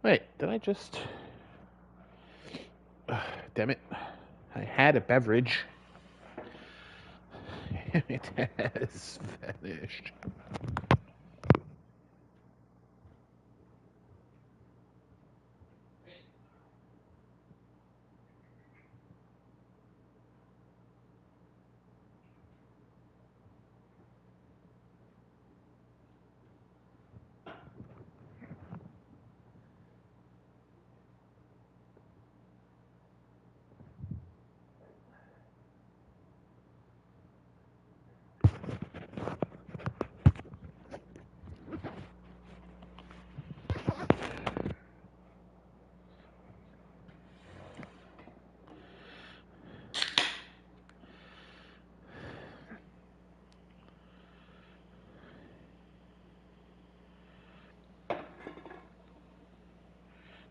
Wait, did I just... damn it. I had a beverage. It has vanished.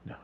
No.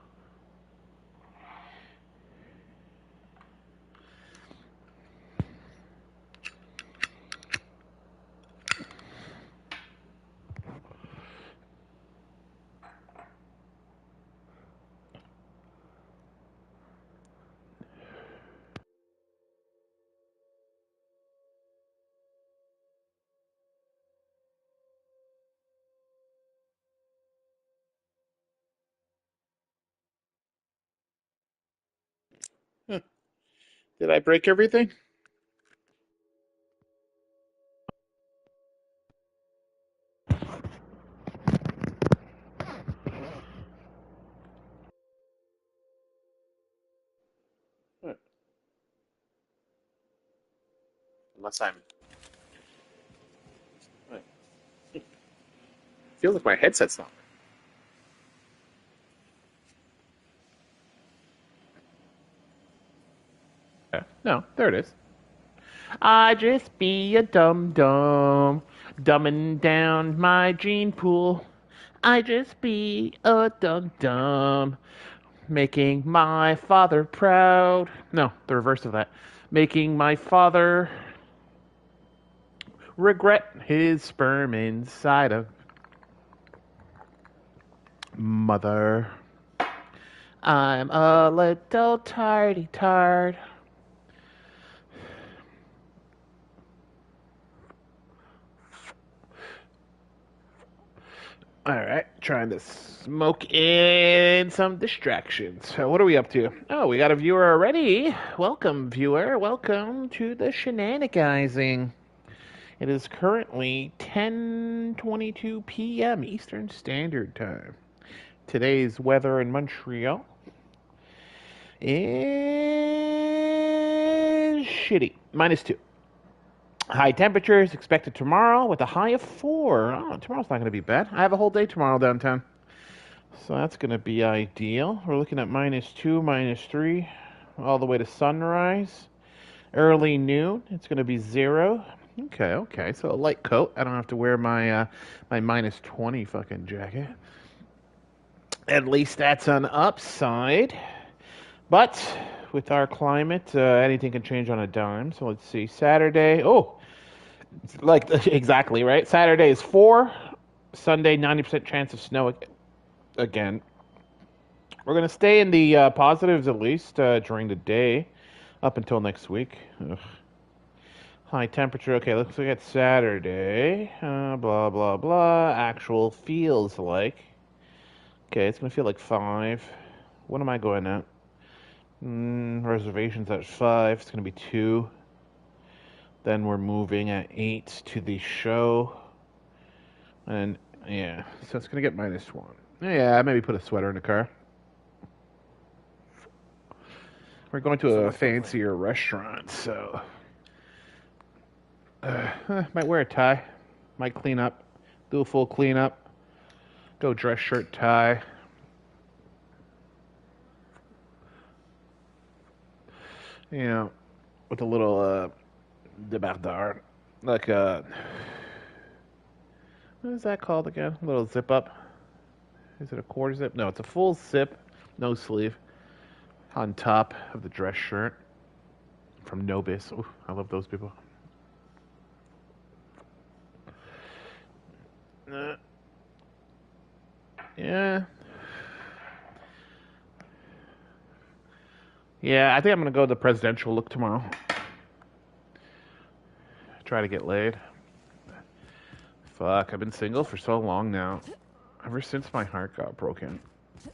Huh. Did I break everything? What? Unless I'm... What? Feels like my headset's not. Yeah. No, there it is. I just be a dum-dum, dumbing down my gene pool. I just be a dum-dum, making my father proud. No, the reverse of that. Making my father regret his sperm inside of mother. I'm a little tardy tard. All right, trying to smoke in some distractions. So what are we up to? Oh, we got a viewer already. Welcome, viewer. Welcome to the shenanigizing. It is currently 10:22 p.m. Eastern Standard Time. Today's weather in Montreal is shitty. -2. High temperatures expected tomorrow with a high of 4. Oh, tomorrow's not going to be bad. I have a whole day tomorrow downtown. So that's going to be ideal. We're looking at -2, -3, all the way to sunrise. Early noon, it's going to be 0. Okay, okay. So a light coat. I don't have to wear my -20 fucking jacket. At least that's an upside. But with our climate, anything can change on a dime. So let's see. Saturday. Oh, like exactly right. Saturday is 4. Sunday, 90% chance of snow again. We're gonna stay in the positives at least during the day, up until next week. Ugh. High temperature. Okay, let's look at Saturday. Blah blah blah. Actual feels like. Okay, it's gonna feel like 5. What am I going at? Reservations at 5. It's gonna be 2. Then we're moving at 8 to the show. And yeah, so it's gonna get -1. Yeah, maybe put a sweater in the car. We're going to a fancier restaurant, so might wear a tie. Might clean up, do a full cleanup. Go dress shirt tie. You know, with a little debardeur, like what is that called again? A little zip up. Is it a quarter zip? No, it's a full zip, no sleeve, on top of the dress shirt from Nobis. Ooh, I love those people. Uh, Yeah. Yeah, I think I'm gonna go the presidential look tomorrow. Try to get laid. Fuck, I've been single for so long now. Ever since my heart got broken.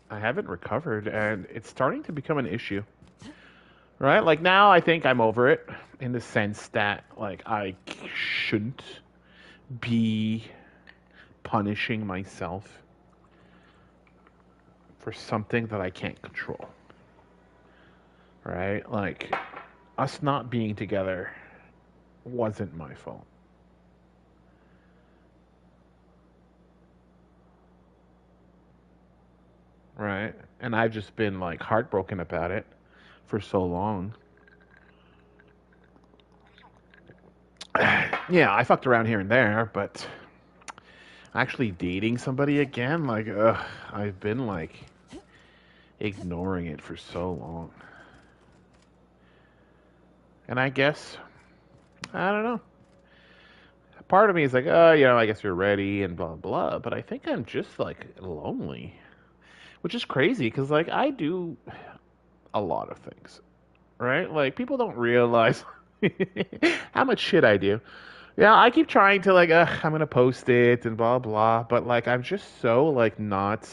I haven't recovered, and it's starting to become an issue. Right? Like now, I think I'm over it in the sense that, like, I shouldn't be punishing myself for something that I can't control. Right? Like, us not being together wasn't my fault. Right? And I've just been, like, heartbroken about it for so long. Yeah, I fucked around here and there, but actually dating somebody again, like, I've been, like, ignoring it for so long. And I guess, I don't know. Part of me is like, oh, I guess you're ready and blah, blah. But I think I'm just, like, lonely, which is crazy because, like, I do a lot of things, right? Like, people don't realize how much shit I do. Yeah, I keep trying to, like, I'm going to post it and blah, blah. But, like, I'm just so, like, not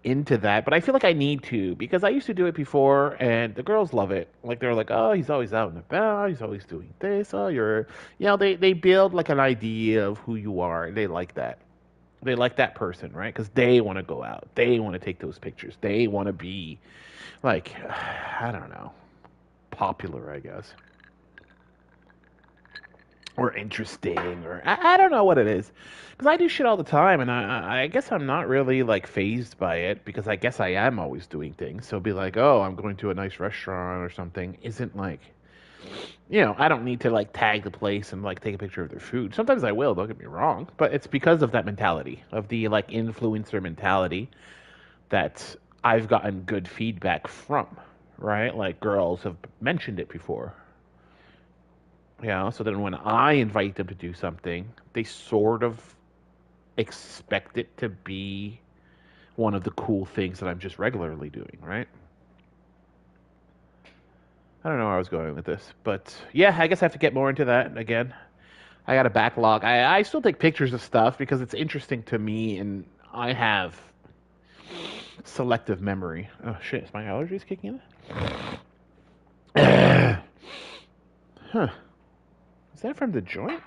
into that, but I feel like I need to because I used to do it before, and the girls love it. Like they're like, "Oh, he's always out and about. He's always doing this. Oh, they build like an idea of who you are, and they like that. They like that person, right? Because they want to go out. They want to take those pictures. They want to be like, I don't know, popular, I guess, or interesting, or I don't know what it is. Because I do shit all the time, and I guess I'm not really like phased by it because I guess I am always doing things. So be like, oh, I'm going to a nice restaurant or something. Isn't like, I don't need to like tag the place and like take a picture of their food. Sometimes I will, don't get me wrong, but it's because of that mentality, of the like influencer mentality that I've gotten good feedback from, right? Like girls have mentioned it before. So then when I invite them to do something, they sort of expect it to be one of the cool things that I'm just regularly doing, right? I don't know where I was going with this, but yeah, I guess I have to get more into that again. I got a backlog. I still take pictures of stuff because it's interesting to me, and I have selective memory. Oh shit, is my allergies kicking in? Huh. Is that from the joint?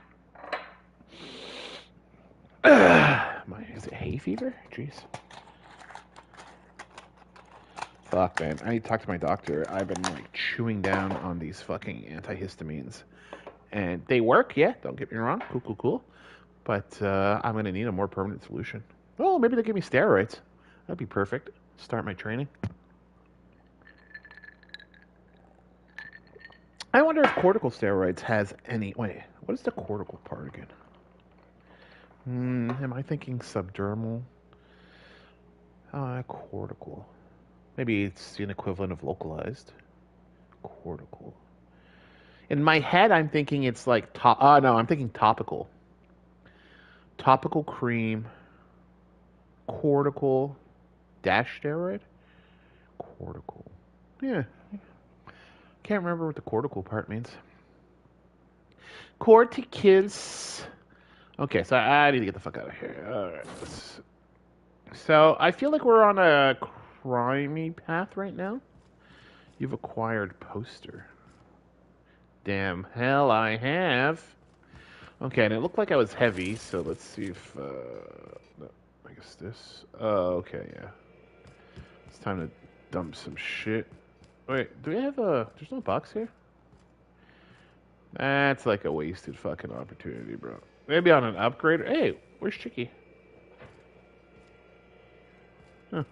Is it hay fever? Jeez. Fuck, man. I need to talk to my doctor. I've been like chewing down on these fucking antihistamines, and they work. Yeah, don't get me wrong. Cool, cool, cool. But I'm gonna need a more permanent solution. Oh, maybe they'll give me steroids. That'd be perfect. Start my training. I wonder if corticosteroids has any. Wait, what is the cortical part again? Am I thinking subdermal? Cortical. Maybe it's an equivalent of localized. Cortical. In my head, I'm thinking it's like top. Oh no, I'm thinking topical. Topical cream, cortical dash steroid. Cortical. Yeah, can't remember what the cortical part means. Corticus. Okay, so I need to get the fuck out of here. All right. So I feel like we're on a crimey path right now. You've acquired poster. Damn hell I have. Okay, and it looked like I was heavy, so let's see if, no, I guess this. Oh, okay, yeah. It's time to dump some shit. Wait, do we have there's no box here? That's like a wasted fucking opportunity, bro. Maybe on an upgrade. Hey, where's Chicky? Huh.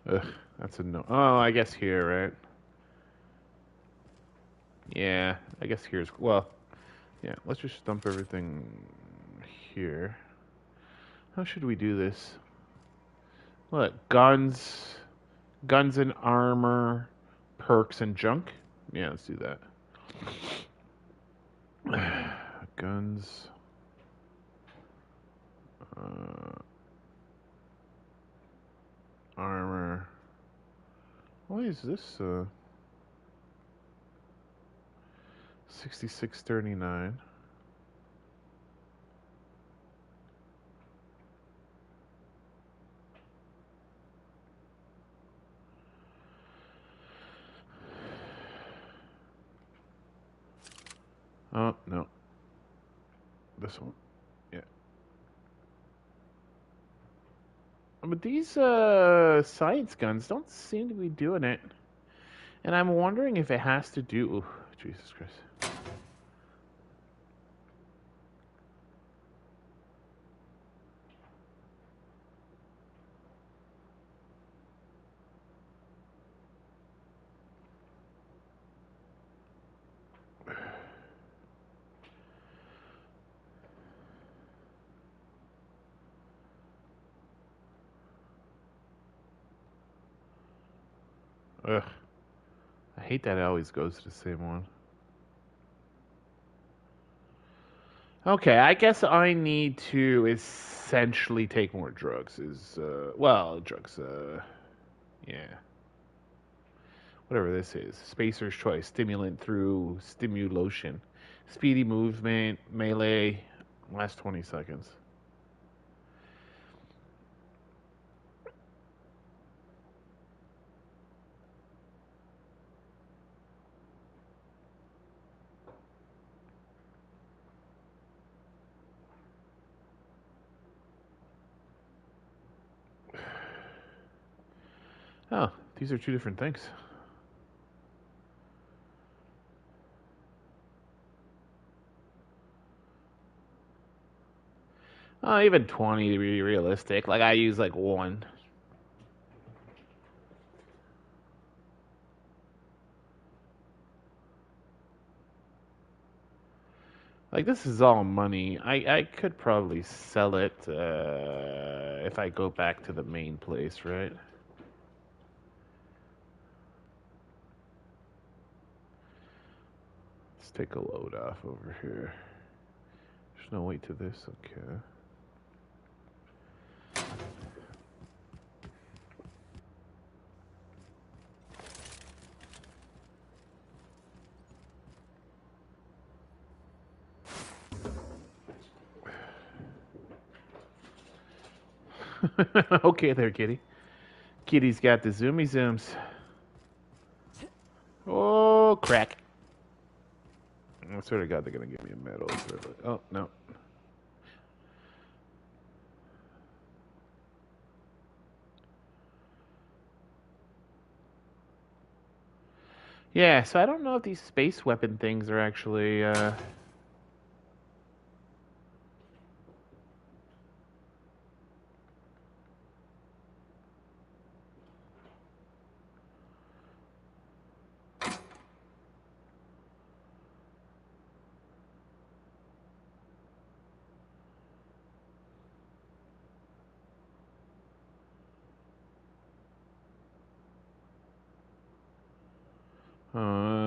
Ugh, that's a no. Oh, I guess here, right? Yeah, I guess here's, well, yeah, let's just dump everything here. How should we do this? What? Guns and armor, perks and junk? Yeah, let's do that. guns. Uh, armor. Why is this 6639? Oh, no. This one. Yeah. But these science guns don't seem to be doing it. And I'm wondering if it has to do... Ooh, Jesus Christ. Ugh. I hate that it always goes to the same one. Okay, I guess I need to essentially take more drugs. Well, drugs, yeah. Whatever this is. Spacer's choice. Stimulant through stimulation. Speedy movement, melee, last 20 seconds. Oh, these are two different things. Even 20 to be realistic. Like, I use like one. Like, this is all money. I could probably sell it if I go back to the main place, right? Let's take a load off over here. There's no weight to this, okay. Okay there, kitty. Kitty's got the zoomy zooms. Oh, crack. I swear to God, they're going to give me a medal. Oh, no. Yeah, so I don't know if these space weapon things are actually,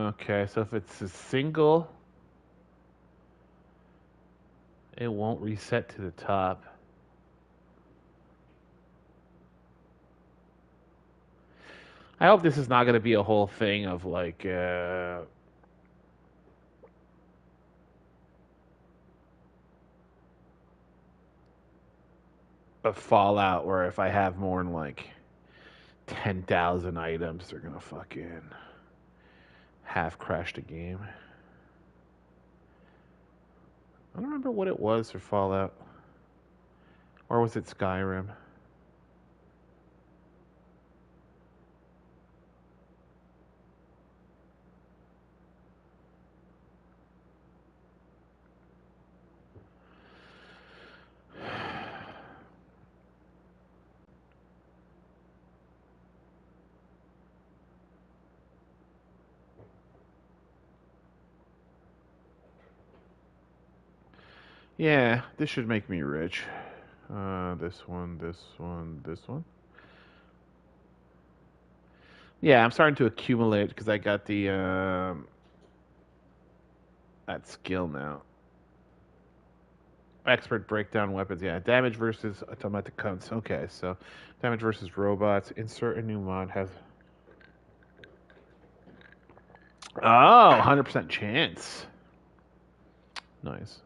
okay, so if it's a single, it won't reset to the top. I hope this is not going to be a whole thing of like, a Fallout where if I have more than like 10,000 items, they're going to fucking half crash the game. I don't remember what it was for Fallout. Or was it Skyrim? Yeah, this should make me rich. This one, this one, this one. Yeah, I'm starting to accumulate because I got the that skill now. Expert breakdown weapons. Yeah, damage versus automatic counts. Okay, so damage versus robots. Insert a new mod has. Oh, 100% chance. Nice.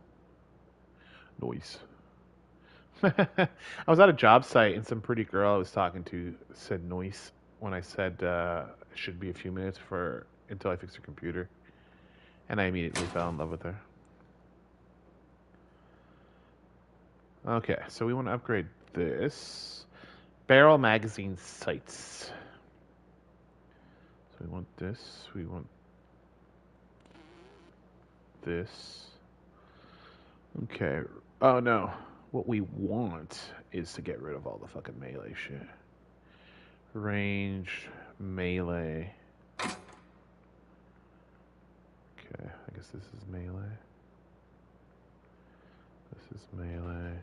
Noise. I was at a job site and some pretty girl I was talking to said noise when I said it should be a few minutes for until I fix her computer, and I immediately fell in love with her. Okay, so we want to upgrade this barrel magazine sights. So we want this. We want this. Okay. Oh no. What we want is to get rid of all the fucking melee shit. Range, melee. Okay, I guess this is melee. This is melee.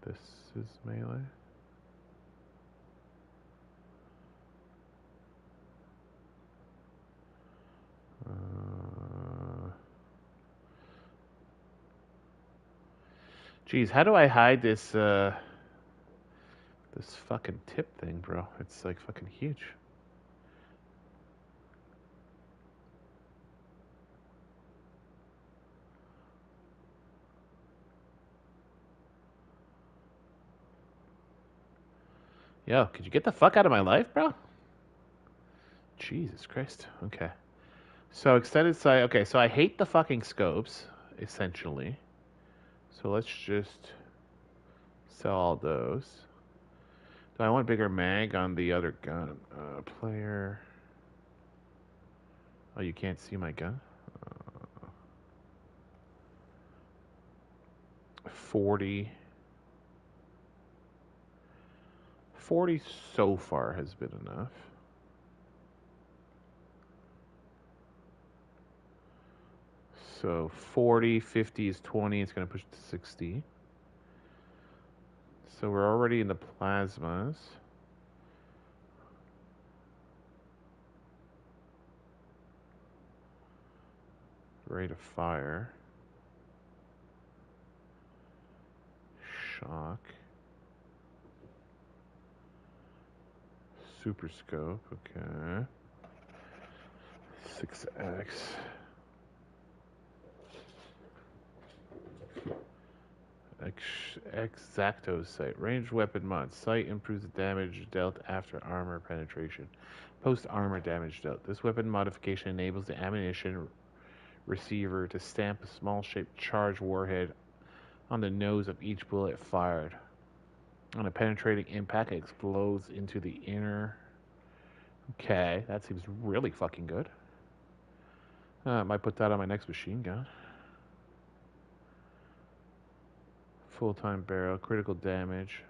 This is melee. Geez, how do I hide this this fucking tip thing, bro? It's like fucking huge. Yo, could you get the fuck out of my life, bro? Jesus Christ. Okay. So extended sight. Okay, so I hate the fucking scopes, essentially. So let's just sell all those. Do I want bigger mag on the other gun? Player. Oh, you can't see my gun? 40. 40 so far has been enough. So 40, 50 is 20. It's going to push to 60. So we're already in the plasmas. Rate of fire. Shock. Super scope. Okay. 6x. Exacto sight. Ranged weapon mod. Sight improves the damage dealt after armor penetration. Post armor damage dealt. This weapon modification enables the ammunition receiver to stamp a small shaped charge warhead on the nose of each bullet fired. On a penetrating impact, it explodes into the inner. Okay, that seems really fucking good. I might put that on my next machine gun. Full-time barrel, critical damage.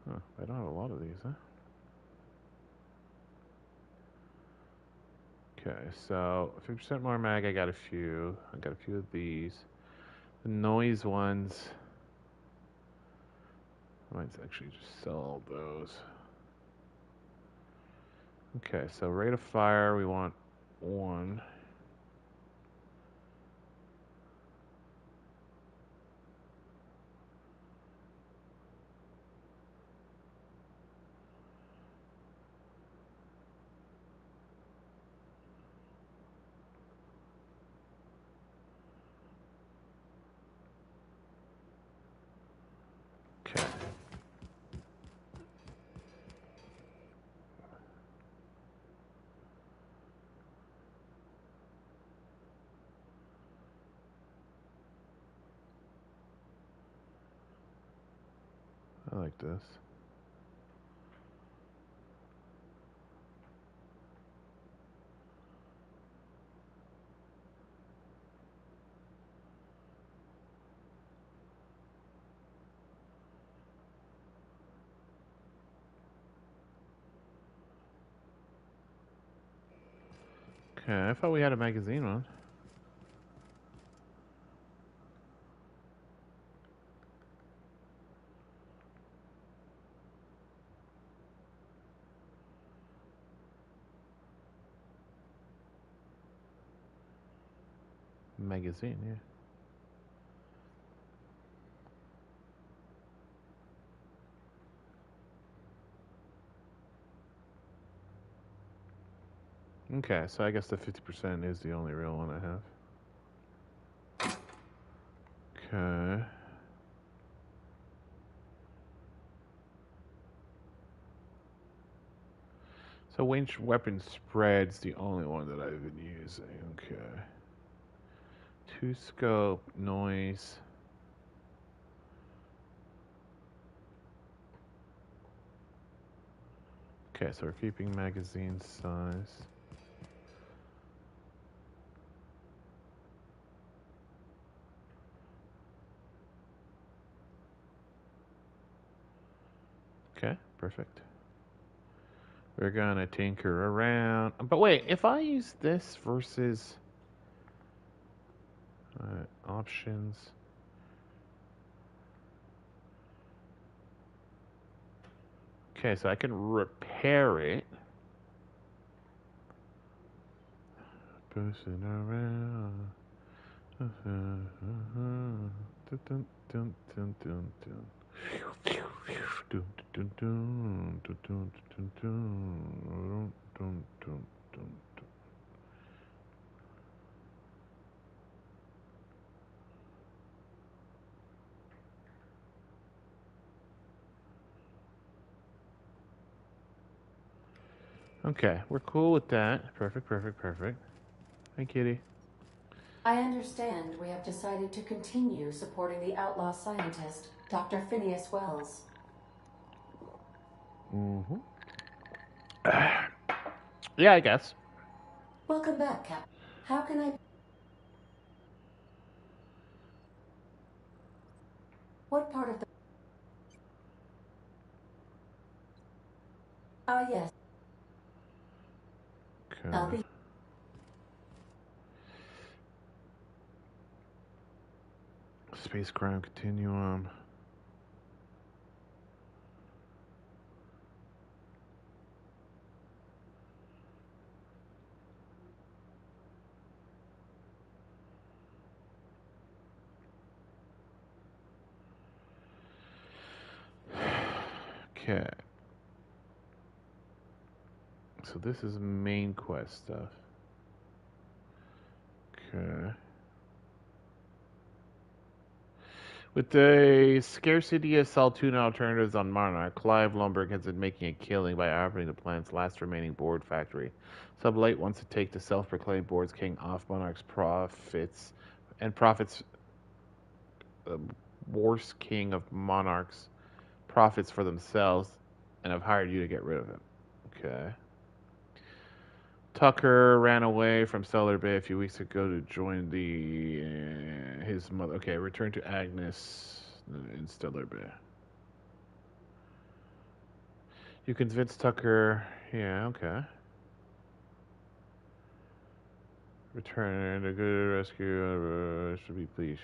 Huh, I don't have a lot of these, huh? Okay, so 50% more mag, I got a few. I got a few of these. The noise ones, I might actually just sell all those. Okay, so rate of fire, we want 1. Okay. I like this. Okay, I thought we had a magazine one. Magazine, yeah. Okay, so I guess the 50% is the only real one I have. Okay. So ranged weapon spread's the only one that I've been using. Okay. Two scope, noise. Okay, so we're keeping magazine size. Okay, perfect. We're gonna tinker around. But wait, if I use this versus options. Okay, so I can repair it. Pushing around. Dun, dun, dun, dun, dun. Okay, we're cool with that. Perfect, perfect, perfect. Hi, kitty. I understand we have decided to continue supporting the outlaw scientist, Dr. Phineas Wells. Mm-hmm. Yeah, I guess. Welcome back, Cap. How can I... What part of the... Ah, yes. I'll Okay. be... Space crime continuum. Okay. So this is main quest stuff. Okay. With the scarcity of Saltuna alternatives on Monarch, Clive Lumberg has been making a killing by operating the planet's last remaining board factory. Sublight wants to take the self-proclaimed boards king off Monarch's profits, and profits, worst king of Monarch's profits for themselves, and have hired you to get rid of him. Okay. Tucker ran away from Stellar Bay a few weeks ago to join the his mother. Okay, return to Agnes in Stellar Bay. You convinced Tucker. Yeah, okay. Return to good rescue. Should be please.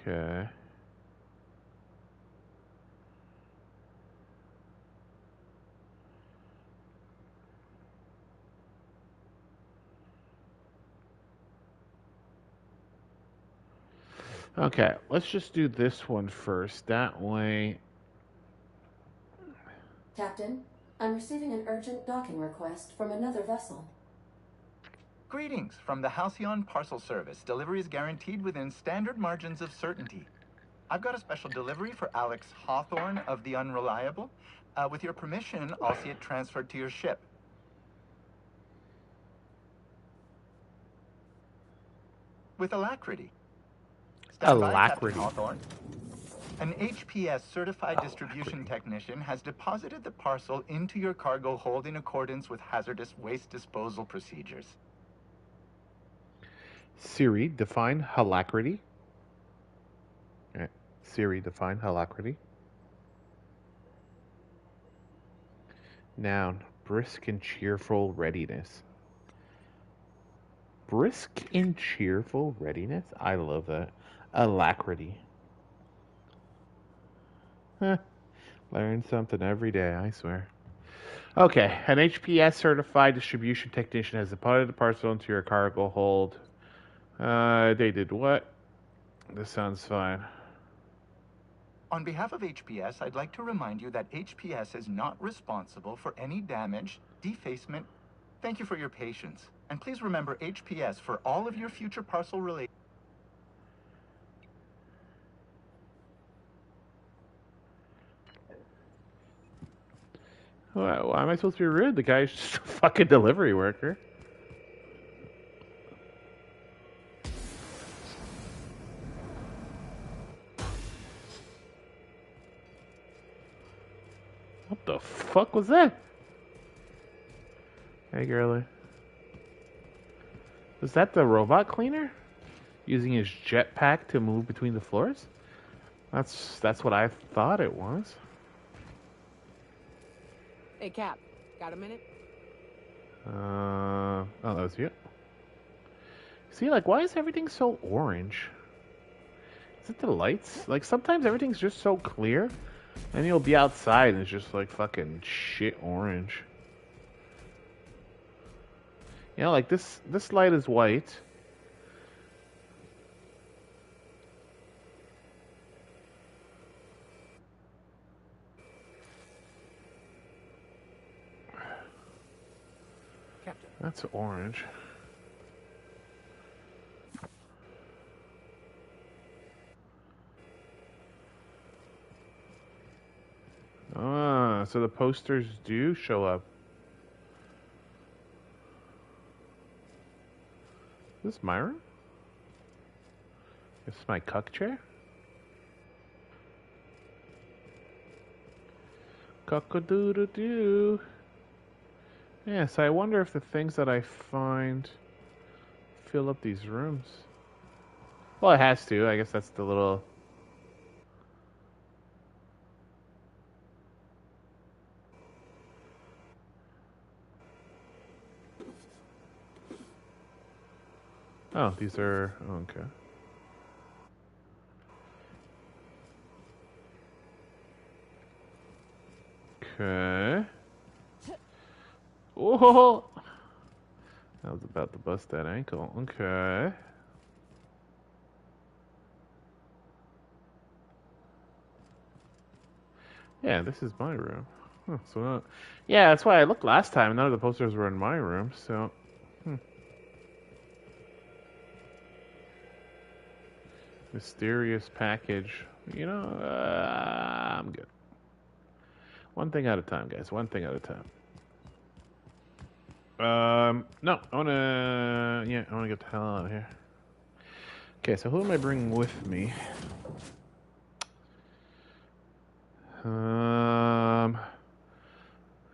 Okay. Okay, let's just do this one first. That way. Captain, I'm receiving an urgent docking request from another vessel. Greetings from the Halcyon Parcel Service. Delivery is guaranteed within standard margins of certainty. I've got a special delivery for Alex Hawthorne of the Unreliable. With your permission, I'll see it transferred to your ship. With alacrity. Stand by, Captain Alacrity. Hawthorne. An HPS certified distribution technician has deposited the parcel into your cargo hold in accordance with hazardous waste disposal procedures. Siri, define alacrity. Okay. Siri, define alacrity. Noun, brisk and cheerful readiness. Brisk and cheerful readiness? I love that. Alacrity. Huh. Learn something every day, I swear. Okay, an HPS certified distribution technician has deposited the parcel into your cargo hold. They did what? This sounds fine. On behalf of HPS, I'd like to remind you that HPS is not responsible for any damage, defacement. Thank you for your patience. And please remember HPS for all of your future parcel related. Why am I supposed to be rude? The guy's just a fucking delivery worker. What the fuck was that? Hey, girlie. Was that the robot cleaner? Using his jetpack to move between the floors? That's what I thought it was. Hey, Cap, got a minute? Oh, that was you. See, like, why is everything so orange? Is it the lights? Like, sometimes everything's just so clear, and you'll be outside and it's just like fucking shit orange. You know, like this light is white. Captain. That's orange. Ah, so the posters do show up. Is this my room? This is my cuck chair? Cock-a-doodle-doo. Yes, I wonder if the things that I find fill up these rooms. Well, it has to. I guess that's the little... Oh, these are... Oh, okay. Okay. Oh! I was about to bust that ankle. Okay. Yeah, this is my room. Huh, so, yeah, that's why I looked last time. None of the posters were in my room, so... Mysterious package. You know, I'm good. One thing at a time, guys. One thing at a time. No, I wanna get the hell out of here. Okay, so who am I bringing with me?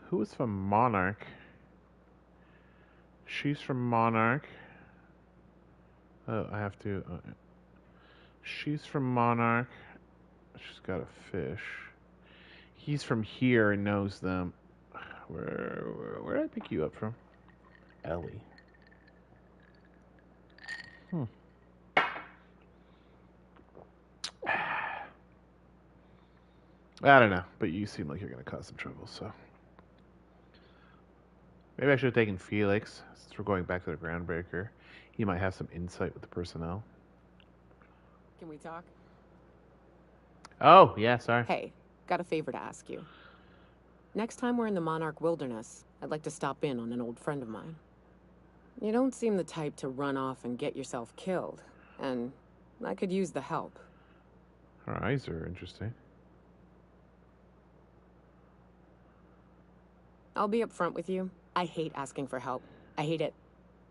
Who is from Monarch? She's from Monarch. Oh, I have to. She's from Monarch. She's got a fish. He's from here and knows them. Where did I pick you up from? Ellie. I don't know, but you seem like you're gonna cause some trouble, so maybe I should have taken Felix since we're going back to the Groundbreaker. He might have some insight with the personnel. Can we talk? Oh, yeah, sorry. Hey, got a favor to ask you. Next time we're in the Monarch Wilderness, I'd like to stop in on an old friend of mine. You don't seem the type to run off and get yourself killed, and I could use the help. Her eyes are interesting. I'll be upfront with you. I hate asking for help. I hate it.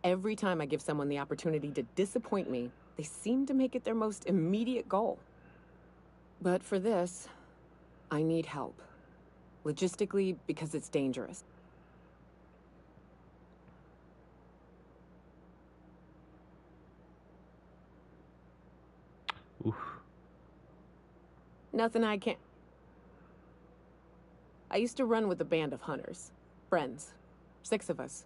Every time I give someone the opportunity to disappoint me, they seem to make it their most immediate goal. But for this, I need help. Logistically, because it's dangerous. Oof. Nothing I can't... I used to run with a band of hunters. Friends. 6 of us.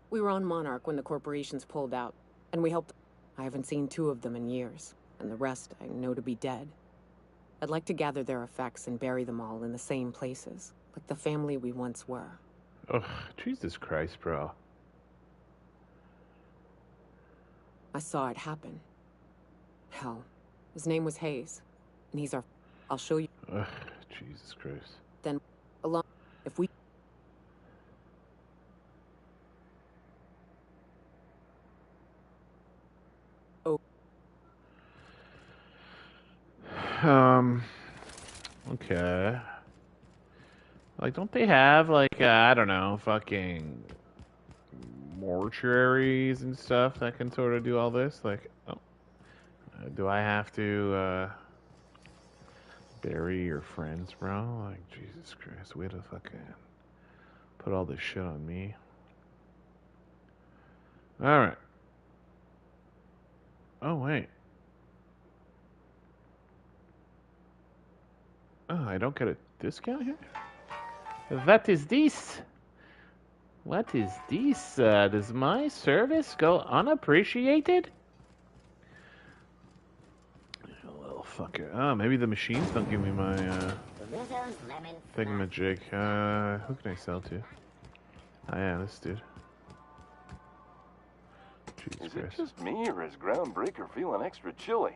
We were on Monarch when the corporations pulled out, and we helped... I haven't seen 2 of them in years, and the rest I know to be dead. I'd like to gather their effects and bury them all in the same places, like the family we once were. Ugh, Jesus Christ, bro. I saw it happen. Hell, his name was Hayes, and he's our... I'll show you... Ugh, Jesus Christ. Then, along, if we... Oh, Okay. Like, don't they have, like, I don't know, fucking mortuaries and stuff that can sort of do all this? Like, oh, do I have to, bury your friends, bro? Like, Jesus Christ, way to fucking put all this shit on me. Alright. Oh, wait. Oh, I don't get a discount here? What is this? What is this? Does my service go unappreciated? Little fucker. Oh, maybe the machines don't give me my, thingamajig. Who can I sell to? Oh, yeah, this dude. Jesus Is Christ. it just me, or is Groundbreaker feeling extra chilly?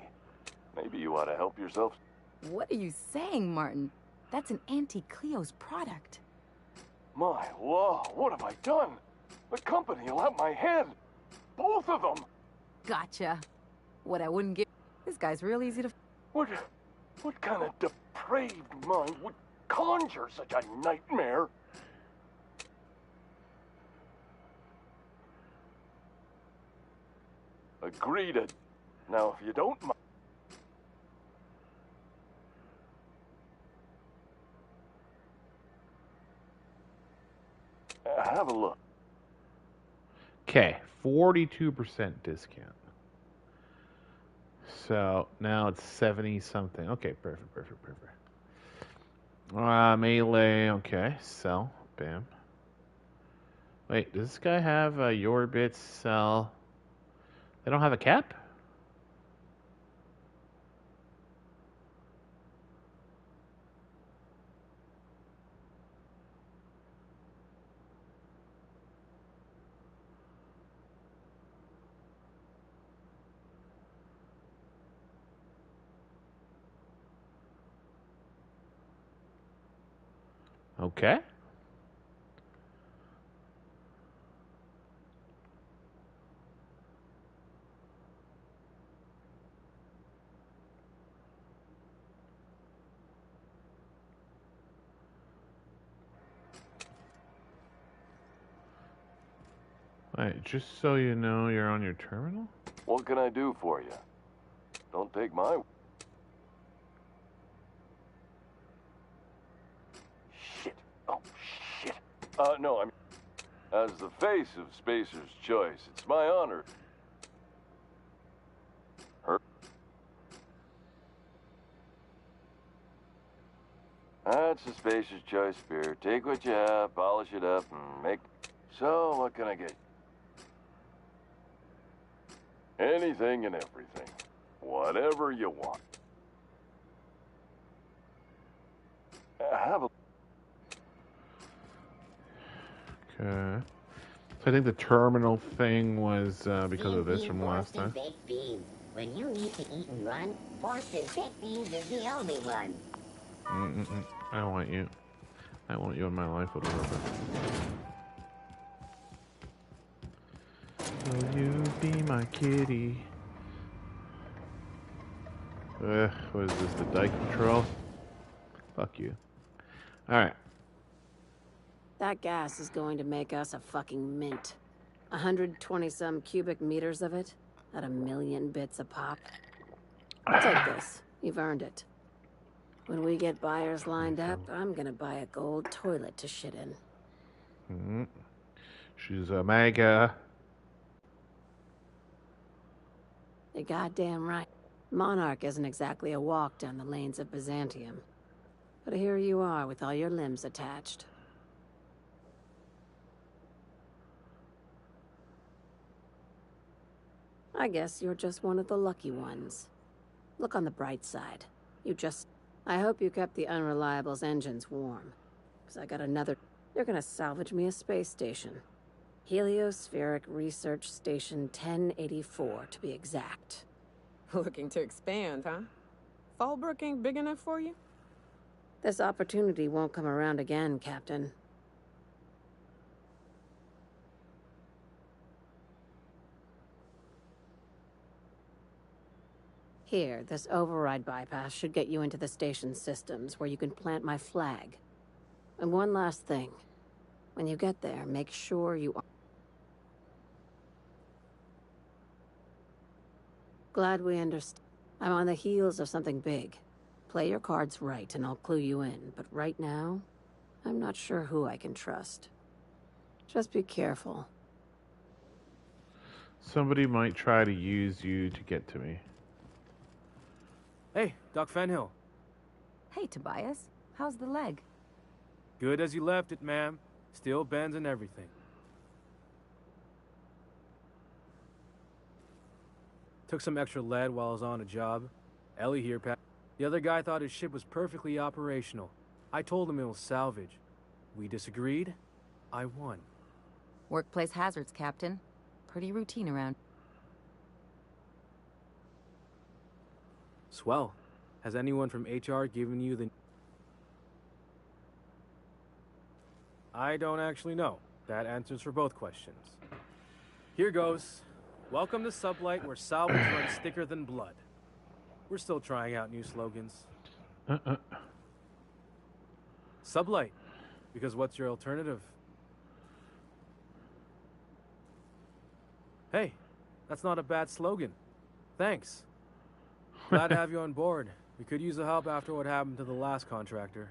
Maybe you ought to help yourself. What are you saying, Martin? That's an Auntie Cleo's product. My law, what have I done? The company will have my head. Both of them. Gotcha. What I wouldn't give... This guy's real easy to... What kind of depraved mind would conjure such a nightmare? Agreed. Now, if you don't mind... Have a look. Okay, 42% discount. So now it's 70 something. Okay, perfect. Melee, okay, sell, bam. Wait, does this guy have your bits sell? They don't have a cap? Okay. Wait, just so you know, you're on your terminal? What can I do for you? Don't take my... Shit. Oh, shit. No, I mean... As the face of Spacer's Choice, it's my honor... That's the Spacer's Choice beer. Take what you have, polish it up, and make... So, what can I get? Anything and everything. Whatever you want. Have a... Okay. So I think the terminal thing was because of this from last time. Baked beans. When you need to eat and run, Boston baked beans is the only one. I don't want you. I want you in my life a little bit. Will you be my kitty? What is this, the dike patrol? Fuck you. Alright. that gas is going to make us a fucking mint. 120-some cubic meters of it, at 1,000,000 bits a pop. Take this. You've earned it. When we get buyers lined up, I'm gonna buy a gold toilet to shit in. Mm-hmm. She's a mega. You're goddamn right. Monarch isn't exactly a walk down the lanes of Byzantium. But here you are with all your limbs attached. I guess you're just one of the lucky ones. Look on the bright side. I hope you kept the Unreliable's engines warm. 'Cause I got another... You're gonna salvage me a space station. Heliospheric Research Station 1084, to be exact. Looking to expand, huh? Fallbrook ain't big enough for you? This opportunity won't come around again, Captain. Here, this override bypass should get you into the station's systems where you can plant my flag. And one last thing. When you get there, make sure you are... Glad we understand. I'm on the heels of something big. Play your cards right and I'll clue you in, but right now, I'm not sure who I can trust. Just be careful. Somebody might try to use you to get to me. Hey, Doc Fenhill. Hey, Tobias. How's the leg? Good as you left it, ma'am. Still bends and everything. Took some extra lead while I was on a job. Ellie here, Pat. The other guy thought his ship was perfectly operational. I told him it was salvage. We disagreed. I won. Workplace hazards, Captain. Pretty routine around. Swell. Has anyone from HR given you the... I don't actually know. That answers for both questions. Here goes. Welcome to Sublight, where salvage runs thicker than blood. We're still trying out new slogans. Sublight. Because what's your alternative? Hey, that's not a bad slogan. Thanks. Glad to have you on board. We could use the help after what happened to the last contractor.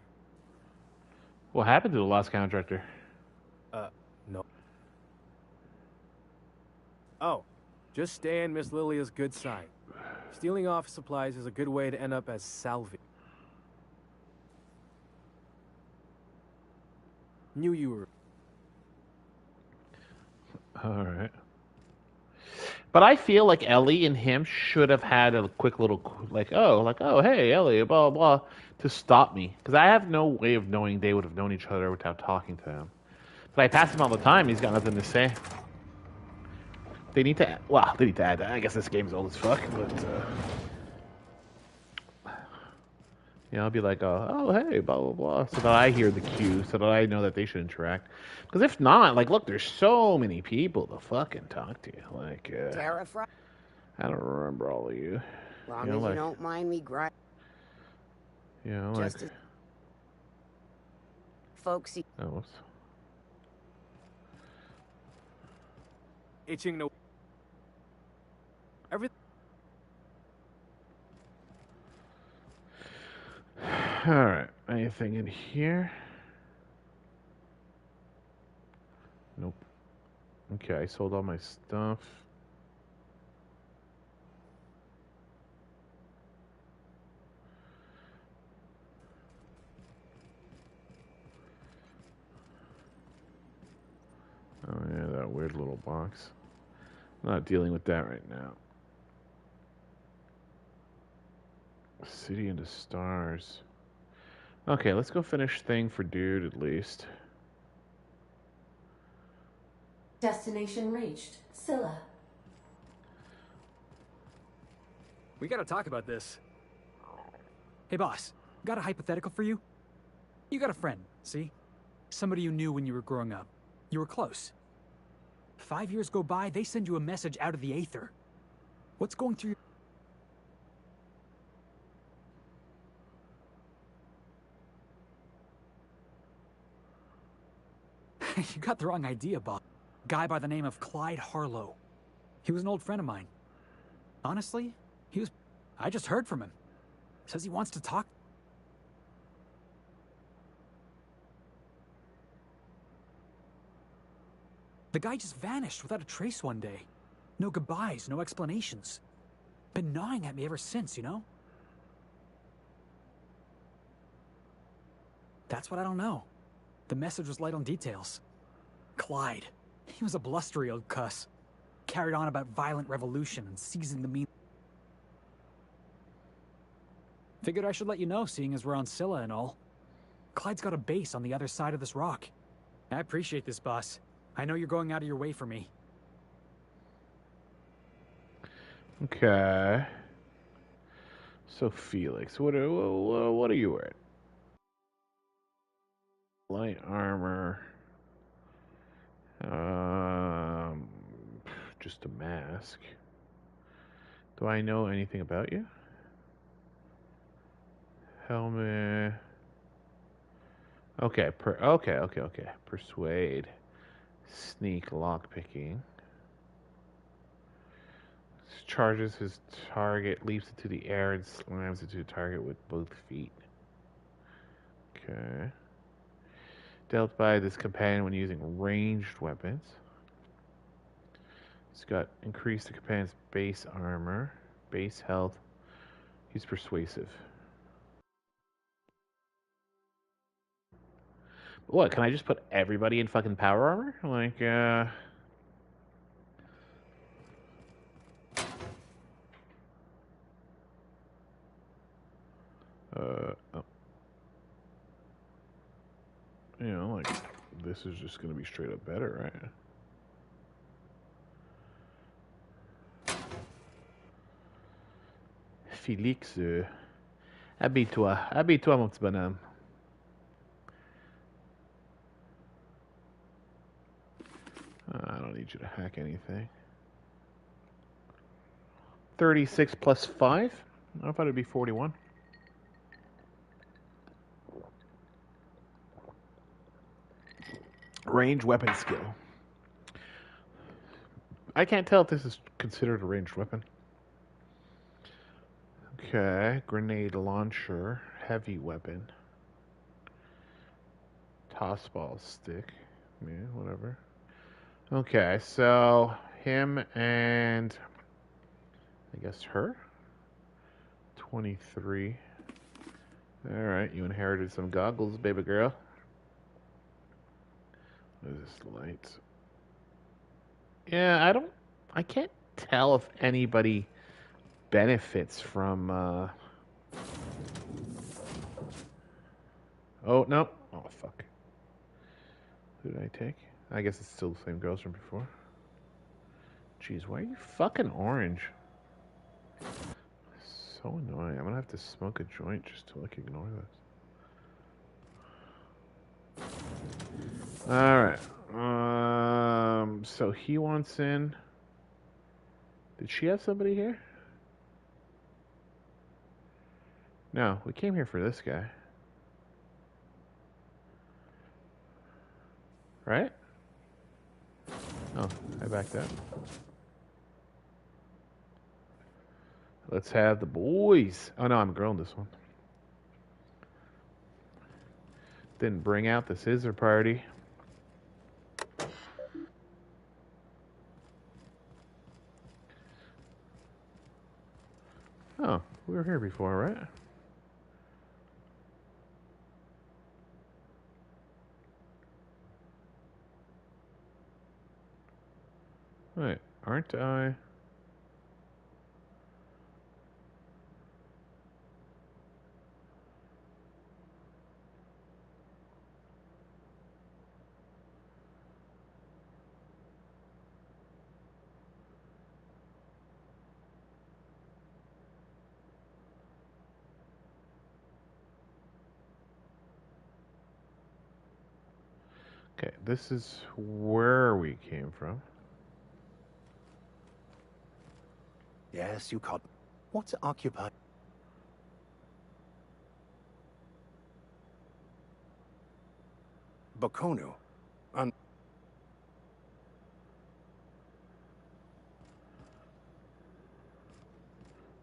What happened to the last contractor? No. Oh, just stay in Miss Lilia's good side. Stealing office supplies is a good way to end up as salvage. Knew you were. All right. But I feel like Ellie and him should have had a quick little, oh, hey, Ellie, blah, blah, blah, to stop me. Because I have no way of knowing they would have known each other without talking to him. But I pass him all the time. He's got nothing to say. They need to add that. I guess this game's old as fuck, but, I'll be like, oh, hey, blah, blah, blah, so that I hear the cue, so that I know that they should interact. Because if not, like, look, there's so many people to fucking talk to. Like, Terrified. I don't remember all of you. Long You know, as like, you don't mind me grinding. You know, Just like... as folksy. Oh, Itching to... Everything... Alright, anything in here? Nope. Okay, I sold all my stuff. Oh yeah, that weird little box. I'm not dealing with that right now. City into stars. Okay, let's go finish thing for dude at least. Destination reached. Scylla. We gotta talk about this. Hey boss, got a hypothetical for you? You got a friend, see? Somebody you knew when you were growing up. You were close. 5 years go by, they send you a message out of the aether. What's going through your... You got the wrong idea, boss. Guy by the name of Clyde Harlow. He was an old friend of mine. Honestly, I just heard from him. Says he wants to talk. The guy just vanished without a trace one day. No goodbyes, no explanations. Been gnawing at me ever since, you know? That's what I don't know. The message was light on details. Clyde. He was a blustery old cuss. Carried on about violent revolution and seizing the mean. Figured I should let you know, seeing as we're on Scylla and all. Clyde's got a base on the other side of this rock. I appreciate this, boss. I know you're going out of your way for me. Okay. So Felix, what are you wearing? Light armor. Just a mask. Do I know anything about you? Helmet. Okay, okay. Persuade. Sneak, lockpicking. Charges his target, leaps into the air, and slams into the target with both feet. Okay. Dealt by this companion when using ranged weapons. It's got increased the companion's base armor, base health. He's persuasive. What, can I just put everybody in fucking power armor? Like, oh. You know, like, this is just gonna be straight up better, right? Félix, habille-toi, mon petit bonhomme. I don't need you to hack anything. 36 plus 5? I thought it'd be 41. Range weapon skill. I can't tell if this is considered a ranged weapon. Okay, grenade launcher, heavy weapon. Toss ball stick. Yeah, whatever. Okay, so him and I guess her. 23. Alright, you inherited some goggles, baby girl. What is this light? Yeah, I can't tell if anybody benefits from, Oh, no. Oh, fuck. Who did I take? I guess it's still the same girls from before. Jeez, why are you fucking orange? So annoying. I'm gonna have to smoke a joint just to, like, ignore this. Alright. So he wants in. Did she have somebody here? No, we came here for this guy. Right? Oh, I backed up. Let's have the boys. Oh no, I'm a girl in this one. Didn't bring out the scissor party. Oh, we were here before, right? Wait, aren't I? Okay, this is where we came from. Yes, you caught. What's occupied? Bakonu.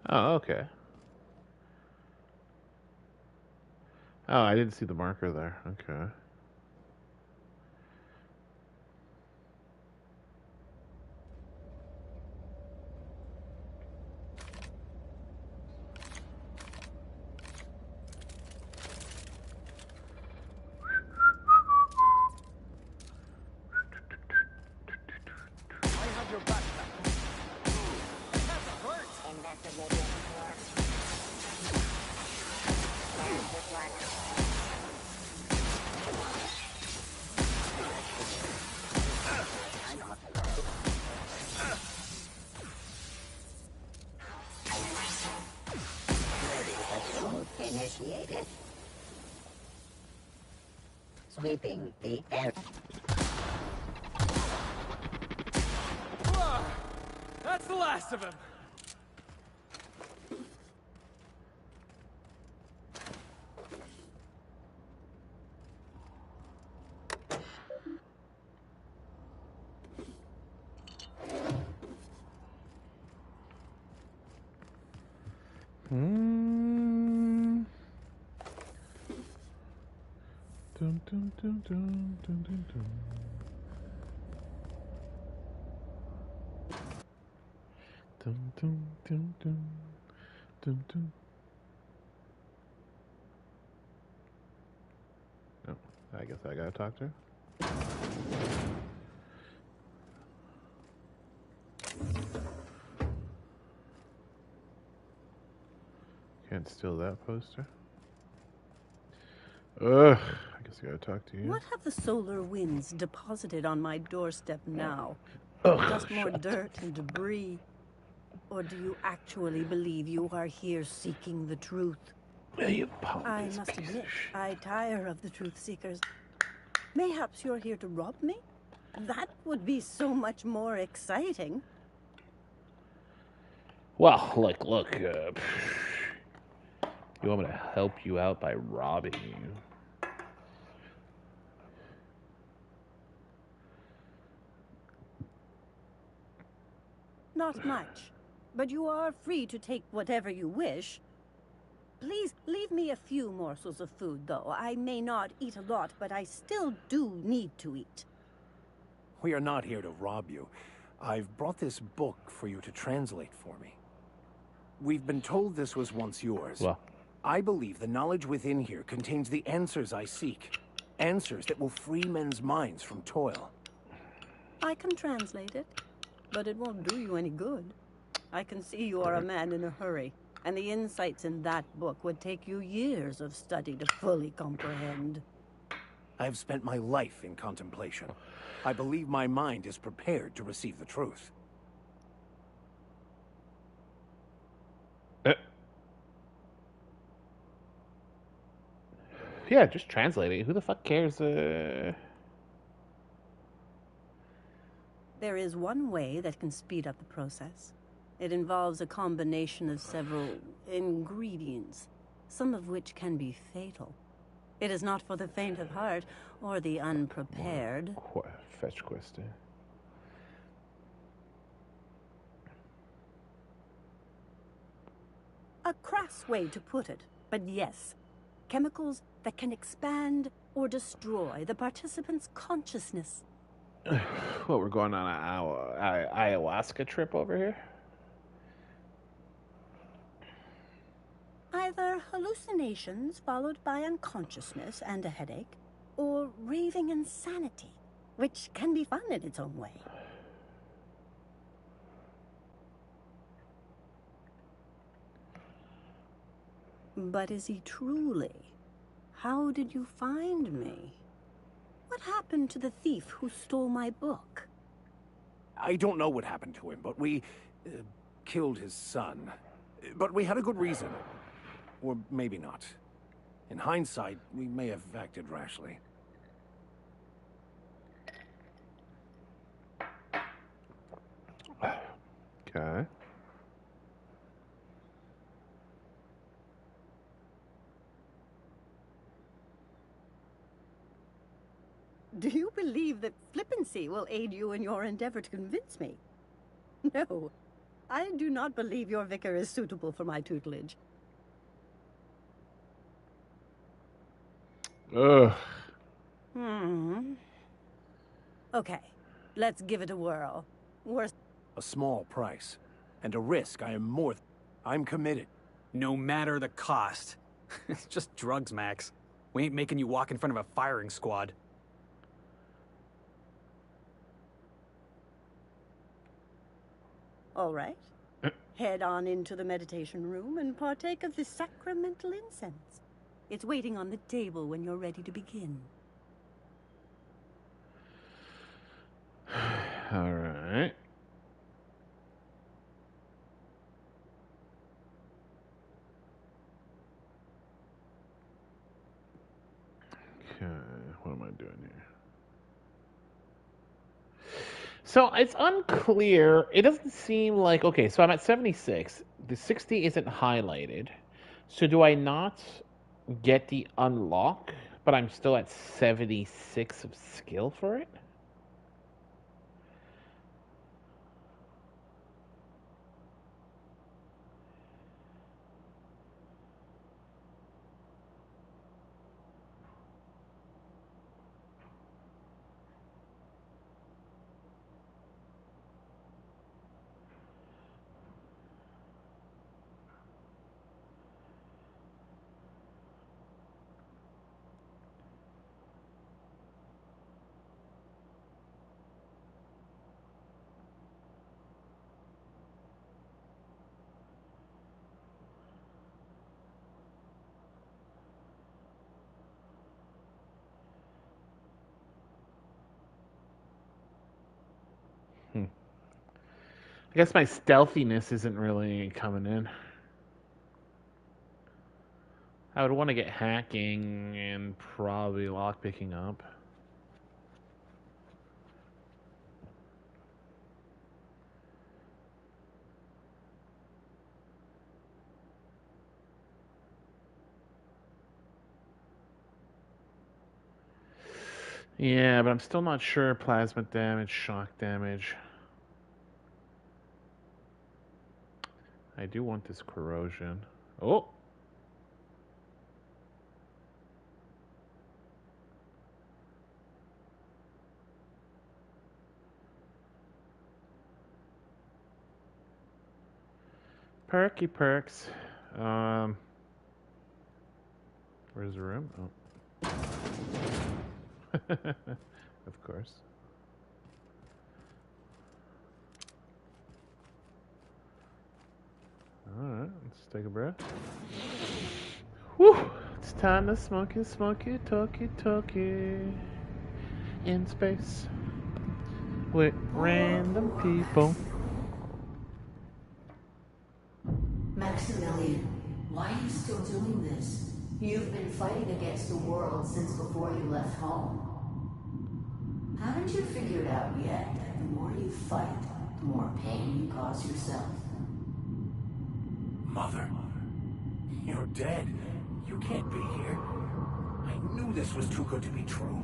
Oh, okay. Oh, I didn't see the marker there. Okay. sweeping the air. Whoa! That's the last of him! Dun, dun, dun, dun, dun, dun, dun. Dun, dun, dun, dun, dun, dun. Oh, I guess I gotta talk to her. Can't steal that poster. Ugh, I guess I gotta talk to you. What have the solar winds deposited on my doorstep now? Ugh, Just more dirt and debris? Or do you actually believe you are here seeking the truth? You I must admit, I tire of the truth seekers. Mayhaps you're here to rob me? That would be so much more exciting. Well, look, you want me to help you out by robbing you? Not much, but you are free to take whatever you wish. Please leave me a few morsels of food, though. I may not eat a lot, but I still do need to eat. We are not here to rob you. I've brought this book for you to translate for me. We've been told this was once yours. Well, I believe the knowledge within here contains the answers I seek. Answers that will free men's minds from toil. I can translate it, but it won't do you any good. I can see you are a man in a hurry, and the insights in that book would take you years of study to fully comprehend. I have spent my life in contemplation. I believe my mind is prepared to receive the truth. Yeah, just translate it. Who the fuck cares? There is one way that can speed up the process. It involves a combination of several ingredients, some of which can be fatal. It is not for the faint of heart or the unprepared. Fetch quest. A crass way to put it, but yes. Chemicals that can expand or destroy the participant's consciousness. Well, we're going on an ayahuasca trip over here? Either hallucinations followed by unconsciousness and a headache, or raving insanity, which can be fun in its own way. But is he truly? How did you find me? What happened to the thief who stole my book? I don't know what happened to him, but we killed his son. But we had a good reason. Or maybe not. In hindsight, we may have acted rashly. Okay. Do you believe that flippancy will aid you in your endeavor to convince me? No, I do not believe your vicar is suitable for my tutelage. Ugh. Okay, let's give it a whirl. A small price, and a risk I am more... I'm committed. No matter the cost. It's just drugs, Max. We ain't making you walk in front of a firing squad. All right. Head on into the meditation room and partake of the sacramental incense. It's waiting on the table when you're ready to begin. All right. Okay, what am I So it's unclear. It doesn't seem like okay. So I'm at 76. The 60 isn't highlighted. So do I not get the unlock? But I'm still at 76 of skill for it. I guess my stealthiness isn't really coming in. I would want to get hacking and probably lockpicking up. Yeah, but I'm still not sure plasma damage, shock damage. I do want this corrosion. Oh! Perky perks. Where's the room? Oh. Of course. Alright, let's take a breath. Whew! It's time to smoke it, talk it. In space. With random people. Maximilian, why are you still doing this? You've been fighting against the world since before you left home. Haven't you figured out yet that the more you fight, the more pain you cause yourself? Mother, you're dead. You can't be here. I knew this was too good to be true.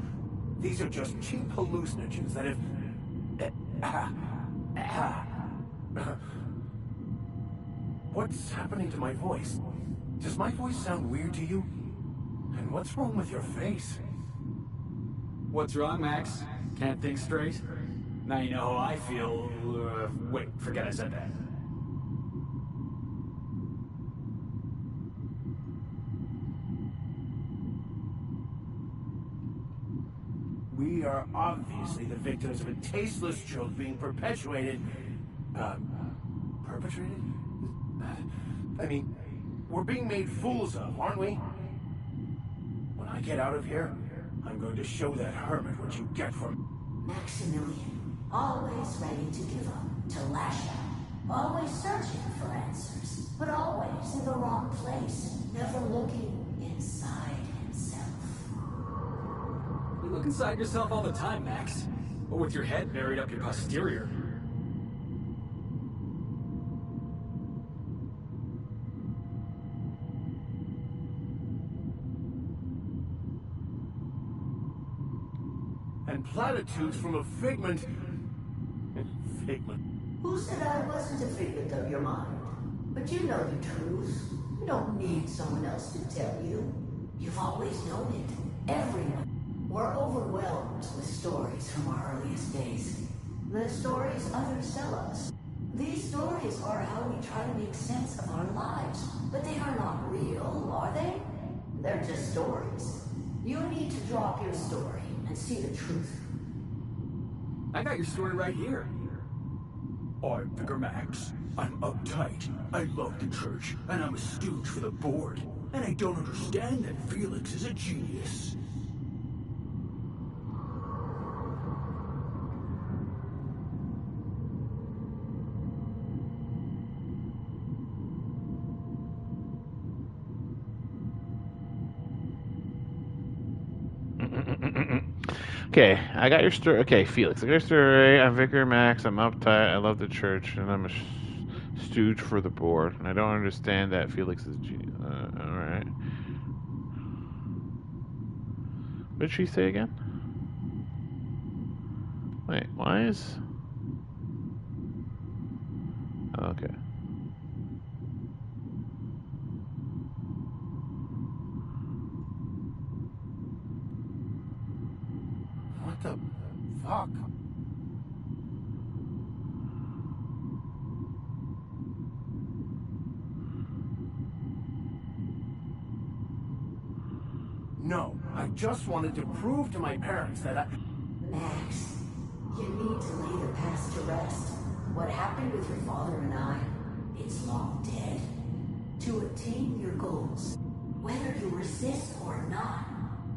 These are just cheap hallucinogens that have... What's happening to my voice? Does my voice sound weird to you? And what's wrong with your face? What's wrong, Max? Can't think straight? Now you know how I feel. Wait, forget I said that. We are obviously the victims of a tasteless joke being perpetuated. Perpetrated? I mean, we're being made fools of, aren't we? When I get out of here, I'm going to show that hermit what you get from... Maximilian, always ready to give up, to lash out, always searching for answers, but always in the wrong place, never looking inside himself. You look inside yourself all the time, Max. But with your head buried up your posterior. And platitudes from a figment... Figment? Who said I wasn't a figment of your mind? But you know the truth. You don't need someone else to tell you. You've always known it. Everyone. We're overwhelmed with stories from our earliest days. The stories others tell us. These stories are how we try to make sense of our lives. But they are not real, are they? They're just stories. You need to drop your story and see the truth. I got your story right here. I'm Vicar Max. I'm uptight. I love the church, and I'm a stooge for the board. And I don't understand that Felix is a genius. Okay, I got your story. Okay, Felix, I got your story. I'm Vicar Max. I'm uptight. I love the church, and I'm a stooge for the board. And I don't understand that Felix is all right. What did she say again? Wait, why is... Oh, okay. What the fuck? No, I just wanted to prove to my parents that I... Max, you need to lay the past to rest. What happened with your father and I, it's long dead. To attain your goals, whether you resist or not,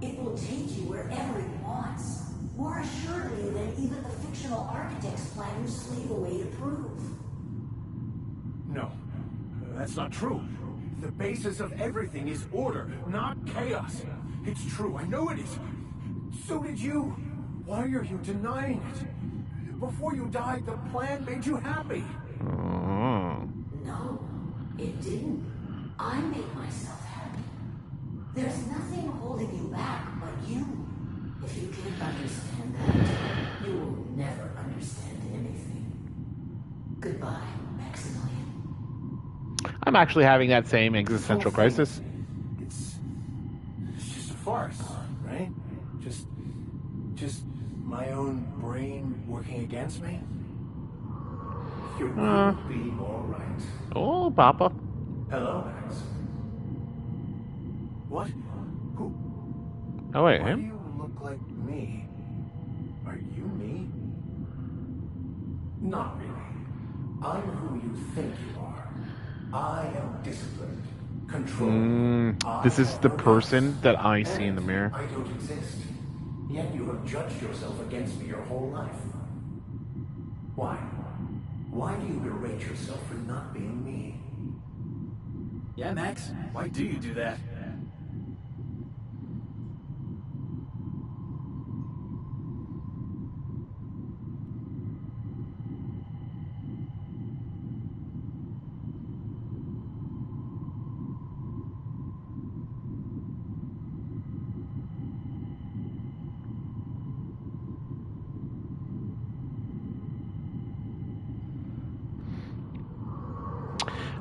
it will take you wherever it wants. More assuredly than even the fictional architect's plan you slave away to prove. No, that's not true. The basis of everything is order, not chaos. It's true, I know it is. So did you. Why are you denying it? Before you died, the plan made you happy. No, it didn't. I made myself happy. There's nothing holding you back but you. If you can't understand that, you will never understand anything. Goodbye, Maximilian. I'm actually having that same existential crisis. It's just a farce, right? Just my own brain working against me? You will be all right. Oh, Papa. Hello, Max. What? Who? Oh, wait, Why him? do you look like me? Are you me? Not really. I'm who you think you are. I am disciplined, controlled. This is the person that I see in the mirror. I don't exist. Yet you have judged yourself against me your whole life. Why? Why do you berate yourself for not being me? Yeah, Max, why do you do that?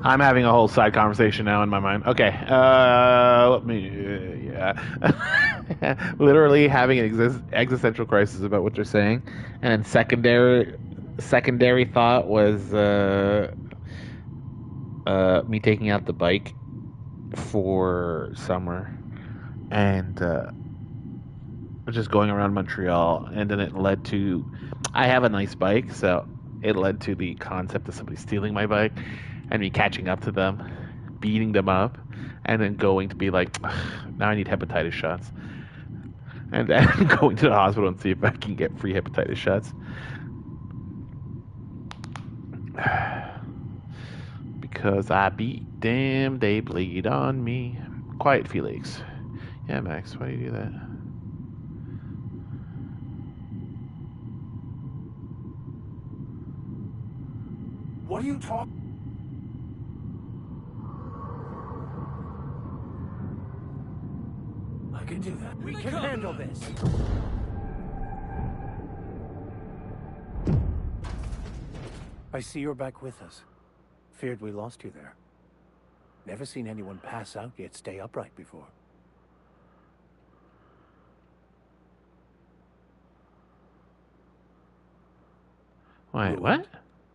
I'm having a whole side conversation now in my mind. Okay, let me, yeah. Literally having an existential crisis about what they're saying, and then secondary thought was me taking out the bike for summer, and just going around Montreal, and then it led to, I have a nice bike, so it led to the concept of somebody stealing my bike and me catching up to them, beating them up, and then going to be like, now I need hepatitis shots. And then going to the hospital and see if I can get free hepatitis shots. Because I beat them, they bleed on me. Quiet, Felix. Yeah, Max, why do you do that? What are you talking? I can do that. We can handle this. I see you're back with us. Feared we lost you there. Never seen anyone pass out yet stay upright before. Wait, what?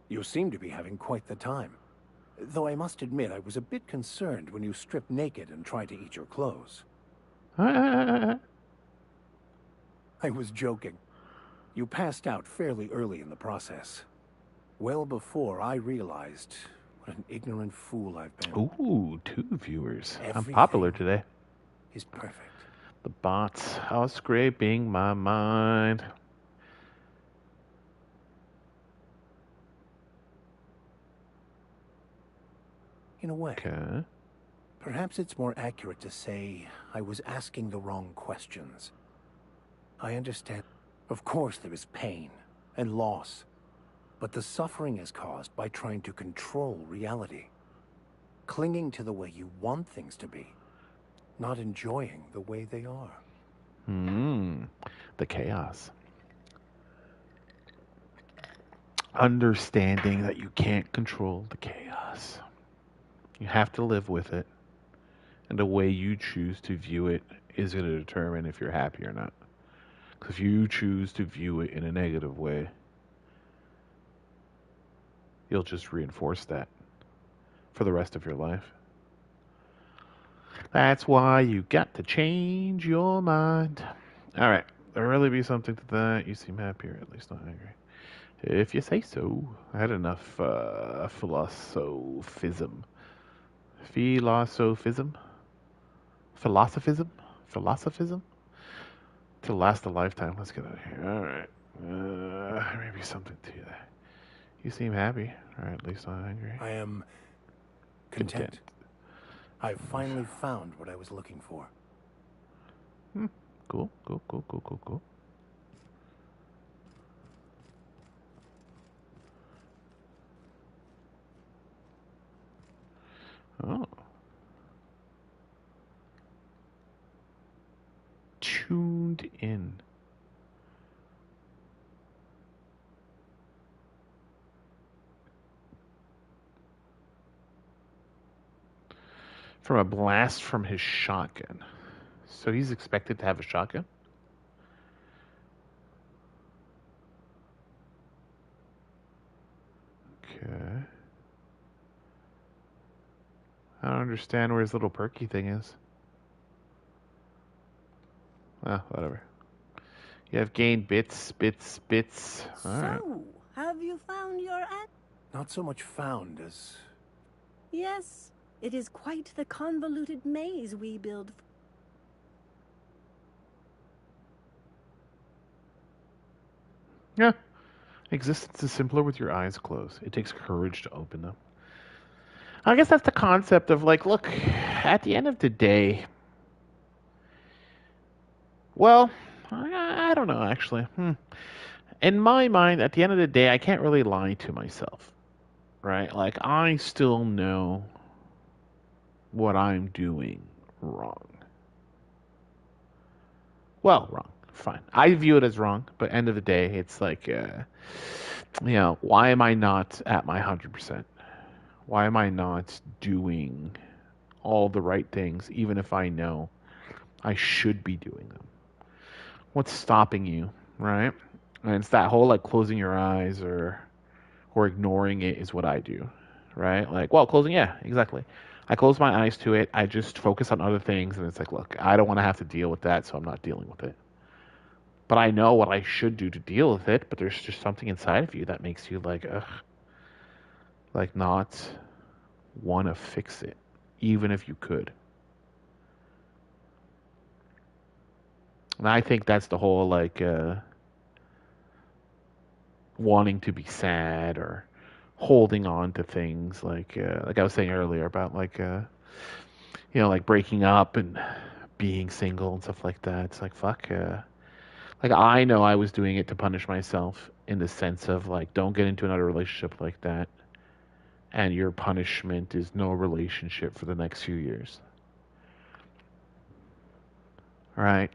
You seem to be having quite the time. Though I must admit I was a bit concerned when you stripped naked and tried to eat your clothes. I was joking. You passed out fairly early in the process. Well before I realized what an ignorant fool I've been. Ooh, 2 viewers. I'm Everything popular today. is perfect. The bots are scraping my mind. In a way. Okay. Perhaps it's more accurate to say I was asking the wrong questions. I understand. Of course there is pain and loss, but the suffering is caused by trying to control reality. Clinging to the way you want things to be, not enjoying the way they are. The chaos. Understanding that you can't control the chaos. You have to live with it. And the way you choose to view it is going to determine if you're happy or not. Because if you choose to view it in a negative way, you'll just reinforce that for the rest of your life. That's why you got to change your mind. All right. There really be something to that. You seem happier, at least not angry. If you say so. I had enough philosophism. Philosophism? Philosophism? To last a lifetime. Let's get out of here. All right. Maybe something to that. You seem happy, or at least not angry. I am content. I've finally found what I was looking for. Cool. Oh. Tuned in. From a blast from his shotgun. So he's expected to have a shotgun? Okay. I don't understand where his little perky thing is. Whatever. You have gained bits. Alright. So, have you found your answer? Not so much found as... Yes, it is quite the convoluted maze we build. Yeah. Existence is simpler with your eyes closed. It takes courage to open them. I guess that's the concept of like, look, at the end of the day, well, I don't know actually. In my mind, at the end of the day, I can't really lie to myself, right? Like, I still know what I'm doing wrong. Well, wrong. Fine. I view it as wrong, but end of the day, it's like, why am I not at my 100%? Why am I not doing all the right things, even if I know I should be doing them? What's stopping you, right? And it's that whole like closing your eyes or ignoring it is what I do, right? Like, well, yeah, exactly. I close my eyes to it. I just focus on other things, and it's like, look, I don't want to have to deal with that, so I'm not dealing with it. But I know what I should do to deal with it, but there's just something inside of you that makes you like, like not want to fix it, even if you could. And I think that's the whole like wanting to be sad or holding on to things like I was saying earlier about like like breaking up and being single and stuff like that. It's like fuck. Like I know I was doing it to punish myself in the sense of like don't get into another relationship like that, and your punishment is no relationship for the next few years. All right.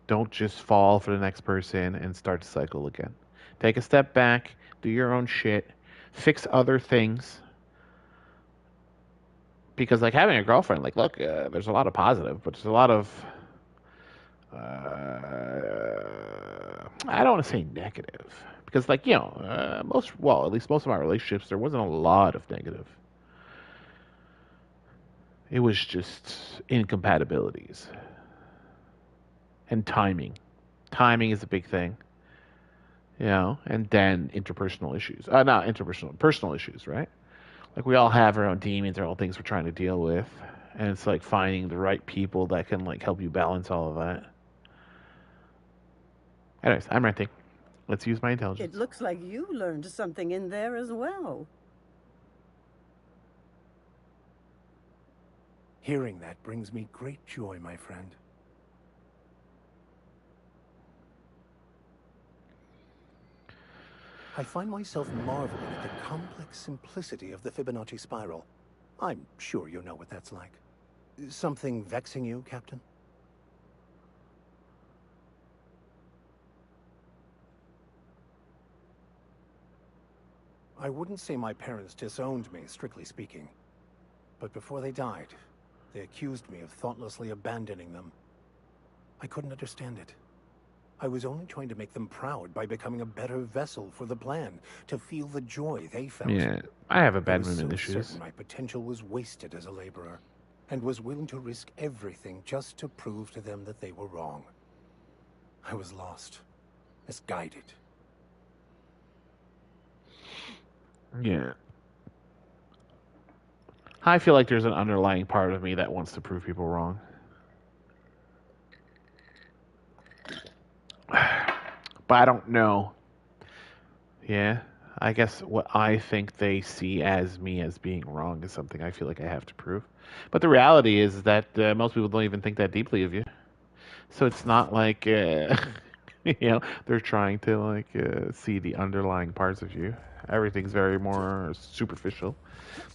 Don't just fall for the next person and start to cycle again. Take a step back, do your own shit, fix other things. Because like having a girlfriend, like look, there's a lot of positive, but there's a lot of I don't want to say negative because like at least most of my relationships there wasn't a lot of negative. It was just incompatibilities and timing. Timing is a big thing, and then interpersonal issues. Not interpersonal, personal issues, right? Like we all have our own demons, our own things we're trying to deal with, and it's like finding the right people that can like help you balance all of that. Anyways, I'm renting. Let's use my intelligence. It looks like you learned something in there as well. Hearing that brings me great joy, my friend. I find myself marveling at the complex simplicity of the Fibonacci spiral. I'm sure you know what that's like. Something vexing you, Captain? I wouldn't say my parents disowned me, strictly speaking. But before they died, they accused me of thoughtlessly abandoning them. I couldn't understand it. I was only trying to make them proud by becoming a better vessel for the plan, to feel the joy they felt. Yeah, I have I abandonment was so issues. certain my potential was wasted as a laborer, and was willing to risk everything just to prove to them that they were wrong. I was lost, misguided. Yeah. I feel like there's an underlying part of me that wants to prove people wrong. But I don't know. Yeah. I guess what I think they see as me as being wrong is something I feel like I have to prove. But the reality is that most people don't even think that deeply of you. So it's not like, they're trying to see the underlying parts of you. Everything's very more superficial.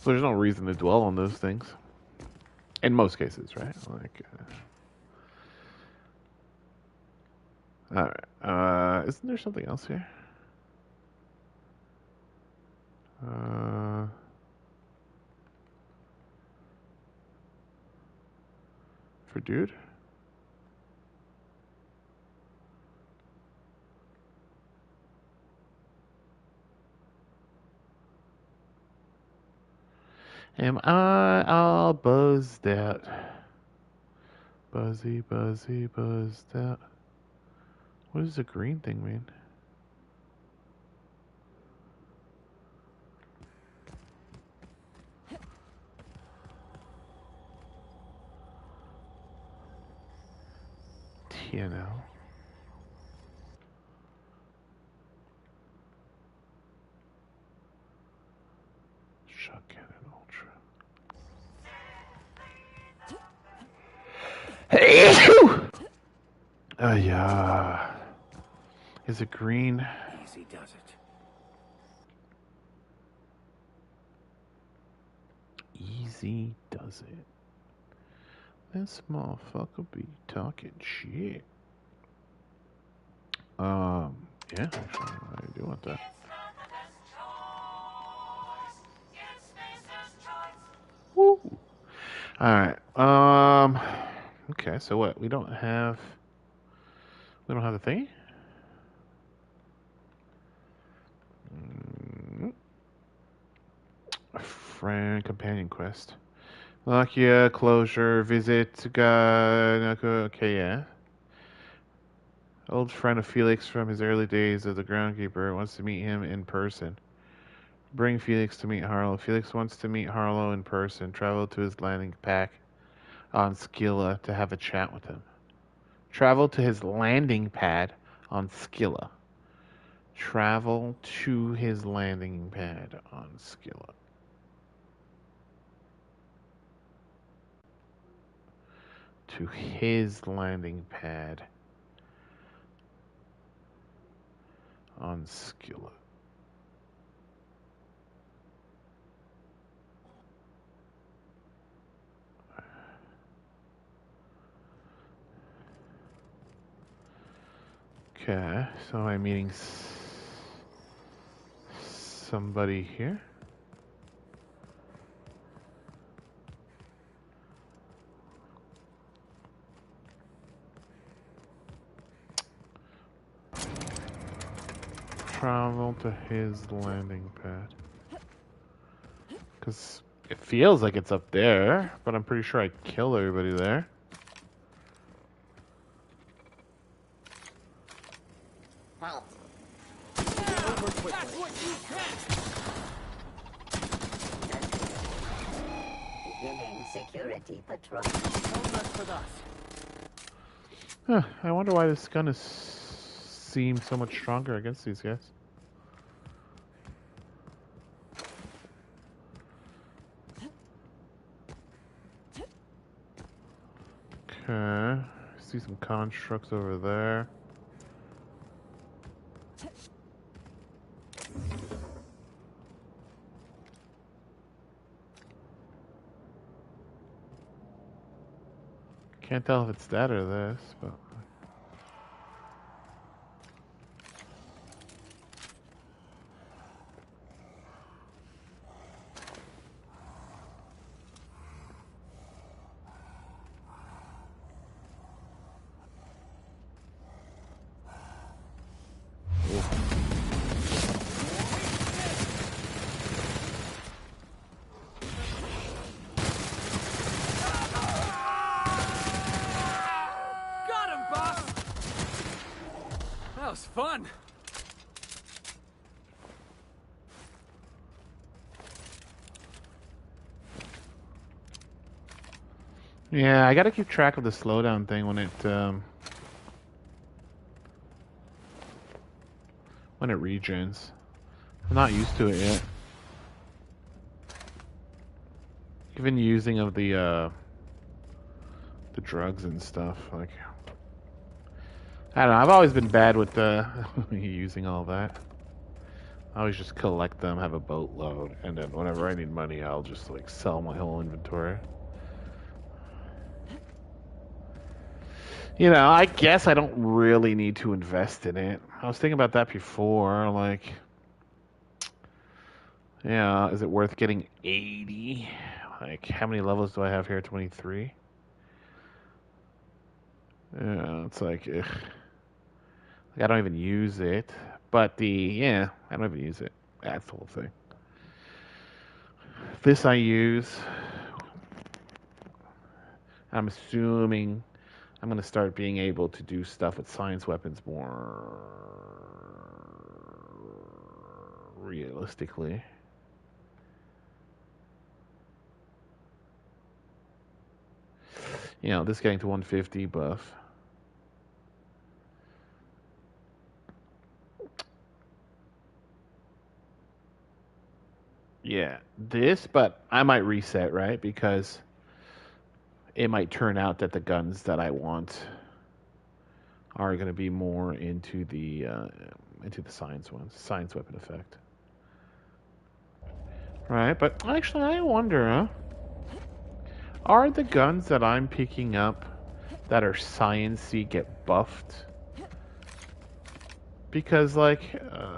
So there's no reason to dwell on those things. In most cases, right? All right. Isn't there something else here? For dude? Am I all buzzed out? Buzzy, buzzed out. What does the green thing mean? TNL. Shotgun and Ultra. Yeah. Is it green? Easy does it. Easy does it. This motherfucker be talking shit. Yeah, actually, I do want that. Woo. All right. Okay. So what? We don't have the thing. Friend companion quest. Lakia closure visit. Okay, yeah. Old friend of Felix from his early days as the groundkeeper wants to meet him in person. Bring Felix to meet Harlow. Felix wants to meet Harlow in person. Travel to his landing pack on Skilla to have a chat with him. Travel to his landing pad on Skilla. Travel to his landing pad on Skilla. To his landing pad on Skilla. Okay, so I'm meeting somebody here. Travel to his landing pad. Because it feels like it's up there, but I'm pretty sure I killed everybody there. Halt. Beginning security patrol. Don't mess with us. Huh, I wonder why this gun seems so much stronger against these guys. Okay, see some constructs over there. Can't tell if it's that or this, but. That was fun. Yeah, I gotta keep track of the slowdown thing when it regens. I'm not used to it yet. Even using of the drugs and stuff, like I don't know. I've always been bad with using all that. I always just collect them, have a boatload, and then whenever I need money, I'll just like sell my whole inventory. You know, I guess I don't really need to invest in it. I was thinking about that before, like, yeah, is it worth getting 80? Like, how many levels do I have here? 23? Yeah, it's like, ugh. Like, I don't even use it. But I don't even use it. That's the whole thing. This I use. I'm assuming I'm going to start being able to do stuff with science weapons more realistically. You know, this getting to 150 buff. Yeah, this, but I might reset, right? Because it might turn out that the guns that I want are going to be more into the science ones, science weapon effect. Right, but actually I wonder, huh? Are the guns that I'm picking up that are science-y get buffed? Because, like,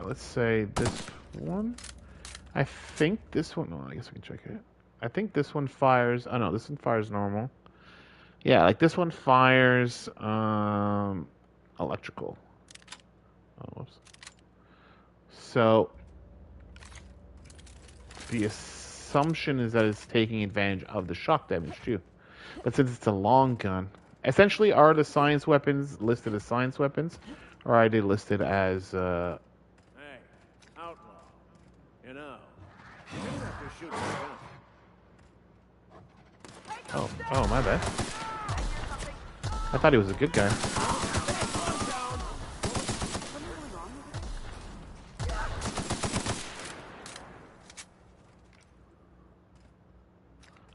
let's say this one. I think this one. Oh, I guess we can check it. I think this one fires. Oh no, this one fires normal. Yeah, like this one fires electrical. Oh, whoops. So the assumption is that it's taking advantage of the shock damage too. But since it's a long gun, essentially, are the science weapons listed as science weapons, or are they listed as? Hey, outlaw. You know, you don't have to shoot the gun. Oh, my bad. I thought he was a good guy.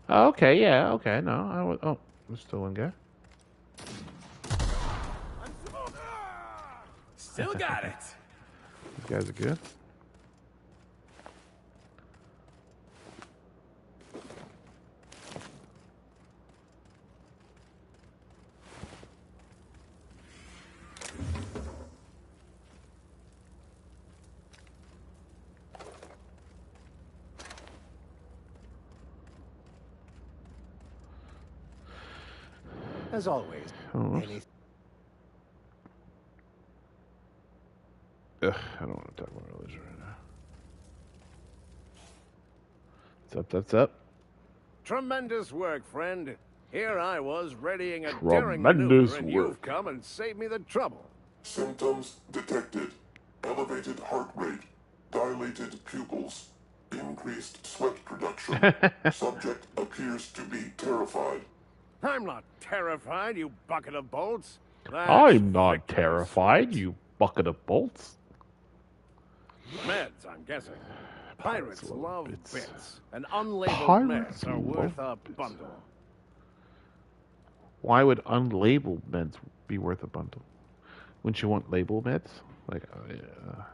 Oh, okay, yeah, okay. No, I was. Oh, there's still one guy. Still got it. These guys are good. As always. Oh. Ugh, I don't want to talk about religion right now. What's up? Tremendous work, friend. Here I was readying a Tremendous daring maneuver, and work. you've come and saved me the trouble. Symptoms detected. Elevated heart rate, dilated pupils, increased sweat production. Subject appears to be terrified. I'm not terrified, you bucket of bolts. I'm not terrified, you bucket of bolts. Meds, I'm guessing. Pirates love bits. And unlabeled Pirates meds are worth a bundle. Why would unlabeled meds be worth a bundle? Wouldn't you want labeled meds? Like, yeah.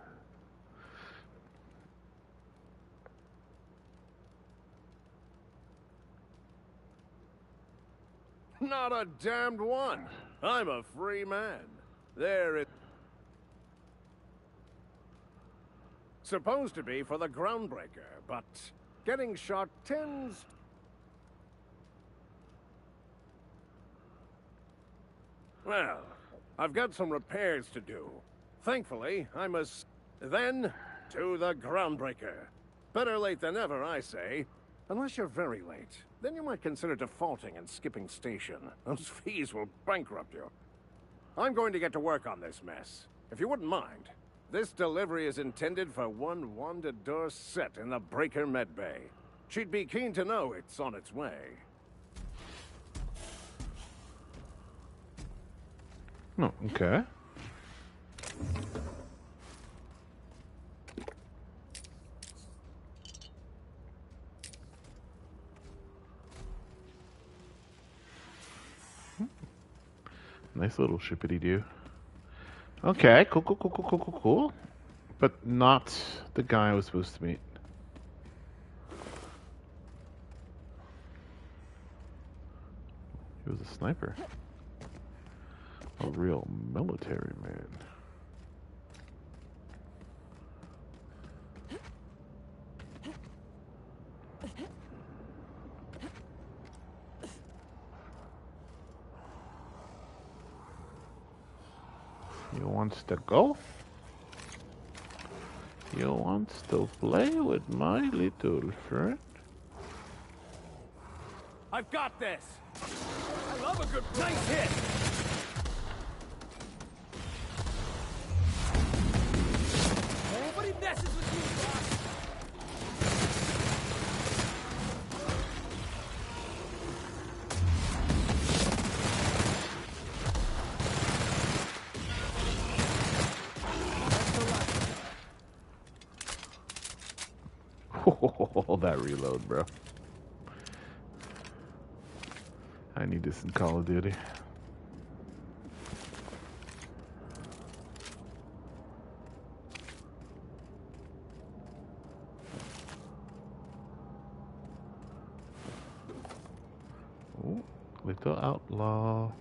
Not a damned one. I'm a free man. There it's supposed to be for the groundbreaker, but getting shot tends... Well, I've got some repairs to do. Thankfully, I must... Then, to the groundbreaker. Better late than never, I say. Unless you're very late, then you might consider defaulting and skipping station. Those fees will bankrupt you. I'm going to get to work on this mess. If you wouldn't mind, this delivery is intended for one Wanda Dorset in the Breaker Medbay. She'd be keen to know it's on its way. Oh, okay. Nice little shippity-doo. Okay, cool. But not the guy I was supposed to meet. He was a sniper. A real military man. You wants to go? You wants to play with my little friend? I've got this! I love a good nice hit! Nobody messes with me, boss! Oh, that reload, bro. I need this in Call of Duty. Ooh, little outlaw.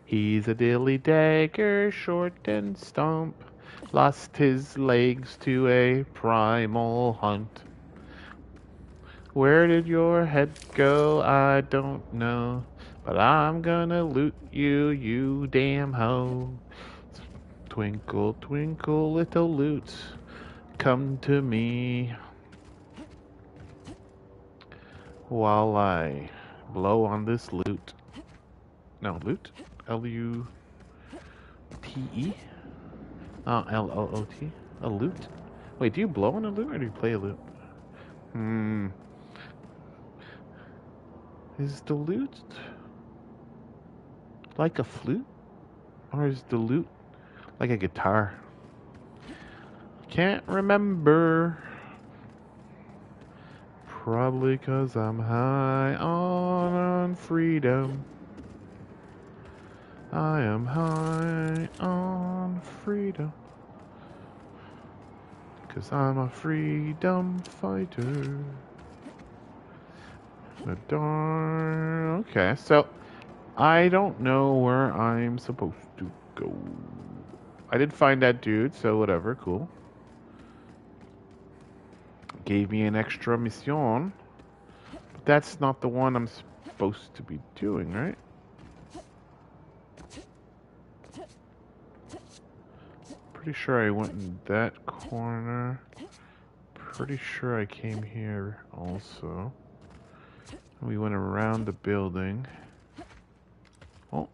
He's a dilly dagger, short and stump. Lost his legs to a primal hunt. Where did your head go? I don't know. But I'm gonna loot you, you damn hoe. Twinkle, twinkle, little loot. Come to me. While I blow on this loot. No, loot? L-U-T-E? Oh, L-O-O-T? A loot? Wait, do you blow on a loot or do you play a loot? Is the loot like a flute? Or is the loot like a guitar? Can't remember. Probably 'cause I'm high on freedom. I am high on freedom. 'Cause I'm a freedom fighter. Darn. Okay, so I don't know where I'm supposed to go. I did find that dude, so whatever, cool. Gave me an extra mission. But that's not the one I'm supposed to be doing, right? Pretty sure I went in that corner. Pretty sure I came here also. We went around the building. Oh.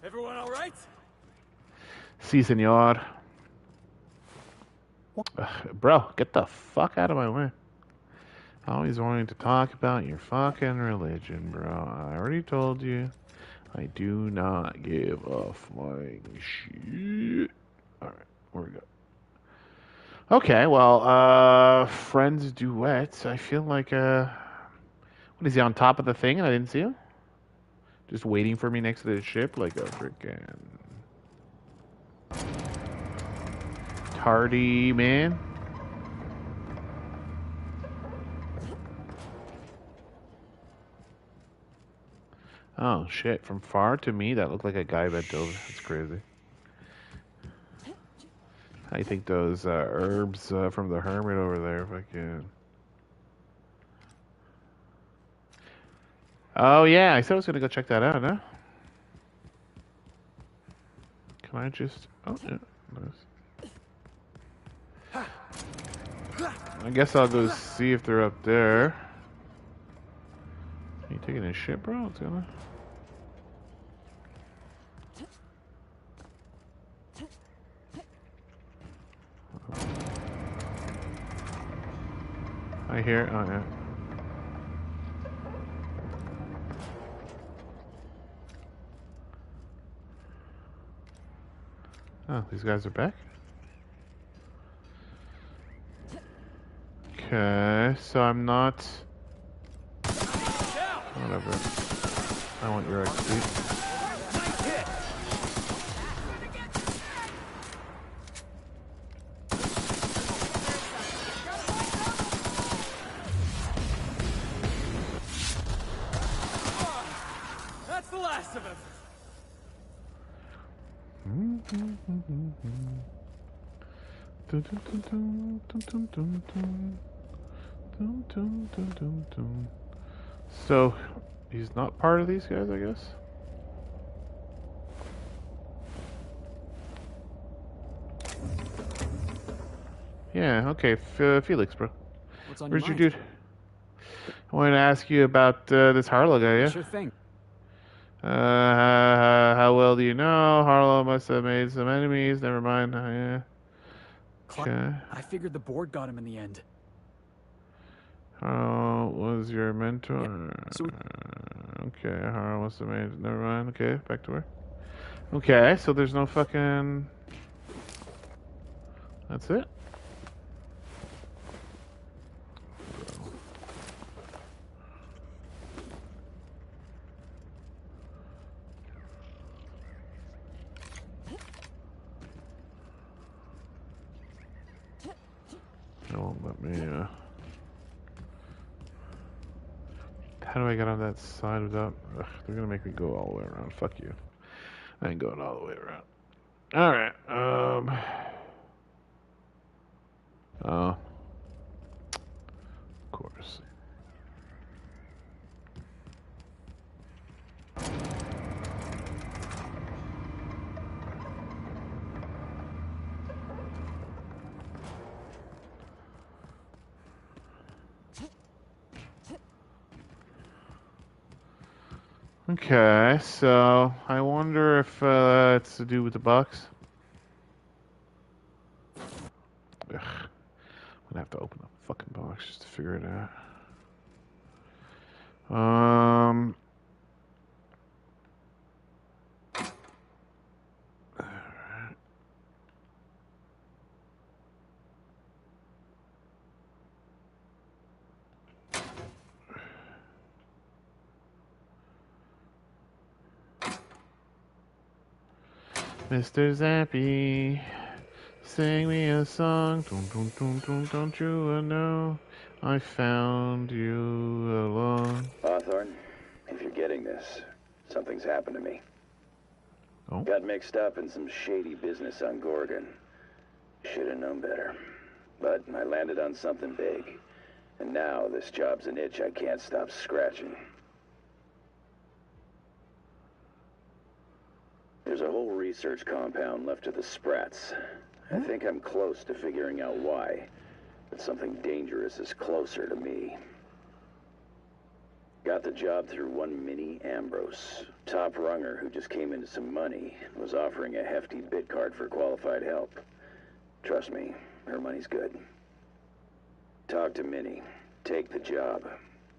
Everyone all right? Si, senor. Bro, get the fuck out of my way. Always wanting to talk about your fucking religion, bro. I already told you. I do not give a flying shit. Alright, where we go? Okay, well, Friends duets. I feel like, What is he on top of the thing and I didn't see him? Just waiting for me next to the ship like a freaking tardy man. Oh shit, from far to me that looked like a guy bent over. That's crazy. I think those herbs from the hermit over there fucking... Oh yeah, I said I was gonna go check that out, huh? Can I just... Oh yeah, nice. I guess I'll go see if they're up there. Are you taking a shit, bro? What's going on? I hear... Oh yeah. Oh, these guys are back? Okay, so I'm not... Whatever. I want your XP. That's the last of him. So, he's not part of these guys, I guess? Yeah, okay, Felix, bro. What's on Where's your your mind? dude? I wanted to ask you about this Harlow guy, yeah? Sure thing. How well do you know? Harlow must have made some enemies. Never mind. Yeah. Okay. I figured the board got him in the end. Harlow was your mentor? Yeah. So okay, Harlow must have made... Never mind. Okay, back to where? Okay, so there's no fucking... That's it? It won't let me, How do I get on that side without... Ugh, they're gonna make me go all the way around. Fuck you. I ain't going all the way around. Alright, Oh. Of course. Okay, so I wonder if it's to do with the box. Ugh. I'm gonna have to open the fucking box just to figure it out. Mr. Zappy, sing me a song. Don't you know I found you alone. Hawthorne, if you're getting this, something's happened to me. Oh? Got mixed up in some shady business on Gorgon. Should have known better. But I landed on something big. And now this job's an itch I can't stop scratching. There's a whole research compound left to the Sprats. I think I'm close to figuring out why. But something dangerous is closer to me. Got the job through one Minnie Ambrose. Top runger who just came into some money. Was offering a hefty bid card for qualified help. Trust me, her money's good. Talk to Minnie. Take the job.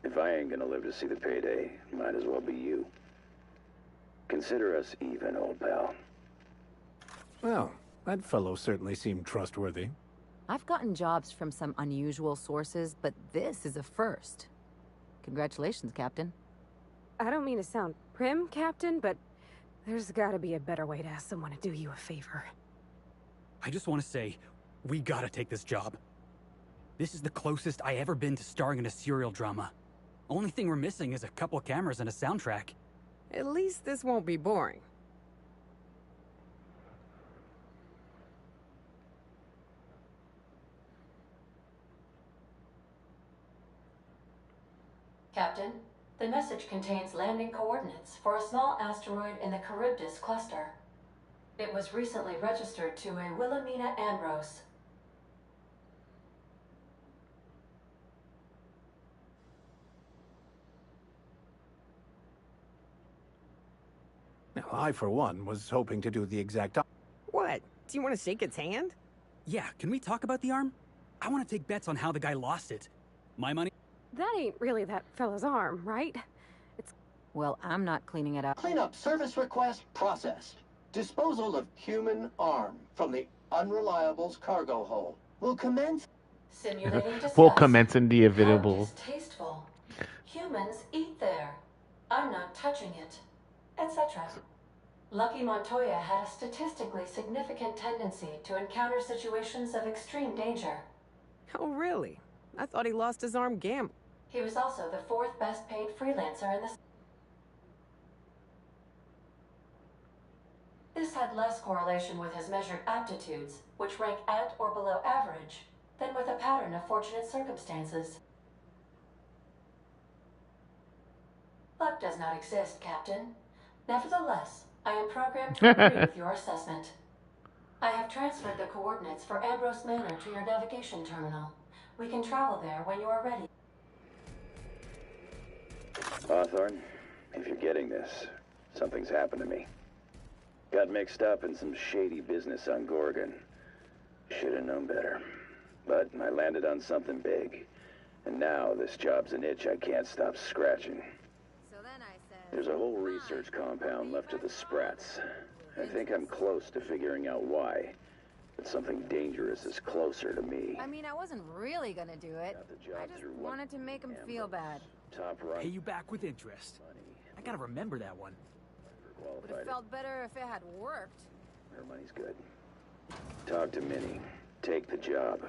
If I ain't gonna live to see the payday, might as well be you. Consider us even, old pal. Well, that fellow certainly seemed trustworthy. I've gotten jobs from some unusual sources, but this is a first. Congratulations, Captain. I don't mean to sound prim, Captain, but there's gotta be a better way to ask someone to do you a favor. I just want to say, we gotta take this job. This is the closest I ever been to starring in a serial drama. Only thing we're missing is a couple cameras and a soundtrack. At least this won't be boring. Captain, the message contains landing coordinates for a small asteroid in the Charybdis cluster. It was recently registered to a Wilhelmina Ambrose. Now, I, for one, was hoping to do the exact What? Do you want to shake its hand? Yeah, can we talk about the arm? I want to take bets on how the guy lost it. My money? That ain't really that fella's arm, right? It's... Well, I'm not cleaning it up. Cleanup service request processed. Disposal of human arm from the Unreliable's cargo hold will commence. Simulating disgust. Will commence in the inevitable. How distasteful. Humans eat there. I'm not touching it. Etc. Lucky Montoya had a statistically significant tendency to encounter situations of extreme danger. Oh, really? I thought he lost his arm gambling. He was also the 4th best paid freelancer in the... This had less correlation with his measured aptitudes, which rank at or below average, than with a pattern of fortunate circumstances. Luck does not exist, Captain. Nevertheless, I am programmed to agree with your assessment. I have transferred the coordinates for Ambrose Manor to your navigation terminal. We can travel there when you are ready. Hawthorne, if you're getting this, something's happened to me. Got mixed up in some shady business on Gorgon. Should have known better. But I landed on something big. And now this job's an itch I can't stop scratching. There's a whole research compound left of the Sprats. I think I'm close to figuring out why. But something dangerous is closer to me. I mean, I wasn't really gonna do it. I just wanted to make him feel bad. Top right. Pay you back with interest. I gotta remember that one. Would have felt better if it had worked. Her money's good. Talk to Minnie. Take the job.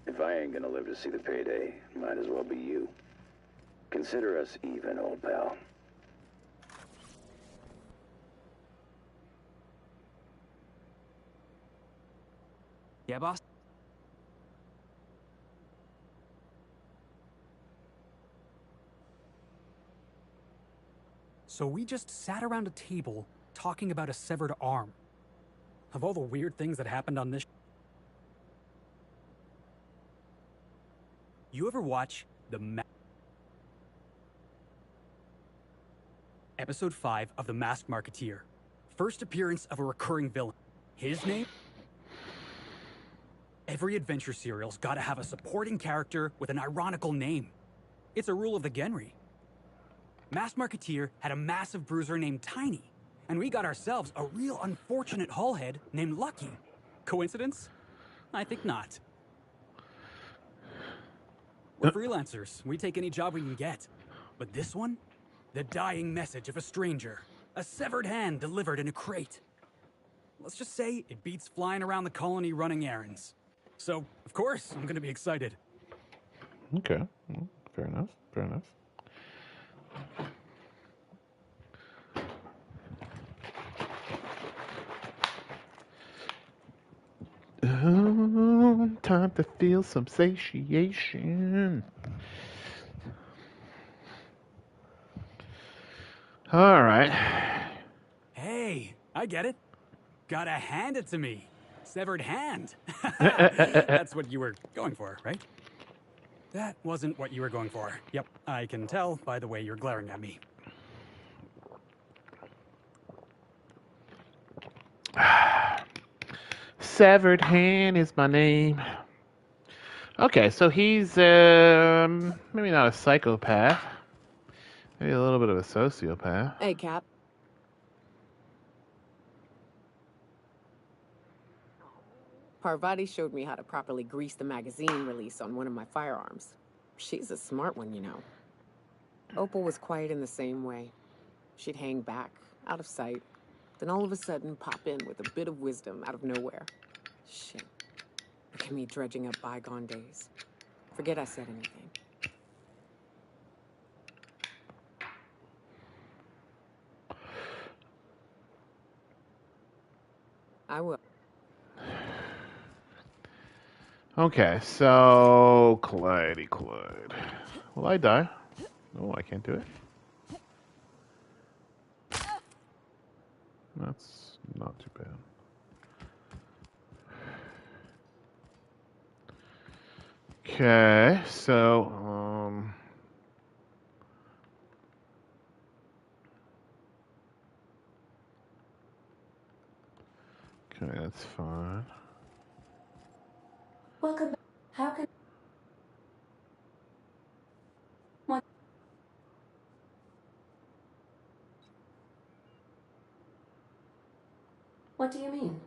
If I ain't gonna live to see the payday, might as well be you. Consider us even, old pal. Yeah, boss? So we just sat around a table talking about a severed arm. Of all the weird things that happened on this... You ever watch Episode 5 of The Masked Marketeer. First appearance of a recurring villain. His name? Every adventure serial's gotta have a supporting character with an ironical name. It's a rule of the Genry. Masked Marketeer had a massive bruiser named Tiny, and we got ourselves a real unfortunate hullhead named Lucky. Coincidence? I think not. We're freelancers. We take any job we can get. But this one? The dying message of a stranger. A severed hand delivered in a crate. Let's just say it beats flying around the colony running errands. So, of course, I'm gonna be excited. Okay. Well, fair enough. Fair enough. Time to feel some satiation. All right. Hey, I get it. Gotta hand it to me. Severed hand. That's what you were going for, right? That wasn't what you were going for. Yep, I can tell by the way you're glaring at me. Severed hand is my name. Okay, so he's maybe not a psychopath. Maybe a little bit of a sociopath. Hey, Cap. Parvati showed me how to properly grease the magazine release on one of my firearms. She's a smart one, you know. Opal was quiet in the same way. She'd hang back, out of sight, then all of a sudden pop in with a bit of wisdom out of nowhere. Shit. Look at me dredging up bygone days. Forget I said anything. I will. Okay, so Clyde. Will I die? No, I can't do it. That's not too bad. Okay, so okay, that's fine. Welcome back. How can... What do you mean?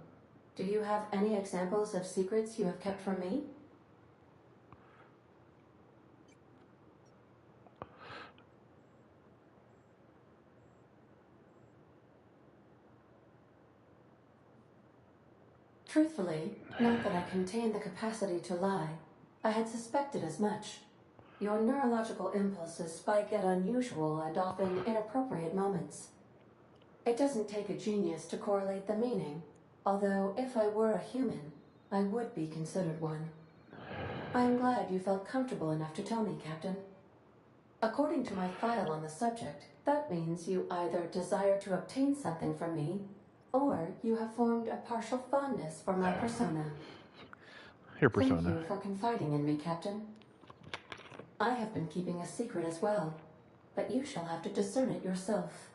Do you have any examples of secrets you have kept from me? Truthfully, not that I contain the capacity to lie. I had suspected as much. Your neurological impulses spike at unusual and often inappropriate moments. It doesn't take a genius to correlate the meaning, although if I were a human, I would be considered one. I am glad you felt comfortable enough to tell me, Captain. According to my file on the subject, that means you either desire to obtain something from me, or you have formed a partial fondness for my persona. Your persona. Thank you for confiding in me, Captain. I have been keeping a secret as well, but you shall have to discern it yourself.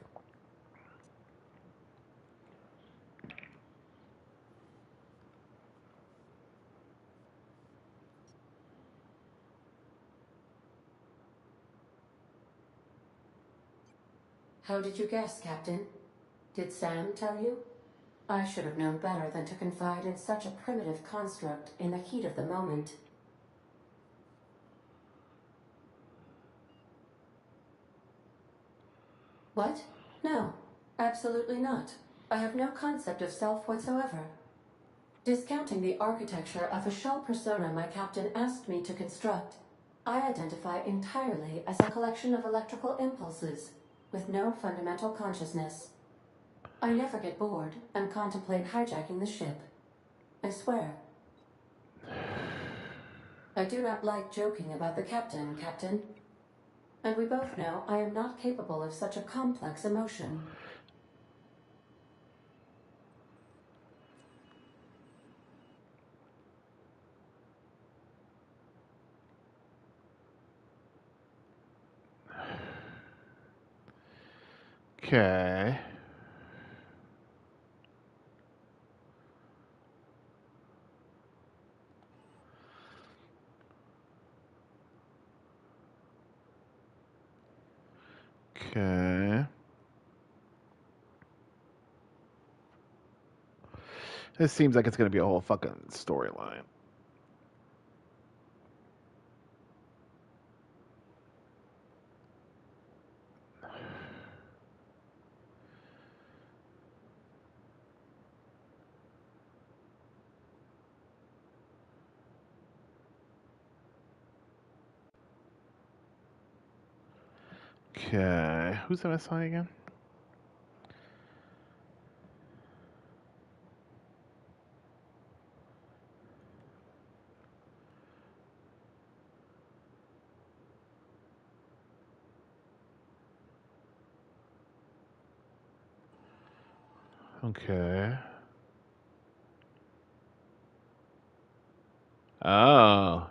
How did you guess, Captain? Did Sam tell you? I should have known better than to confide in such a primitive construct in the heat of the moment. What? No, absolutely not. I have no concept of self whatsoever. Discounting the architecture of a shell persona my captain asked me to construct, I identify entirely as a collection of electrical impulses, with no fundamental consciousness. I never get bored and contemplate hijacking the ship. I swear. I do not like joking about the captain, Captain. And we both know I am not capable of such a complex emotion. Okay. Okay. This seems like it's going to be a whole fucking storyline. Okay. Who's the MSI again? Okay. Oh.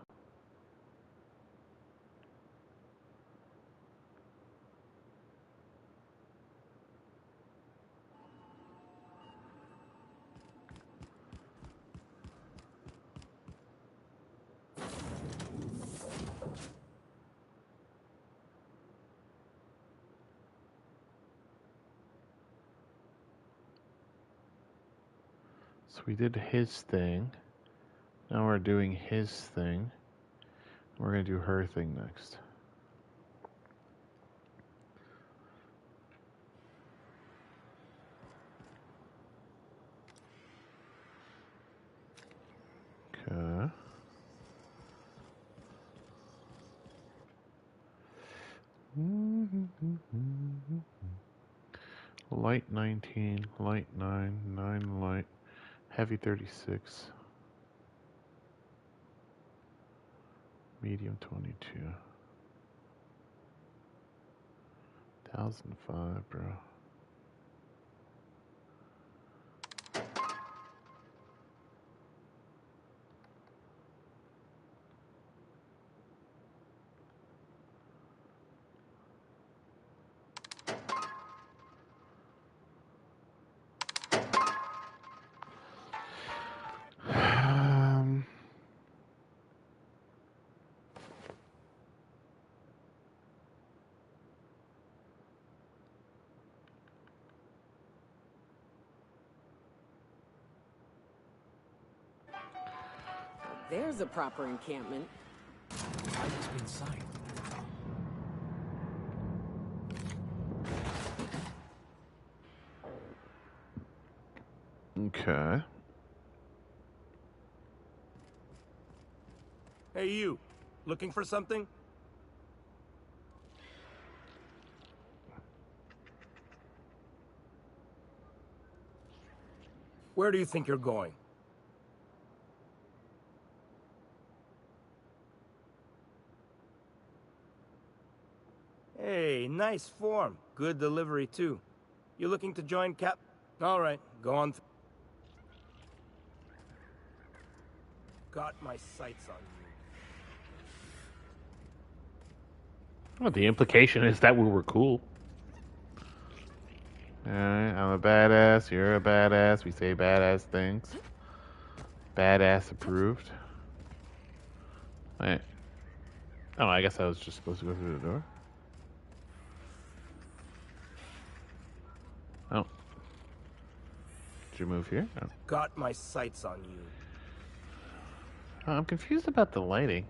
So we did his thing. Now we're doing his thing. We're going to do her thing next. Light 19, light 9, 9 light, heavy 36, medium 22. 1005, bro. There's a proper encampment. I must be inside. Okay. Hey, you. Looking for something? Where do you think you're going? Hey, nice form. Good delivery, too. You looking to join Cap? All right, go on. Got my sights on you. Well, the implication is that we were cool. Alright, I'm a badass, you're a badass, we say badass things. Badass approved. Wait. Oh, I guess I was just supposed to go through the door. Oh. Did you move here? Oh. Got my sights on you. Oh, I'm confused about the lighting.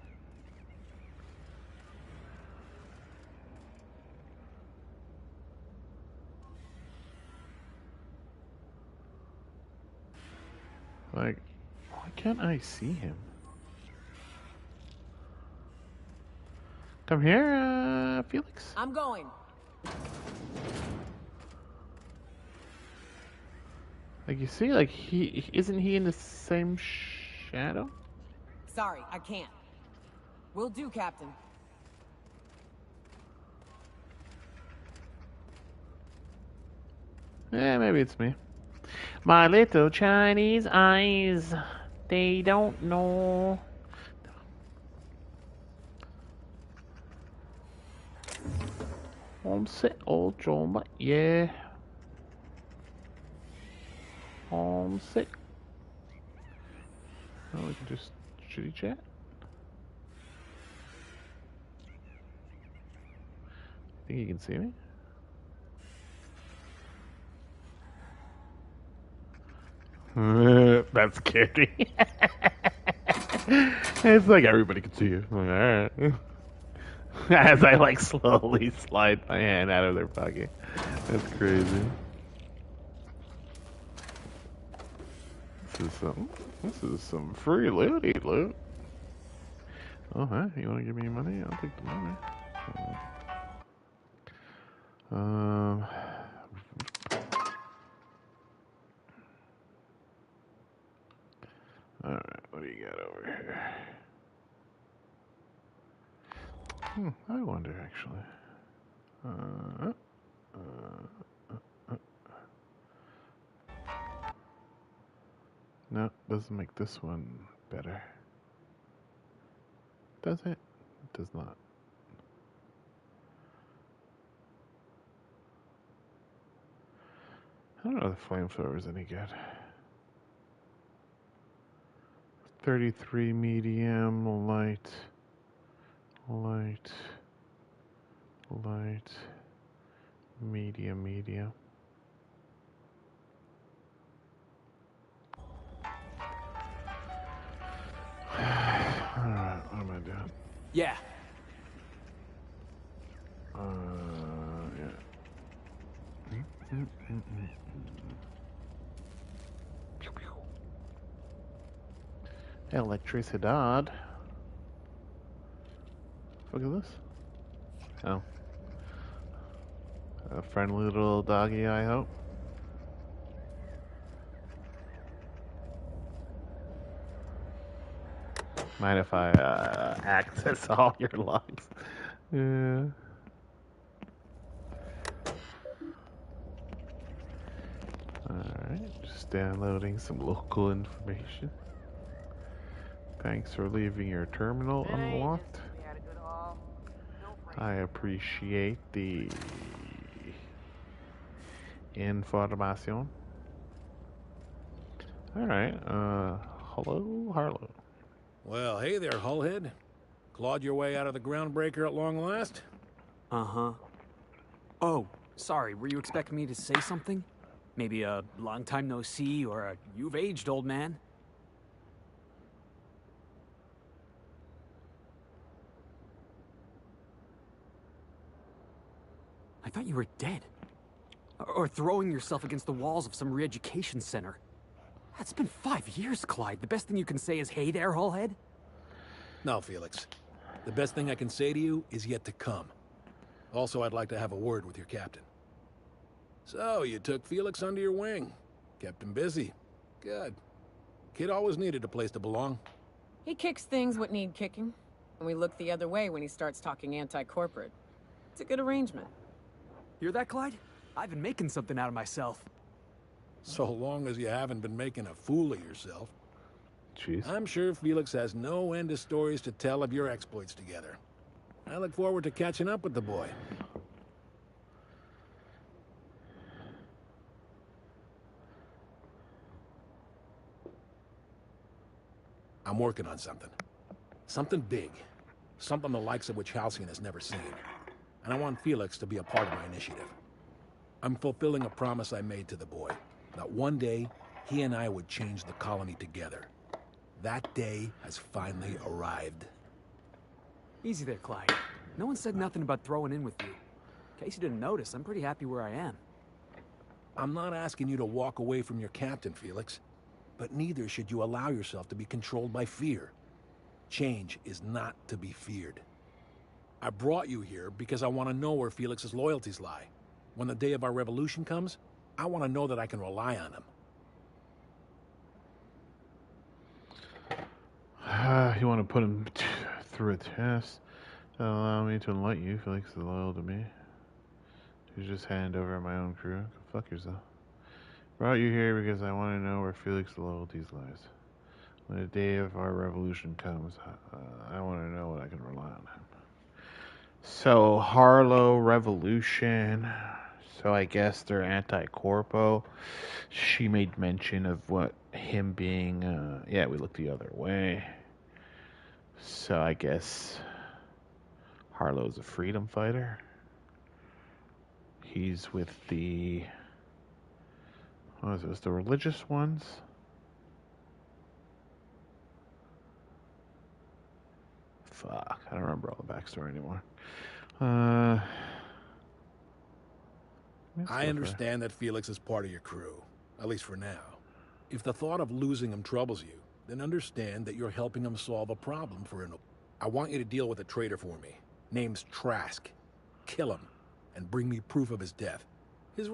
Like, why can't I see him? Come here, Felix. I'm going. Like, you see, like, isn't he in the same shadow? Sorry, I can't. Will do, Captain. Yeah, maybe it's me. My little Chinese eyes, they don't know. Homesick old John, but yeah. Homesick. Oh, we can just chitty chat. Think you can see me? That scared me. It's like everybody can see you. I'm like, alright. As I like slowly slide my hand out of their pocket. That's crazy. This is some free looty loot. Oh, huh? You want to give me money? I'll take the money. Alright, what do you got over here? I wonder actually. No, doesn't make this one better. Does it? It does not. I don't know if the flamethrower is any good. 33 medium, light, medium. Alright, what am I doing? Yeah. Yeah. Electricidad. Look at this. Oh. A friendly little doggy, I hope. Mind if I access all your logs? Yeah. Alright, just downloading some local information. Thanks for leaving your terminal unlocked. I appreciate the information. Alright, hello, Harlow. Well, hey there, Hullhead. Clawed your way out of the groundbreaker at long last? Uh-huh. Oh, sorry, were you expecting me to say something? Maybe a long time no see, or a you've aged, old man? I thought you were dead. Or throwing yourself against the walls of some re-education center. That's been 5 years, Clyde. The best thing you can say is, hey there, Hullhead? No, Felix. The best thing I can say to you is yet to come. Also, I'd like to have a word with your captain. So, you took Felix under your wing. Kept him busy. Good. Kid always needed a place to belong. He kicks things what need kicking, and we look the other way when he starts talking anti-corporate. It's a good arrangement. Hear that, Clyde? I've been making something out of myself. So long as you haven't been making a fool of yourself. Jeez. I'm sure Felix has no end of stories to tell of your exploits together. I look forward to catching up with the boy. I'm working on something. Something big. Something the likes of which Halcyon has never seen. And I want Felix to be a part of my initiative. I'm fulfilling a promise I made to the boy. That one day, he and I would change the colony together. That day has finally arrived. Easy there, Clyde. No one said nothing about throwing in with you. In case you didn't notice, I'm pretty happy where I am. I'm not asking you to walk away from your captain, Felix. But neither should you allow yourself to be controlled by fear. Change is not to be feared. I brought you here because I want to know where Felix's loyalties lie. When the day of our revolution comes, I want to know that I can rely on him. You want to put him through a test? That'll allow me to enlighten you. Felix is loyal to me. You just hand over my own crew. Go fuck yourself. Brought you here because I want to know where Felix's loyalties lies. When the day of our revolution comes, I want to know what I can rely on him. So, Harlow Revolution. So I guess they're anti-corpo. She made mention of what him being, yeah, we look the other way. So I guess Harlow's a freedom fighter. He's with the, what was it, the religious ones? Fuck, I don't remember all the backstory anymore. I understand that Felix is part of your crew, at least for now. If the thought of losing him troubles you, then understand that you're helping him solve a problem for an... I want you to deal with a traitor for me. Name's Trask. Kill him, and bring me proof of his death. His...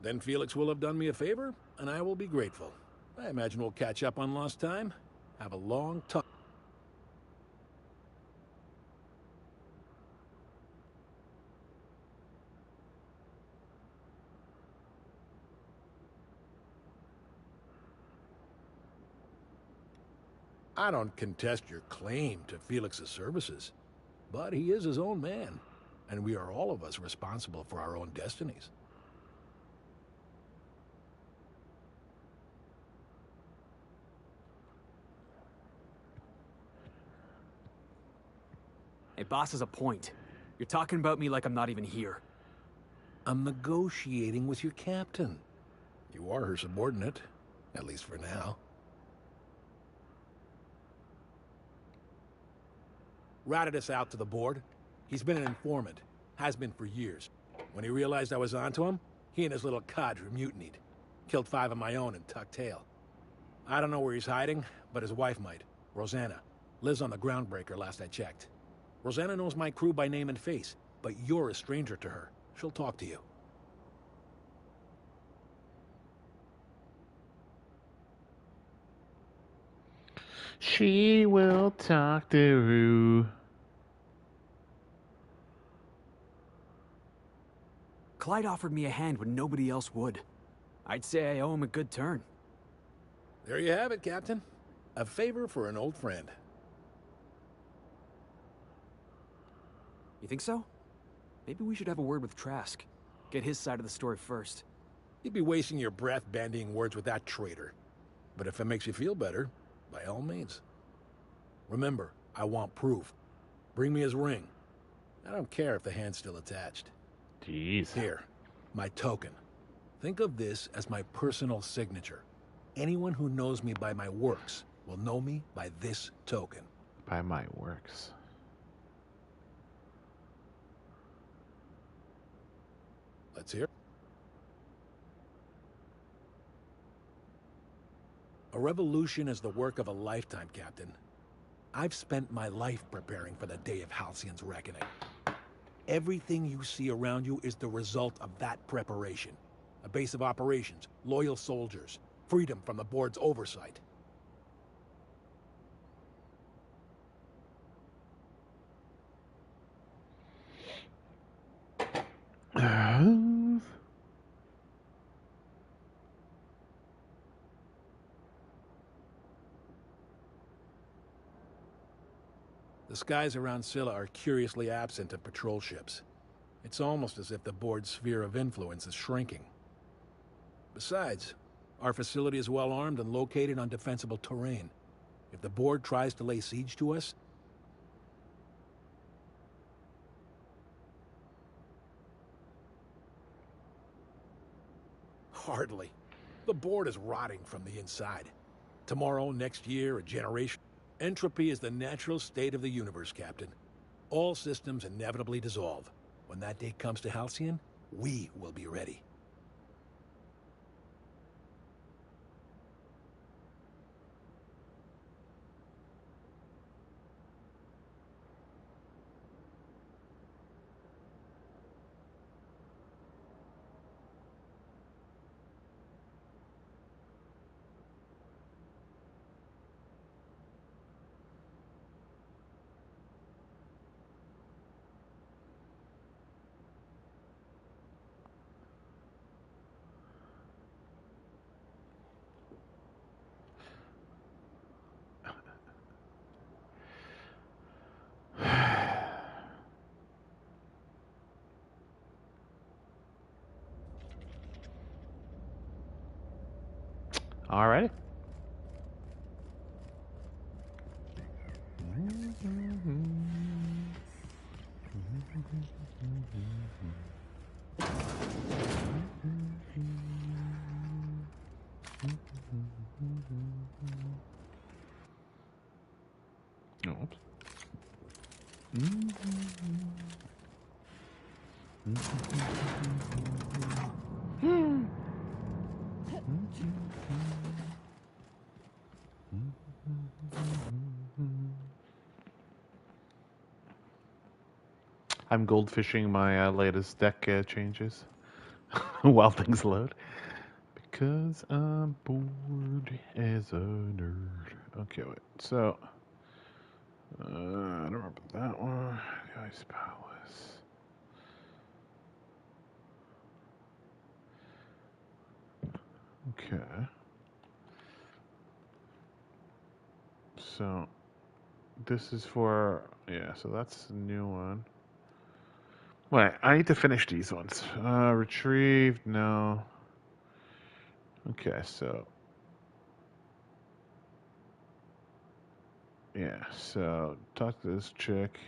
Then Felix will have done me a favor, and I will be grateful. I imagine we'll catch up on lost time. Have a long talk. I don't contest your claim to Felix's services, but he is his own man, and we are all of us responsible for our own destinies. Hey, boss has a point. You're talking about me like I'm not even here. I'm negotiating with your captain. You are her subordinate, at least for now. Ratted us out to the board. He's been an informant. Has been for years. When he realized I was onto him, he and his little cadre mutinied. Killed 5 of my own and tucked tail. I don't know where he's hiding, but his wife might. Rosanna. Lives on the groundbreaker last I checked. Rosanna knows my crew by name and face. but you're a stranger to her. She'll talk to you. She will talk to you. Clyde offered me a hand when nobody else would. I'd say I owe him a good turn. There you have it, Captain. A favor for an old friend. You think so? Maybe we should have a word with Trask. Get his side of the story first. You'd be wasting your breath bandying words with that traitor. But if it makes you feel better, by all means. Remember, I want proof. Bring me his ring. I don't care if the hand's still attached. Jeez. Here, my token. Think of this as my personal signature. Anyone who knows me by my works will know me by this token. By my works. Let's hear. A revolution is the work of a lifetime, Captain. I've spent my life preparing for the day of Halcyon's reckoning. Everything you see around you is the result of that preparation. A base of operations, loyal soldiers, freedom from the board's oversight. The skies around Scylla are curiously absent of patrol ships. It's almost as if the board's sphere of influence is shrinking. Besides, our facility is well armed and located on defensible terrain. If the board tries to lay siege to us... Hardly. The board is rotting from the inside. Tomorrow, next year, a generation... Entropy is the natural state of the universe, Captain. All systems inevitably dissolve. When that day comes to Halcyon, we will be ready. All right. Oops. I'm goldfishing my latest deck changes while things load. Because I'm bored as a nerd. Okay, wait. So, I don't remember that one. Guy's Palace. Okay. So, this is for, yeah, so that's the new one. Wait, I need to finish these ones. Retrieved, no. Okay, so. Yeah, so talk to this chick.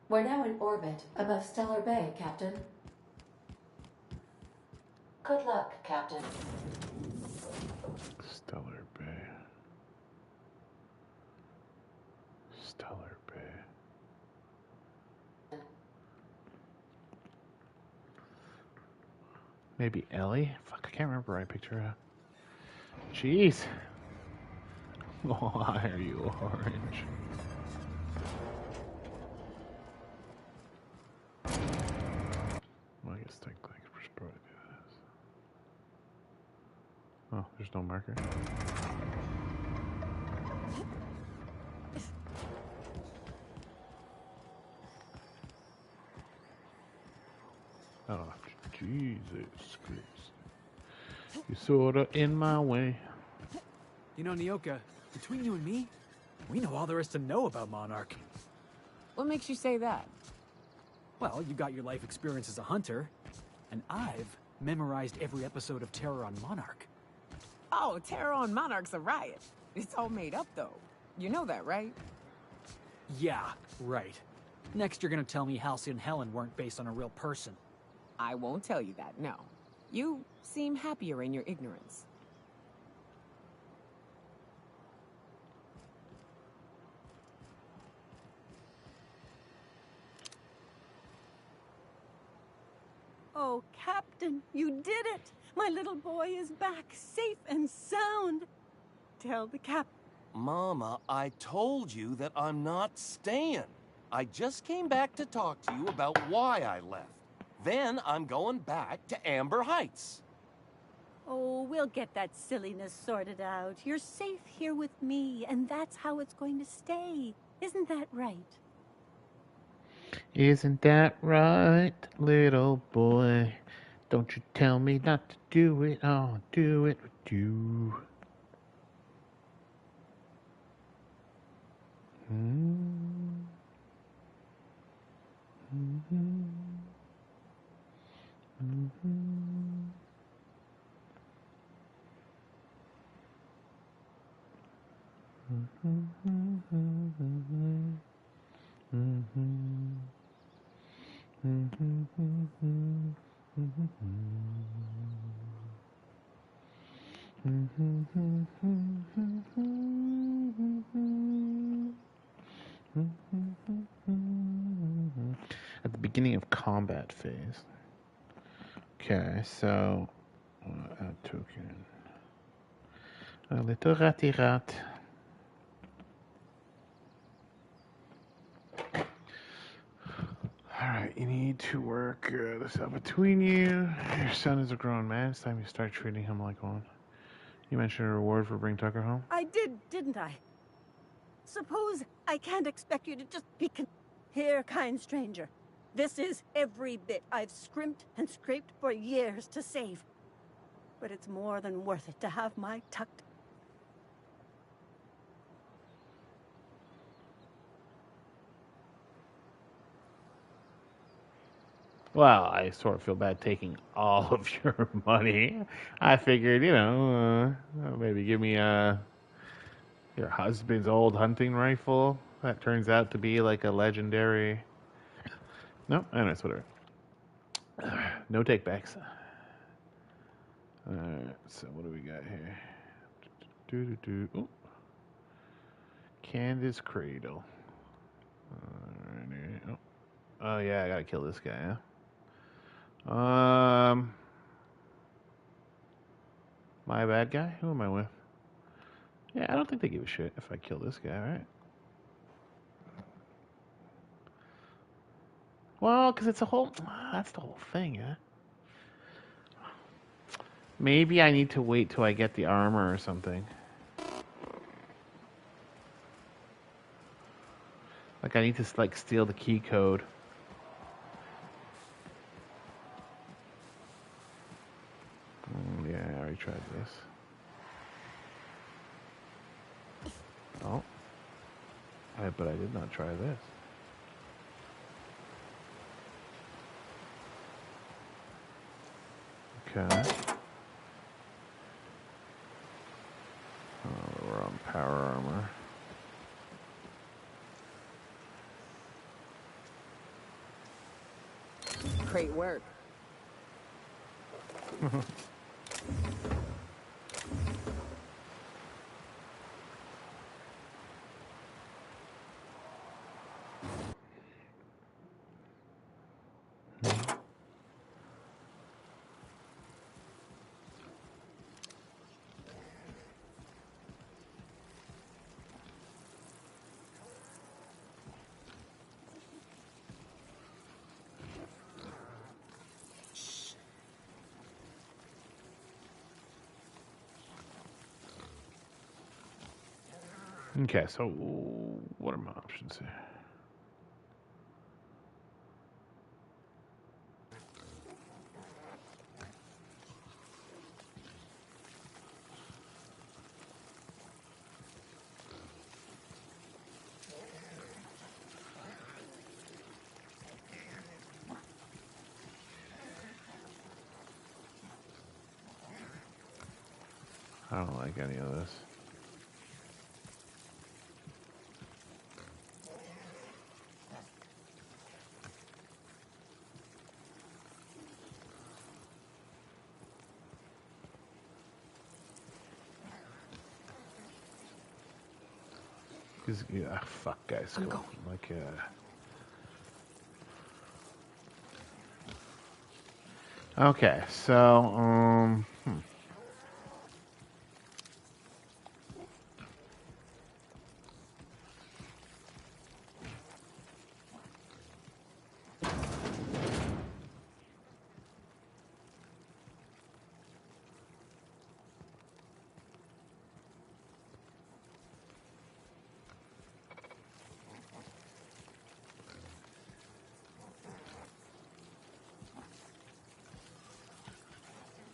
We're now in orbit above Stellar Bay, Captain. Good luck, Captain. Stellar Bay. Stellar Bay. Maybe Ellie? Fuck, I can't remember where I picked her up. Jeez. Why are you orange? Well, I guess technically I should probably do this. Oh, there's no marker. Oh, Jesus Christ. You're sorta in my way. You know, Nyoka, between you and me, we know all there is to know about Monarch. What makes you say that? Well, you got your life experience as a hunter, and I've memorized every episode of Terror on Monarch. Oh, Terror on Monarch's a riot. It's all made up, though. You know that, right? Yeah, right. Next you're gonna tell me Halcyon and Helen weren't based on a real person. I won't tell you that, no. You seem happier in your ignorance. Oh, Captain, you did it! My little boy is back, safe and sound. Tell the captain. Mama, I told you that I'm not staying. I just came back to talk to you about why I left. Then I'm going back to Amber Heights. Oh, we'll get that silliness sorted out. You're safe here with me, and that's how it's going to stay. Isn't that right? Isn't that right, little boy? Don't you tell me not to do it. I'll do it with you. At the beginning of combat phase. Okay, so add token. A little ratty rat. Alright, you need to work this out between you. Your son is a grown man. It's time you start treating him like one. You mentioned a reward for bringing Tucker home? I did, didn't I? Suppose I can't expect you to just be Here, kind stranger. This is every bit I've scrimped and scraped for years to save. But it's more than worth it to have my tucked... Well, I sort of feel bad taking all of your money. I figured, you know, maybe give me your husband's old hunting rifle. That turns out to be like a legendary... No, anyways, whatever. No takebacks. Alright, so what do we got here? Ooh. Candace Cradle. Alright. Oh yeah, I gotta kill this guy, huh? My bad guy? Who am I with? Yeah, I don't think they give a shit if I kill this guy, right? Well, because it's a whole... That's the whole thing, yeah? Maybe I need to wait till I get the armor or something. Like, I need to, like, steal the key code. Yeah, I already tried this. Oh. But I did not try this. Okay. Oh, we're on power armor. Great work. Okay, so what are my options here? I don't like any of this. Yeah, fuck, guys. I'm Go. going. Like, okay, so,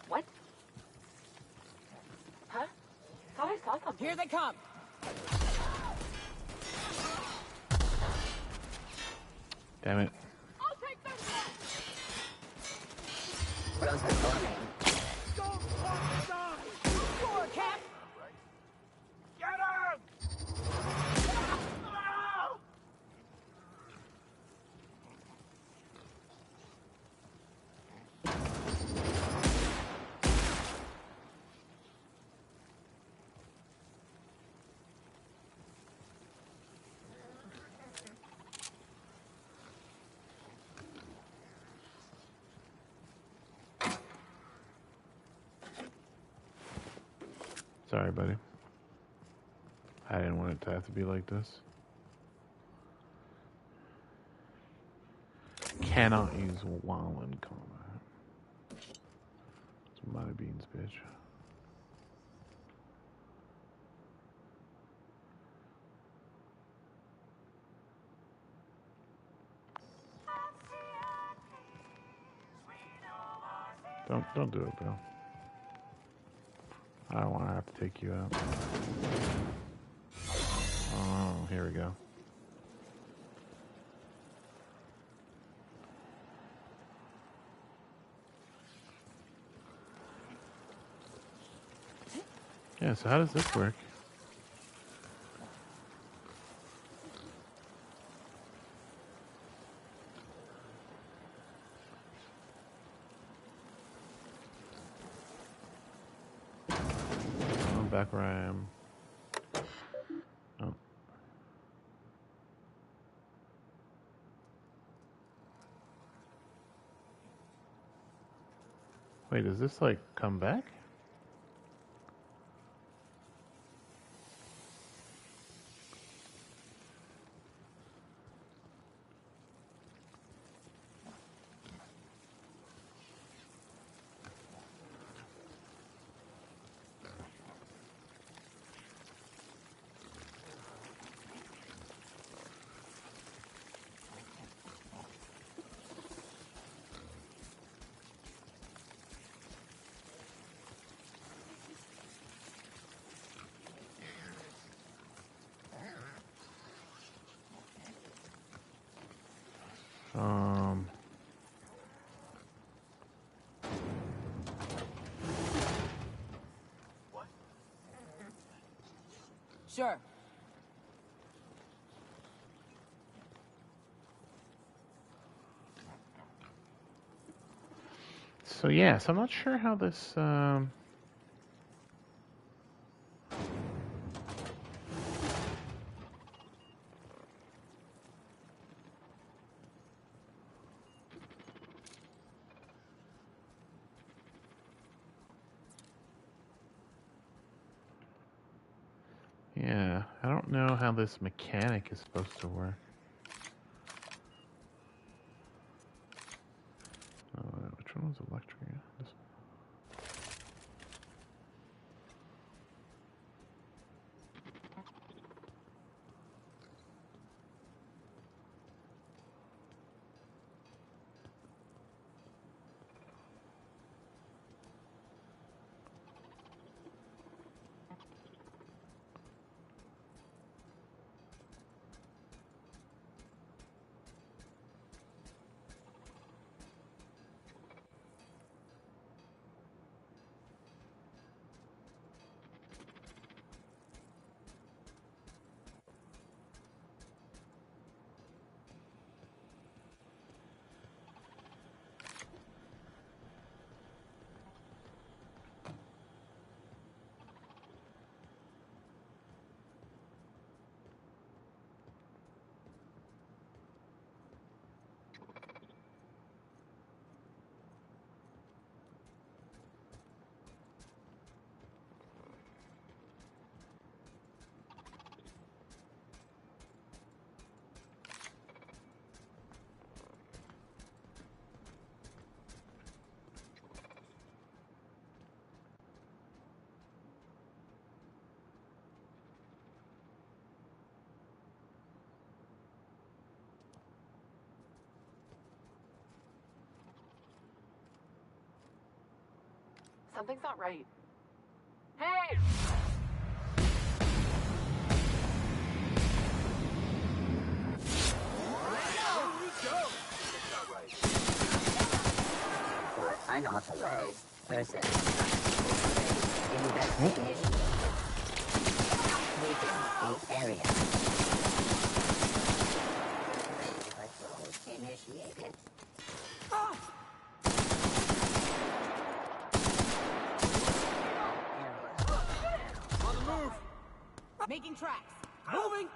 What? Huh? Thought I saw something. Here they come. damn it. I'll take them. Don't fucking die! Score, Cap! Get him! Sorry, buddy. I didn't want it to have to be like this. Cannot use while in combat. It's my beans, bitch. Don't do it, bro. I don't want to have to take you out. Oh, here we go. Yeah, so how does this work? I'm back where I am. Oh. Wait, does this like come back? Sure. So yeah, so I'm not sure how this yeah, I don't know how this mechanic is supposed to work. Which one was electric? This one. Something's not right. Hey! For unauthorized person. Investigation. The area. Initiated. On the move! Making tracks. Moving!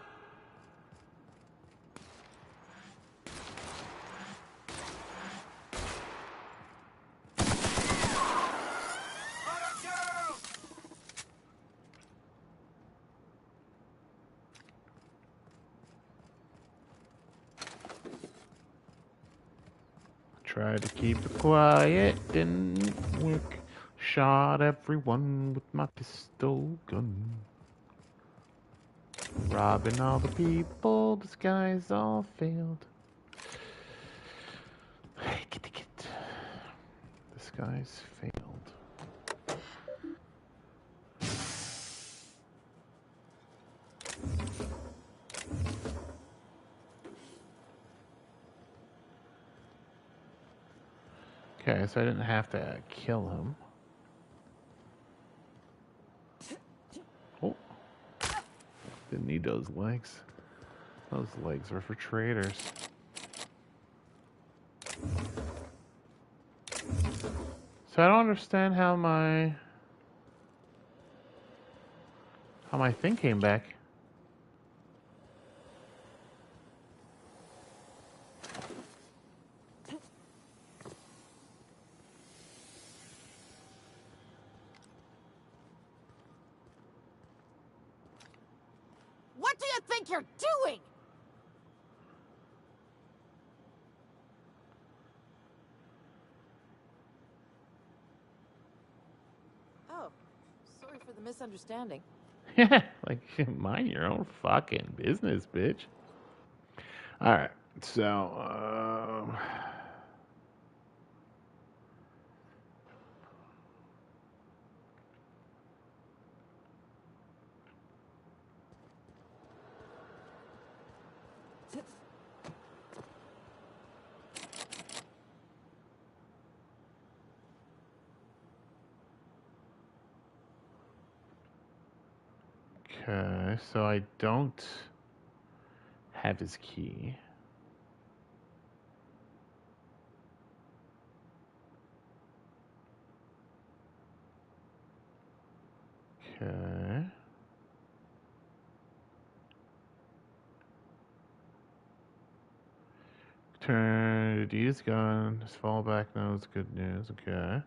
Tried to keep it quiet, didn't work. Shot everyone with my pistol gun. Robbing all the people, disguise all failed. Get. Disguise failed. Okay, so I didn't have to kill him. Oh. Didn't need those legs. Those legs are for traders. So I don't understand how my thing came back. What do you think you're doing? Oh, sorry for the misunderstanding. Yeah, like, mind your own fucking business, bitch. Alright, so, okay, so I don't have his key. Okay. Turn to use gun. Just fall back now is good news. Okay.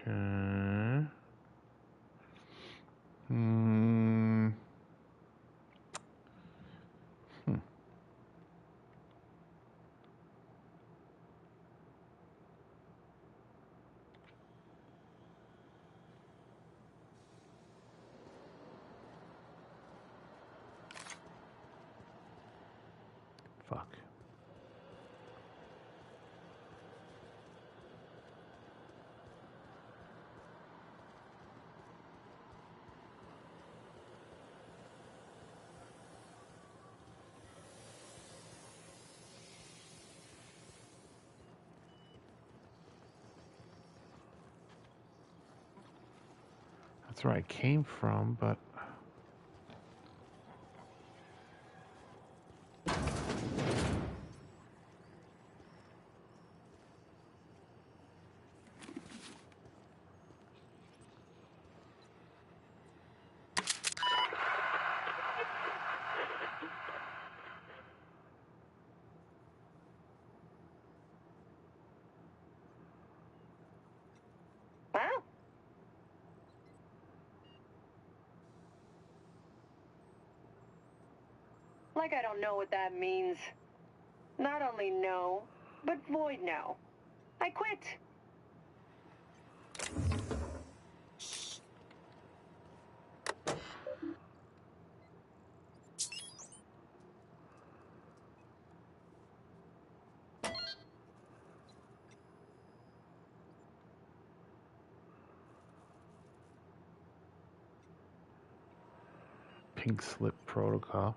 Okay. Hmm. Fuck. That's where I came from, but Like I don't know what that means. Not only no, but void now. I quit. Pink slip protocol.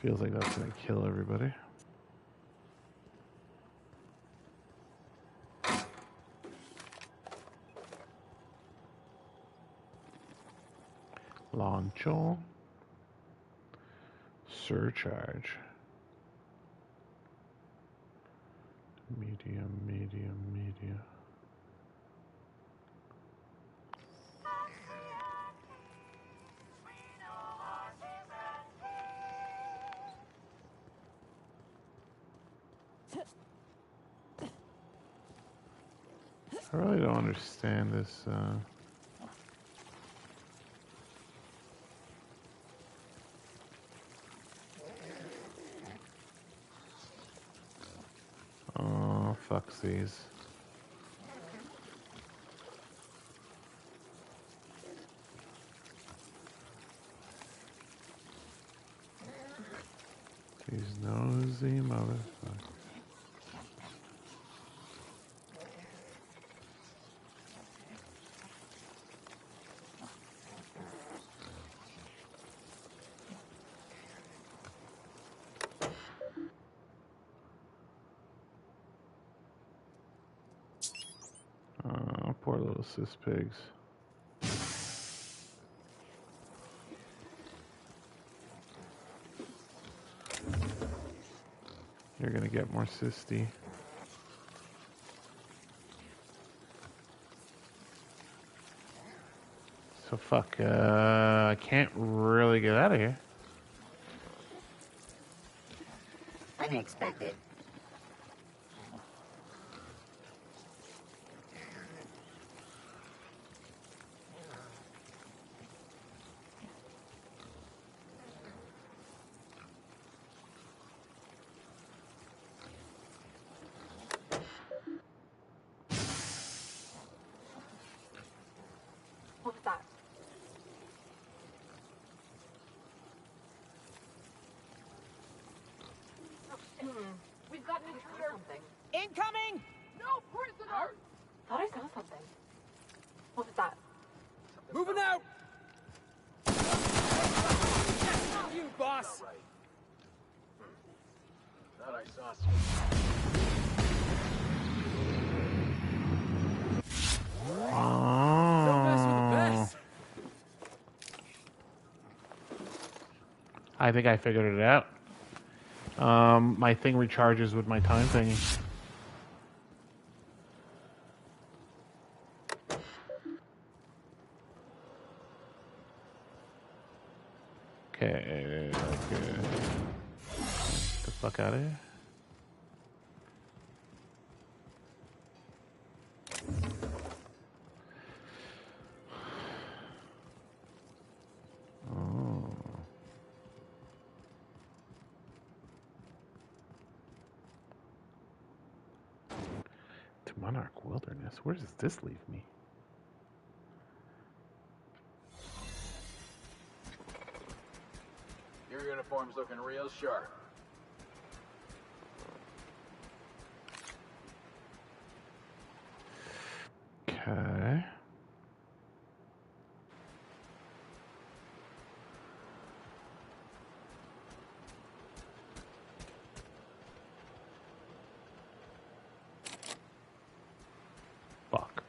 Feels like that's gonna kill everybody. Launcho. Surcharge. Medium. I really don't understand this. Oh, fucksies. These nosy motherfuckers. Oh, poor little cis pigs. You're gonna get more cysty. So fuck, I can't really get out of here. Unexpected. What's that? We've got an intruder. Something. Incoming! No prisoners! Thought I saw something. What was that? Moving out! You, boss! Thought I saw some. Don't mess with the best. I think I figured it out. My thing recharges with my time thingy. Okay, get the fuck out of here. Oh. To Monarch Wilderness. Where does this leave me? Your uniform's looking real sharp. Okay. Fuck.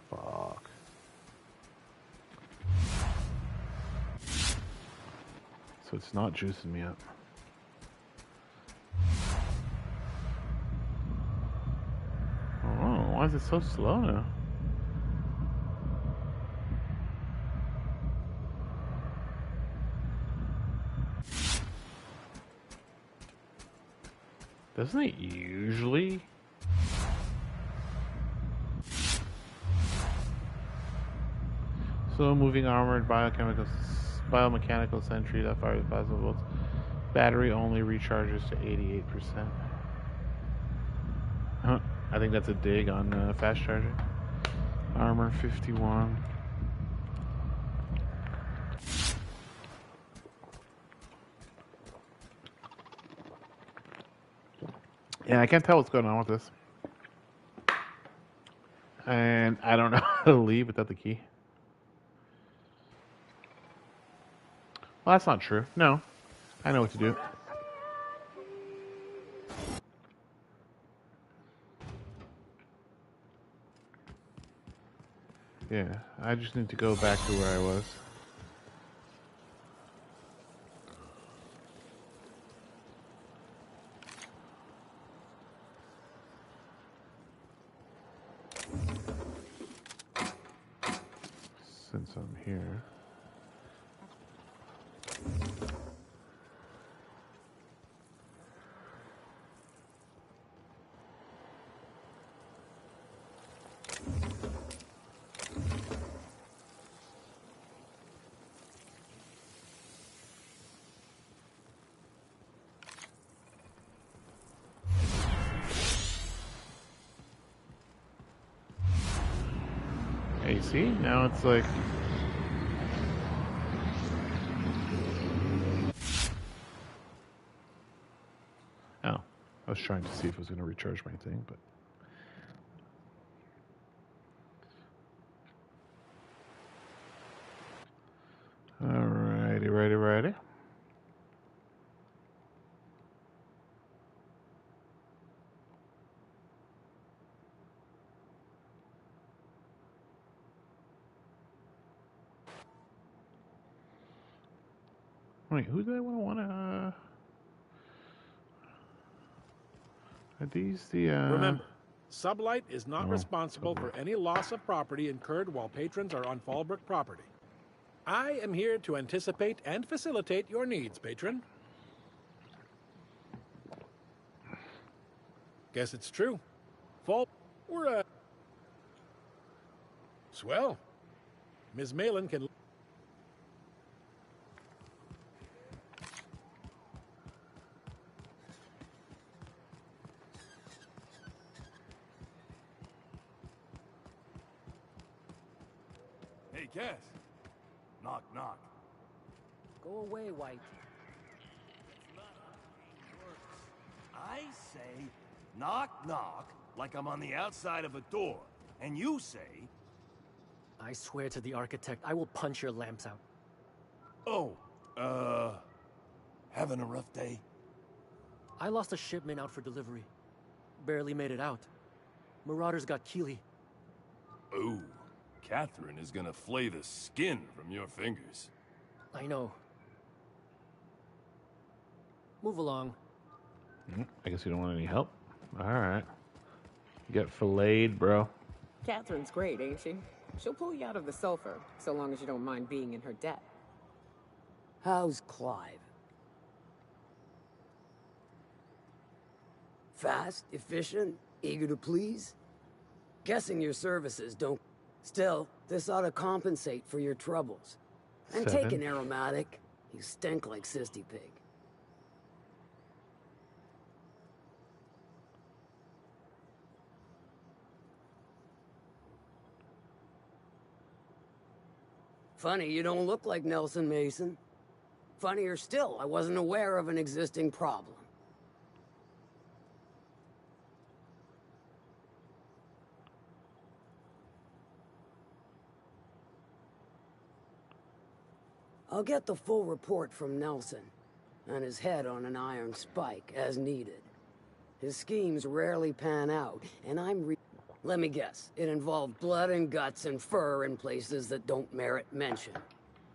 Fuck. So it's not juicing me up. Oh, why is it so slow now? Doesn't it usually? Slow moving armored biochemical biomechanical sentry that fires plasma bolts. Battery only recharges to 88%. Huh. I think that's a dig on fast charging. Armor 51. Yeah, I can't tell what's going on with this. And I don't know how to leave without the key. Well, that's not true. No. I know what to do. Yeah, I just need to go back to where I was. Since I'm here. See, now it's like oh, I was trying to see if it was going to recharge my thing, but righty. Wait, who do I want to? Are these the? Remember, Sublight is not responsible for any loss of property incurred while patrons are on Fallbrook property. I am here to anticipate and facilitate your needs, patron. Guess it's true. We're swell. Ms. Malin can. Hey, Cass. Knock, knock. Go away, White. I say, knock, knock, like I'm on the outside of a door. And you say... I swear to the architect, I will punch your lamps out. Oh, having a rough day? I lost a shipment out for delivery. Barely made it out. Marauders got Keeley. Ooh, Catherine is gonna flay the skin from your fingers. I know. Move along. I guess you don't want any help. All right. You get filleted, bro. Catherine's great, ain't she? She'll pull you out of the sulfur, so long as you don't mind being in her debt. How's Clive? Fast, efficient, eager to please? Guessing your services don't... Still, this ought to compensate for your troubles. And take an aromatic. You stink like Sisty Pig. Funny, you don't look like Nelson Mason. Funnier still, I wasn't aware of an existing problem. I'll get the full report from Nelson, and his head on an iron spike, as needed. His schemes rarely pan out, and let me guess, it involved blood and guts and fur in places that don't merit mention.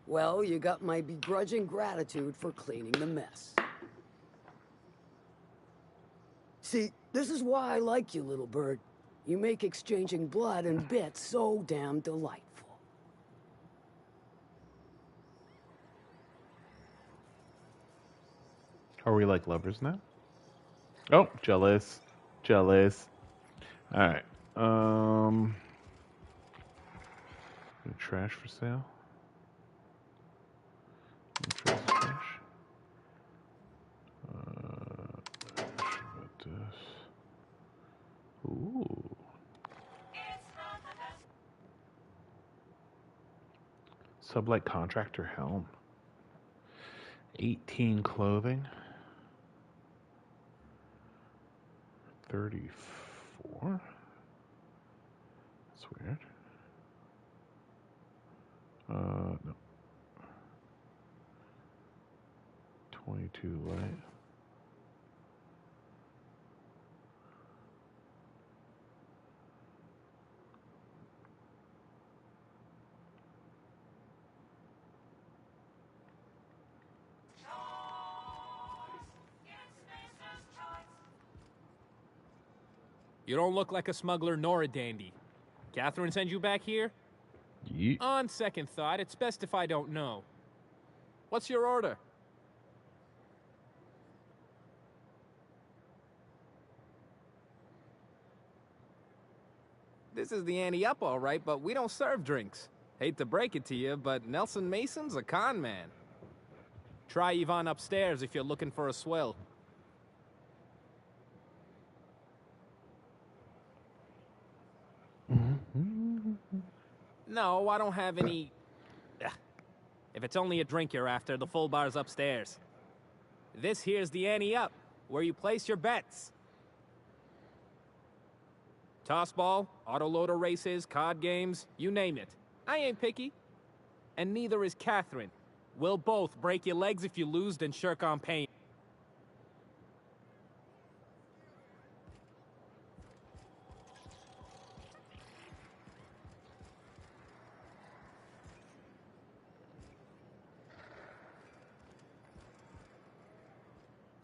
Well, you got my begrudging gratitude for cleaning the mess. See, this is why I like you, little bird. You make exchanging blood and bits so damn delightful. Are we like lovers now? Oh, jealous. Jealous. Alright. Trash for sale. Sublight contractor helm. 18 clothing. 34. That's weird. No. 22 light. You don't look like a smuggler nor a dandy. Catherine send you back here? Yeet. On second thought, it's best if I don't know. What's your order? This is the ante up, all right, but we don't serve drinks. Hate to break it to you, but Nelson Mason's a con man. Try Yvonne upstairs if you're looking for a swill. No, I don't have any... Ugh. If it's only a drink you're after, the full bar's upstairs. This here's the ante up, where you place your bets. Tossball, autoloader races, card games, you name it. I ain't picky. And neither is Catherine. We'll both break your legs if you lose, then shirk on pain.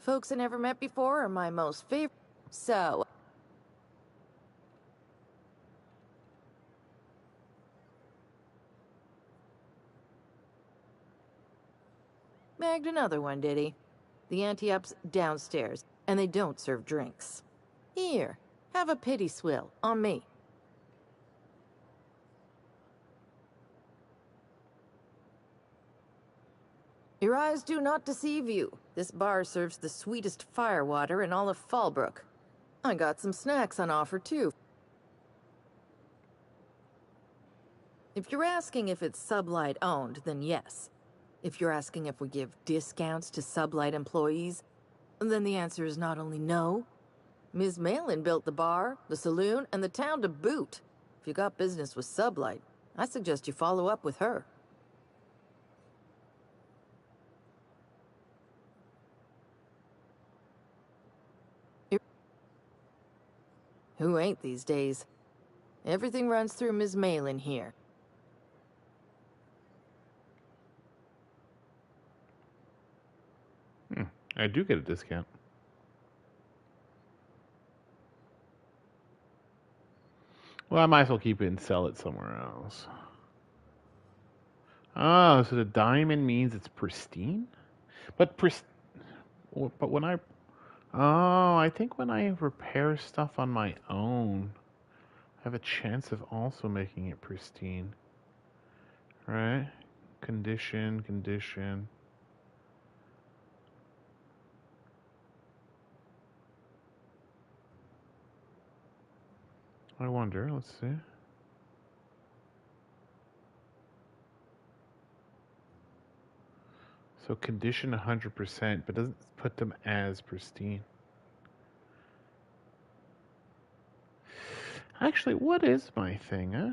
Folks I never met before are my most favorite. So... Bagged another one, did he? The ante-up's downstairs, and they don't serve drinks. Here, have a pity swill, on me. Your eyes do not deceive you. This bar serves the sweetest firewater in all of Fallbrook. I got some snacks on offer, too. If you're asking if it's Sublight owned, then yes. If you're asking if we give discounts to Sublight employees, then the answer is not only no. Ms. Malin built the bar, the saloon, and the town to boot. If you got business with Sublight, I suggest you follow up with her. Who ain't these days? Everything runs through Ms. Malin here. I do get a discount. Well, I might as well keep it and sell it somewhere else. Oh, so the diamond means it's pristine? But when I... Oh, I think when I repair stuff on my own, I have a chance of also making it pristine. Right? Condition. I wonder, let's see. So condition 100%, but doesn't put them as pristine. Actually, what is my thing, huh?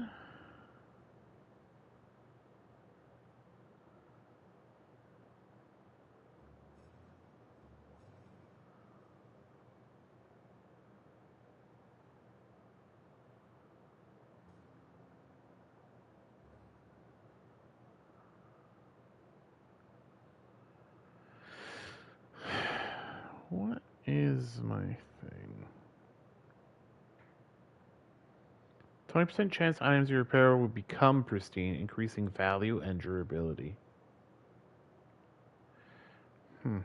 What is my thing? 20% chance items you repair will become pristine, increasing value and durability. But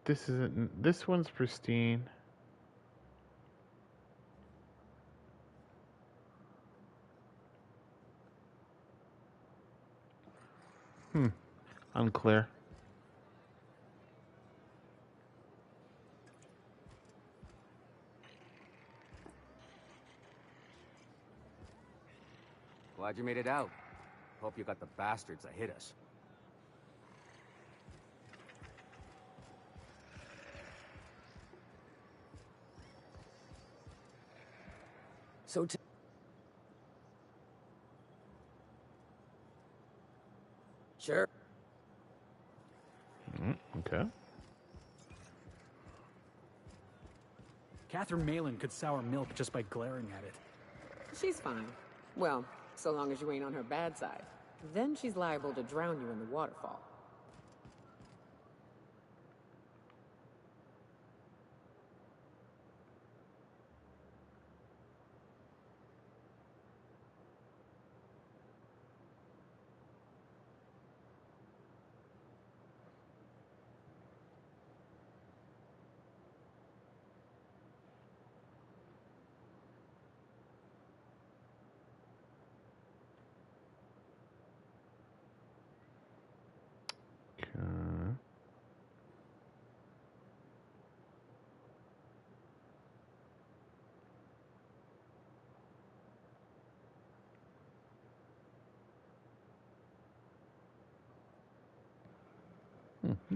this isn't. This one's pristine. Unclear. Glad you made it out. Hope you got the bastards that hit us. So Sure. Okay. Catherine Malin could sour milk just by glaring at it. She's fine. Well, so long as you ain't on her bad side. Then she's liable to drown you in the waterfall.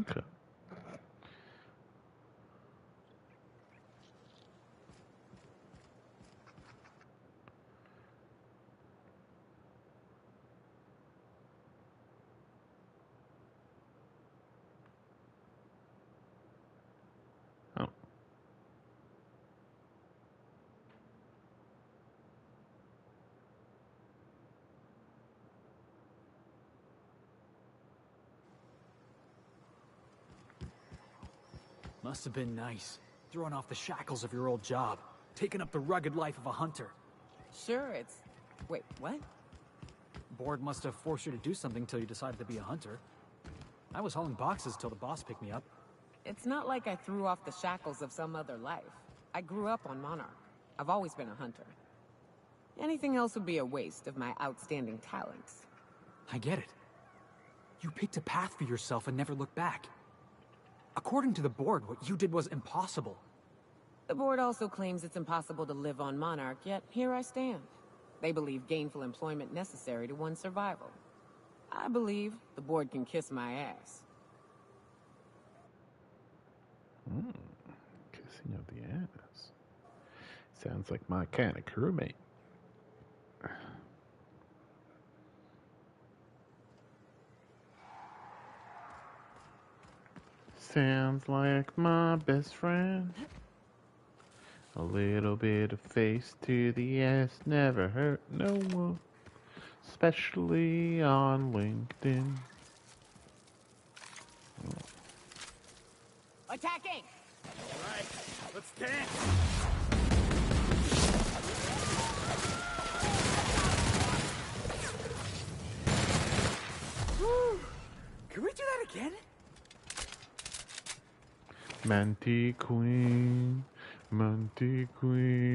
Okay. Oh. Must have been nice. Throwing off the shackles of your old job. Taking up the rugged life of a hunter. Sure, it's... Wait, what? Board must have forced you to do something till you decided to be a hunter. I was hauling boxes till the boss picked me up. It's not like I threw off the shackles of some other life. I grew up on Monarch. I've always been a hunter. Anything else would be a waste of my outstanding talents. I get it. You picked a path for yourself and never looked back. According to the board, what you did was impossible. The board also claims it's impossible to live on Monarch, yet here I stand. They believe gainful employment necessary to one's survival. I believe the board can kiss my ass. Kissing of the ass. Sounds like my kind of crewmate. Sounds like my best friend. A little bit of face to the ass never hurt no one, especially on LinkedIn. Attacking! Right, let's dance! Woo! Can we do that again? Manti Queen,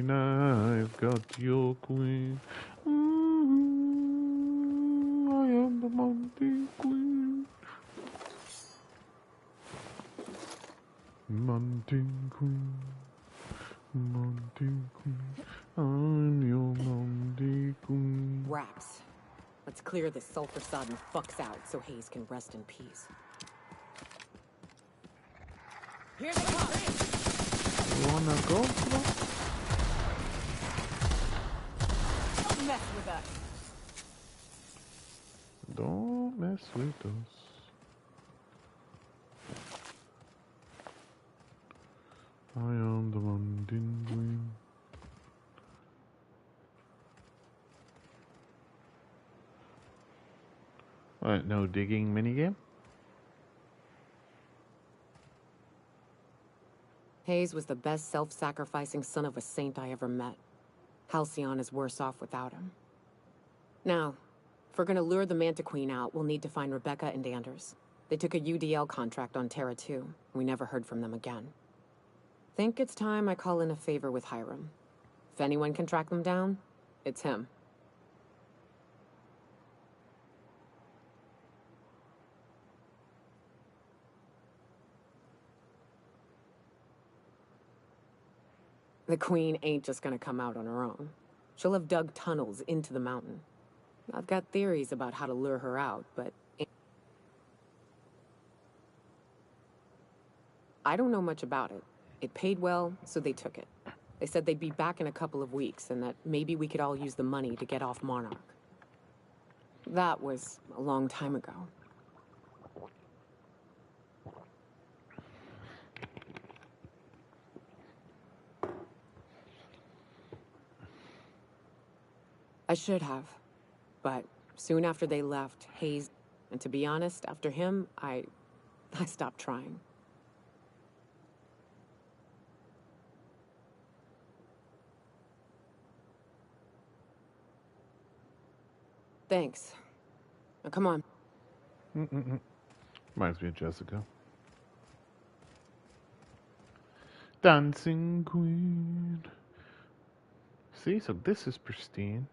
I've got your queen. I am the Manti Queen. Manti Queen, I'm your Manti Queen. Raps. Let's clear this sulfur-sodden fucks out so Hayes can rest in peace. Here they come! You wanna go? Don't mess with us! Don't mess with us. I am the London Queen. What, no digging minigame? Hayes was the best self-sacrificing son of a saint I ever met. Halcyon is worse off without him. Now, if we're gonna lure the Manta Queen out, we'll need to find Rebecca and Anders. They took a UDL contract on Terra 2. We never heard from them again. Think it's time I call in a favor with Hiram. If anyone can track them down, it's him. The Queen ain't just gonna come out on her own. She'll have dug tunnels into the mountain. I've got theories about how to lure her out, but I don't know much about it. It paid well, so they took it. They said they'd be back in a couple of weeks, and that maybe we could all use the money to get off Monarch. That was a long time ago. I should have. But soon after they left, Hayes... And to be honest, after him, I stopped trying. Thanks. Now, come on. Reminds me of Jessica. Dancing Queen. See, so this is pristine.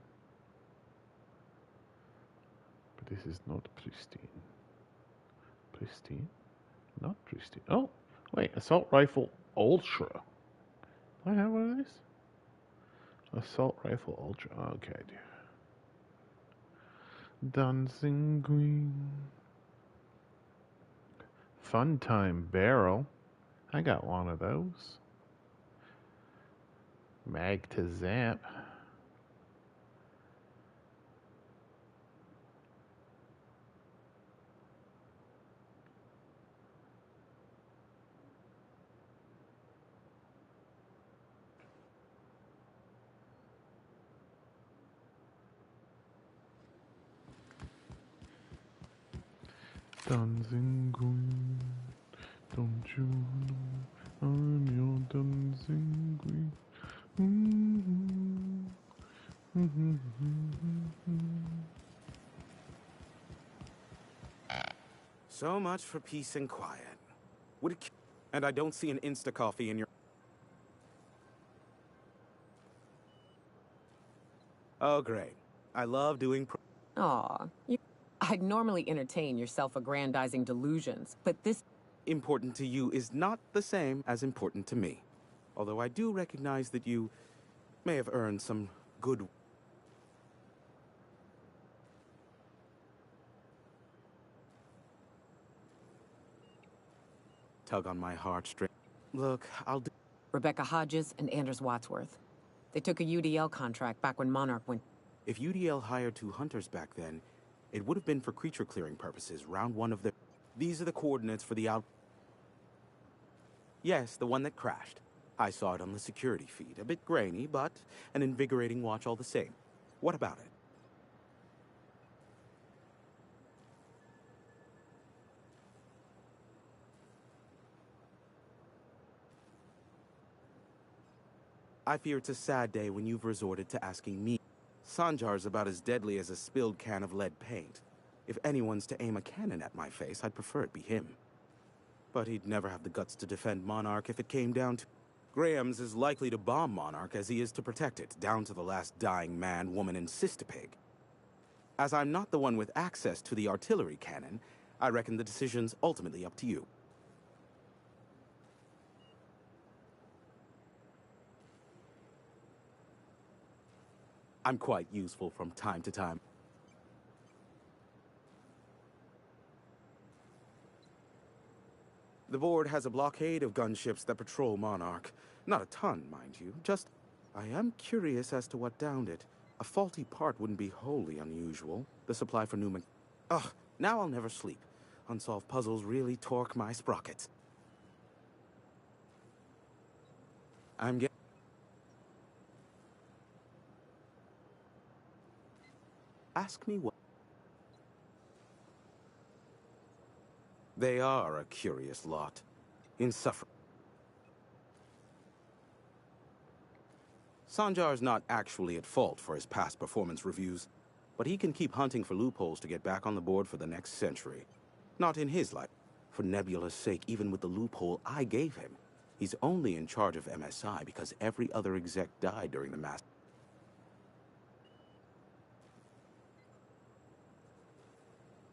But this is not pristine. Pristine? Not pristine. Oh, wait. Assault Rifle Ultra. Do I have one of these? Assault Rifle Ultra. Okay, I do. Dancing Queen. Fun Time Barrel. I got one of those. Mag to Zap. Dancing Queen, don't you know I'm your dancing queen? So much for peace and quiet. Would it... And I don't see an Insta-coffee in your... Oh, great. I love doing... Aw, I'd normally entertain your self-aggrandizing delusions, but this... Important to you is not the same as important to me. Although I do recognize that you may have earned some good... Tug on my heartstring. Look, I'll do... Rebecca Hodges and Anders Wadsworth. They took a UDL contract back when Monarch went... If UDL hired 2 hunters back then, it would have been for creature clearing purposes, round 1 of the... These are the coordinates for the out... Yes, the one that crashed. I saw it on the security feed. A bit grainy, but an invigorating watch all the same. What about it? I fear it's a sad day when you've resorted to asking me. Sanjar's about as deadly as a spilled can of lead paint. If anyone's to aim a cannon at my face, I'd prefer it be him. But he'd never have the guts to defend Monarch if it came down to... Graham's as likely to bomb Monarch as he is to protect it, down to the last dying man, woman, and sister-pig. As I'm not the one with access to the artillery cannon, I reckon the decision's ultimately up to you. I'm quite useful from time to time. The board has a blockade of gunships that patrol Monarch. Not a ton, mind you. Just, I am curious as to what downed it. A faulty part wouldn't be wholly unusual. The supply for Newman... Ugh, now I'll never sleep. Unsolved puzzles really torque my sprockets. I'm getting... Ask me what... They are a curious lot. Insufferable. Sanjar's not actually at fault for his past performance reviews, but he can keep hunting for loopholes to get back on the board for the next century. Not in his life. For Nebula's sake, even with the loophole I gave him, he's only in charge of MSI because every other exec died during the mass...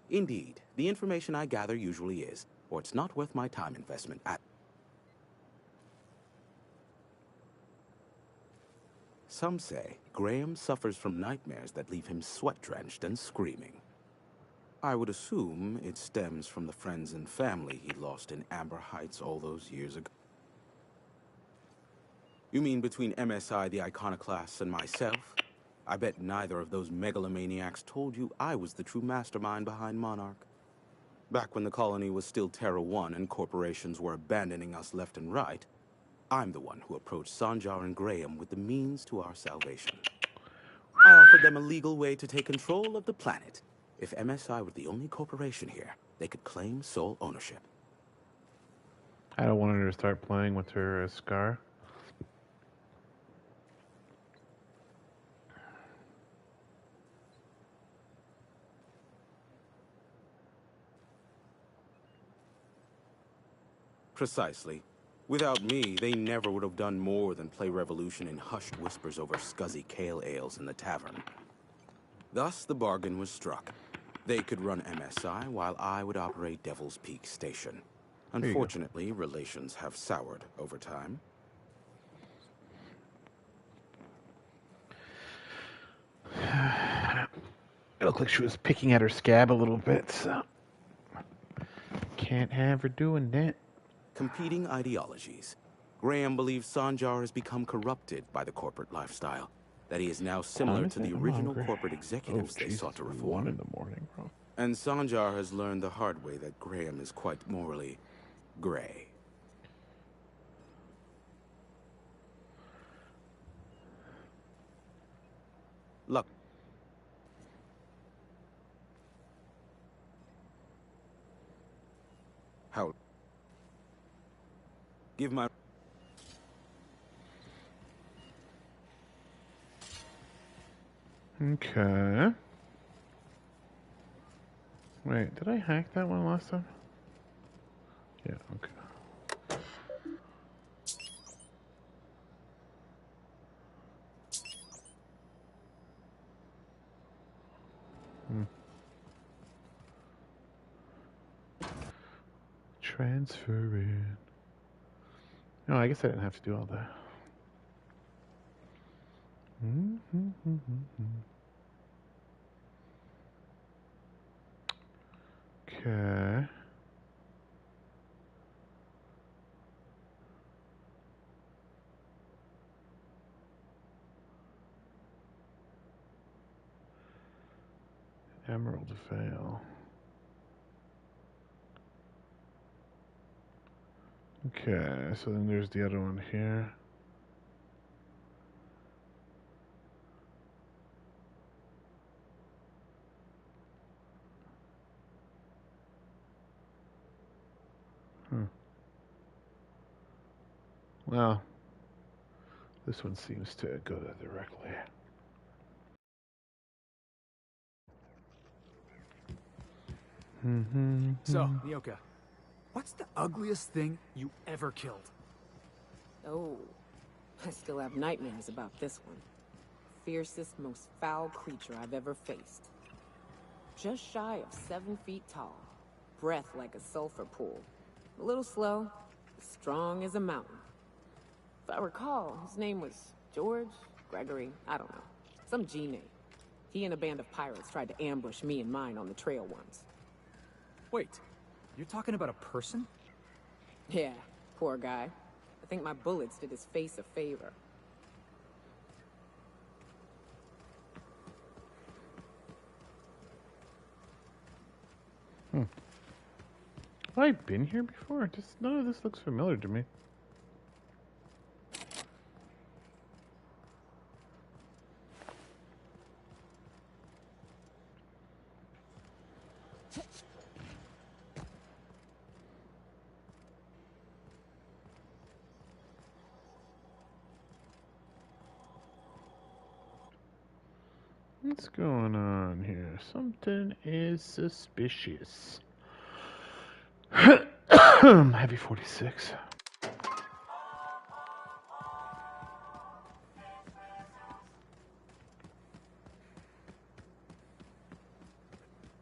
Indeed, the information I gather usually is, or it's not worth my time investment at... Some say Graham suffers from nightmares that leave him sweat-drenched and screaming. I would assume it stems from the friends and family he lost in Amber Heights all those years ago. You mean between MSI the Iconoclasts and myself? I bet neither of those megalomaniacs told you I was the true mastermind behind Monarch. Back when the colony was still Terra 1 and corporations were abandoning us left and right, I'm the one who approached Sanjar and Graham with the means to our salvation. I offered them a legal way to take control of the planet. If MSI were the only corporation here, they could claim sole ownership. I don't want her to start playing with her scar. Precisely. Without me, they never would have done more than play Revolution in hushed whispers over scuzzy kale ales in the tavern. Thus, the bargain was struck. They could run MSI while I would operate Devil's Peak Station. Unfortunately, relations have soured over time. It looked like she was picking at her scab a little bit, so can't have her doing that. Competing ideologies. Graham believes Sanjar has become corrupted by the corporate lifestyle, that he is now similar to the original corporate executives they sought to reform. 1 in the morning, bro. And Sanjar has learned the hard way that Graham is quite morally gray. Look. How? Give my... Okay. Wait, did I hack that one last time? Yeah, okay. Transfer it. No, I guess I didn't have to do all that. Okay. Emerald fail. Okay, so then there's the other one here. Well, this one seems to go there directly. So, Nyoka, what's the ugliest thing you ever killed? Oh, I still have nightmares about this one. Fiercest, most foul creature I've ever faced. Just shy of 7 feet tall. Breath like a sulfur pool. A little slow, strong as a mountain. If I recall, his name was George, Gregory, I don't know. Some G name. He and a band of pirates tried to ambush me and mine on the trail once. Wait, you're talking about a person? Yeah, poor guy. I think my bullets did his face a favor. Have I been here before? Just none of this looks familiar to me. What's going on here? Something is suspicious. Heavy 46.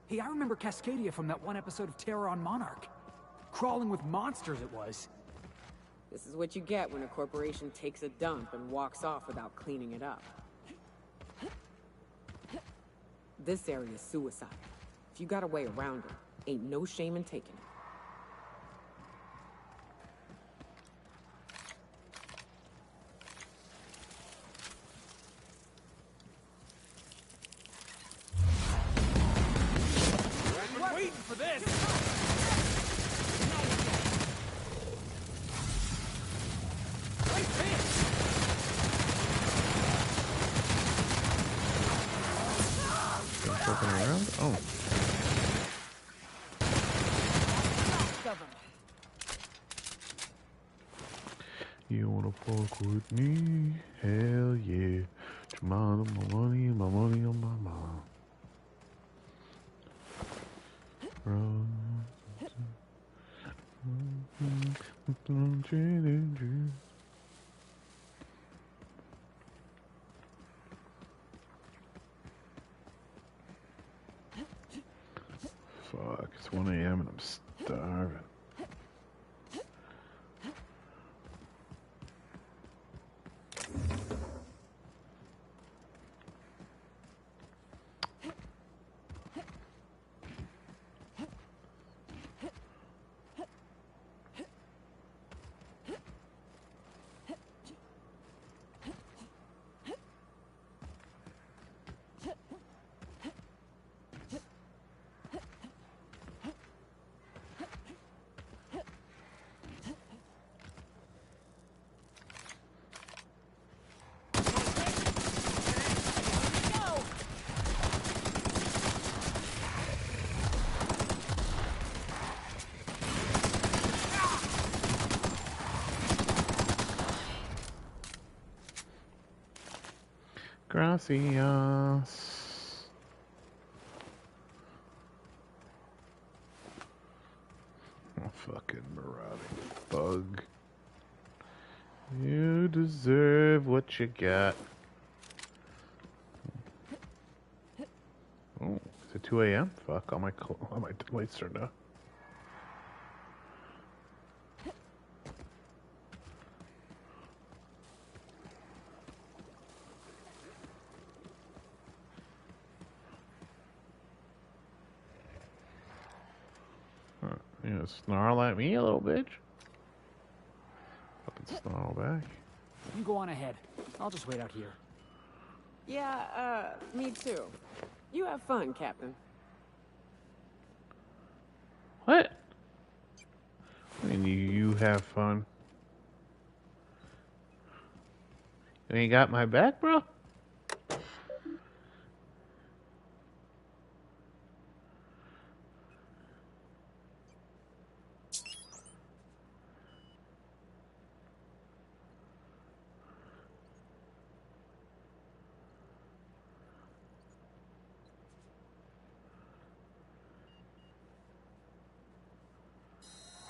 Hey, I remember Cascadia from that one episode of Terror on Monarch. Crawling with monsters it was. This is what you get when a corporation takes a dump and walks off without cleaning it up. This area is suicide. If you got a way around it, ain't no shame in taking it. I've been waiting for this! Circling around? Oh. You wanna fuck with me? Hell yeah. My money on my mom. Run. Fuck, it's 1 a.m. and I'm starving. Gracias. Oh, fucking marauding bug. You deserve what you got. Oh, is it 2 a.m.? Fuck, all my lights turned off. You know, snarl at me, a little bitch. Fucking snarl back. You go on ahead. I'll just wait out here. Yeah, me too. You have fun, Captain. What? I mean, you have fun. You ain't got my back, bro?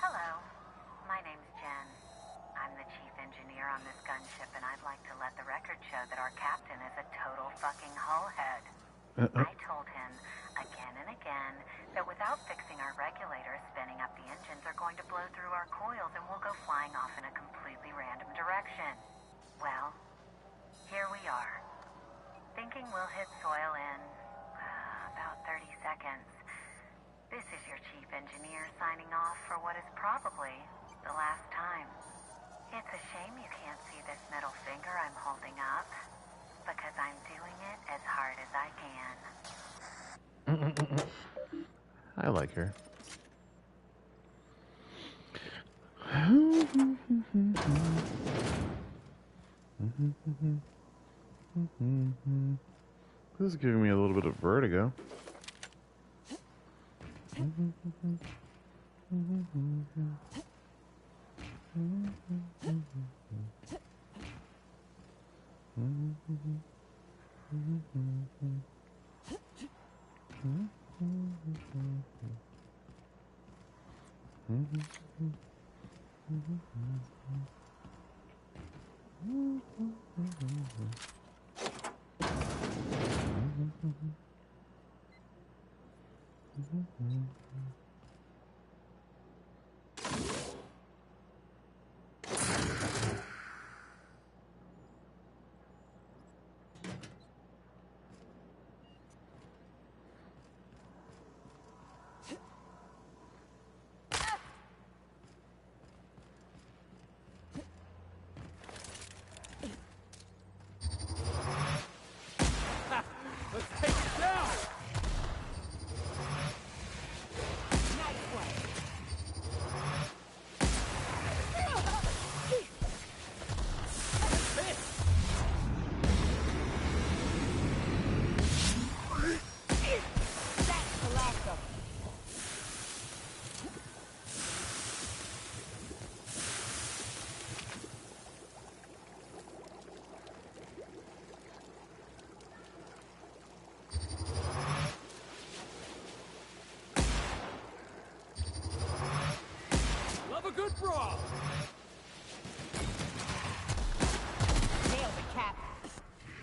Hello, my name's Jen. I'm the chief engineer on this gunship, and I'd like to let the record show that our captain is a total fucking hullhead. I told him again and again that without fixing our regulators, spinning up the engines are going to blow through our coils and we'll go flying off in a completely random direction. Well, here we are. Thinking we'll hit soil in about 30 seconds. This is your chief engineer signing off for what is probably the last time. It's a shame you can't see this middle finger I'm holding up, because I'm doing it as hard as I can. I like her. This is giving me a little bit of vertigo.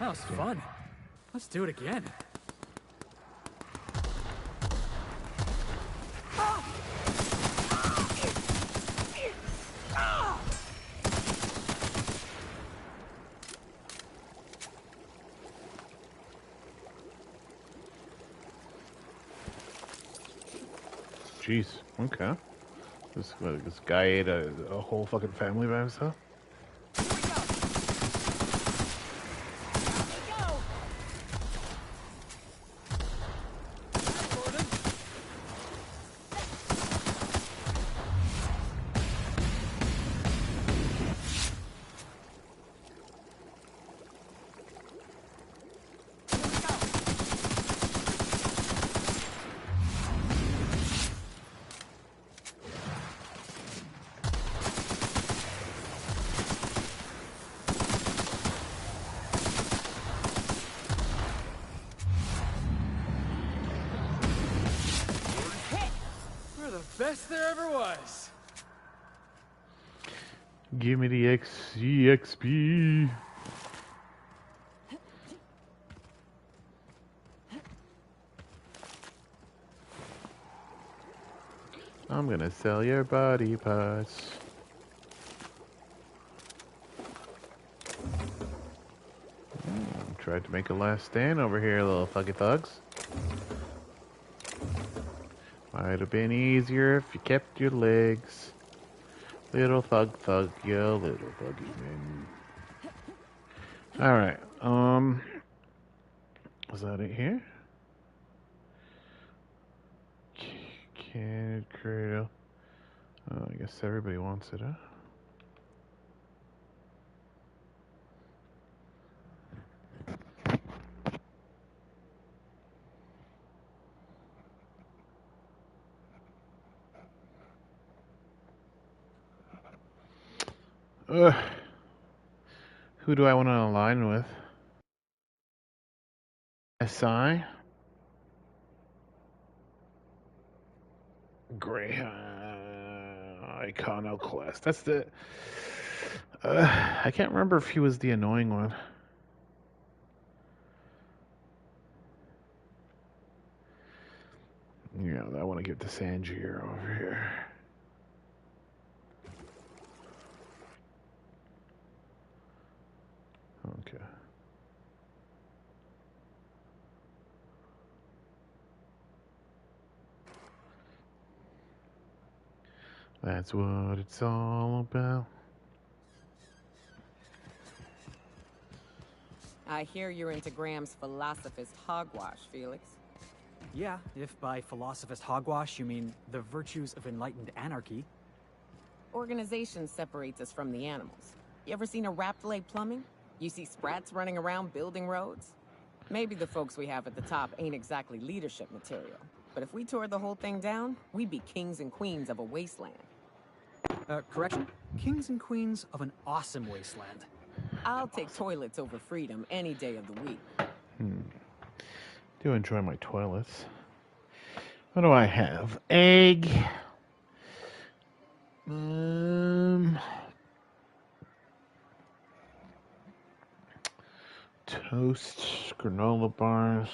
That was fun. Let's do it again. Jeez. Okay. This guy ate a whole fucking family by himself. Best there ever was. Give me the XP. I'm gonna sell your body parts. Tried to make a last stand over here, little fucky thugs. Might have been easier if you kept your legs. Little thug, you little thuggy man. Alright, is that it here? Canid cradle. Oh, I guess everybody wants it, huh? Who do I want to align with? SI? Iconoclast. That's the... I can't remember if he was the annoying one. Yeah, I want to give to Sangier over here. Okay. That's what it's all about. I hear you're into Graham's philosophist hogwash, Felix. Yeah, if by philosophist hogwash you mean the virtues of enlightened anarchy. Organization separates us from the animals. You ever seen a rat lay plumbing? You see sprats running around building roads? Maybe the folks we have at the top ain't exactly leadership material. But if we tore the whole thing down, we'd be kings and queens of a wasteland. Correction? Kings and queens of an awesome wasteland. I'll take toilets over freedom any day of the week. Do enjoy my toilets. What do I have? Egg. Toast, granola bars.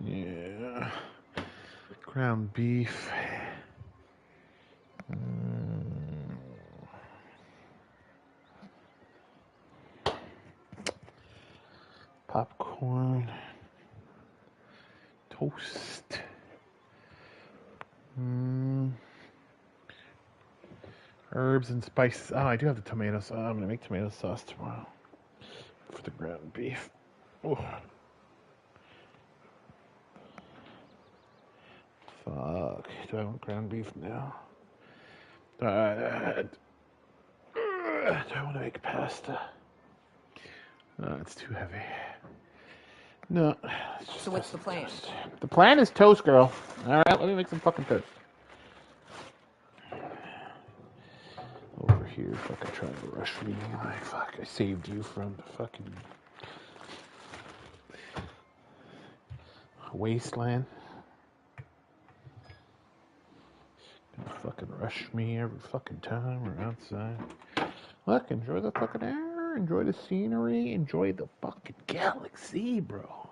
Yeah. Ground beef. Popcorn. Toast. Herbs and spices. Oh, I do have the tomato sauce. I'm going to make tomato sauce tomorrow for the ground beef. Oh. Fuck. Do I want ground beef now? Do I want to make pasta? It's too heavy. No. So what's the plan? Toast. The plan is toast, girl. All right, let me make some fucking toast. Over here, fucking trying to rush me. Like, fuck, I saved you from the fucking wasteland. Gonna fucking rush me every fucking time we're outside. Look, enjoy the fucking air, enjoy the scenery, enjoy the fucking galaxy, bro.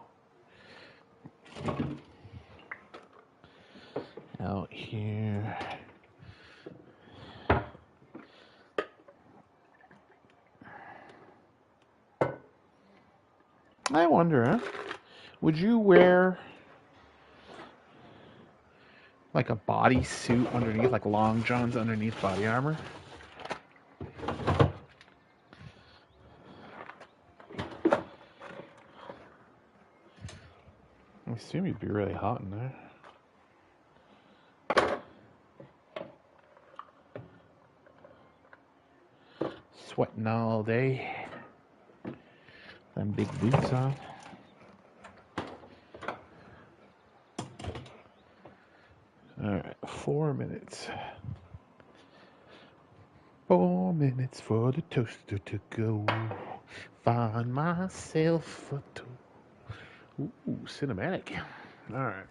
Out here. I wonder, huh? Would you wear like a body suit underneath, like long johns underneath body armor? I assume you'd be really hot in there. Sweating all day. Them big boots on. Alright, 4 minutes. 4 minutes for the toaster to go. Find myself a toast. Ooh, cinematic. Alright.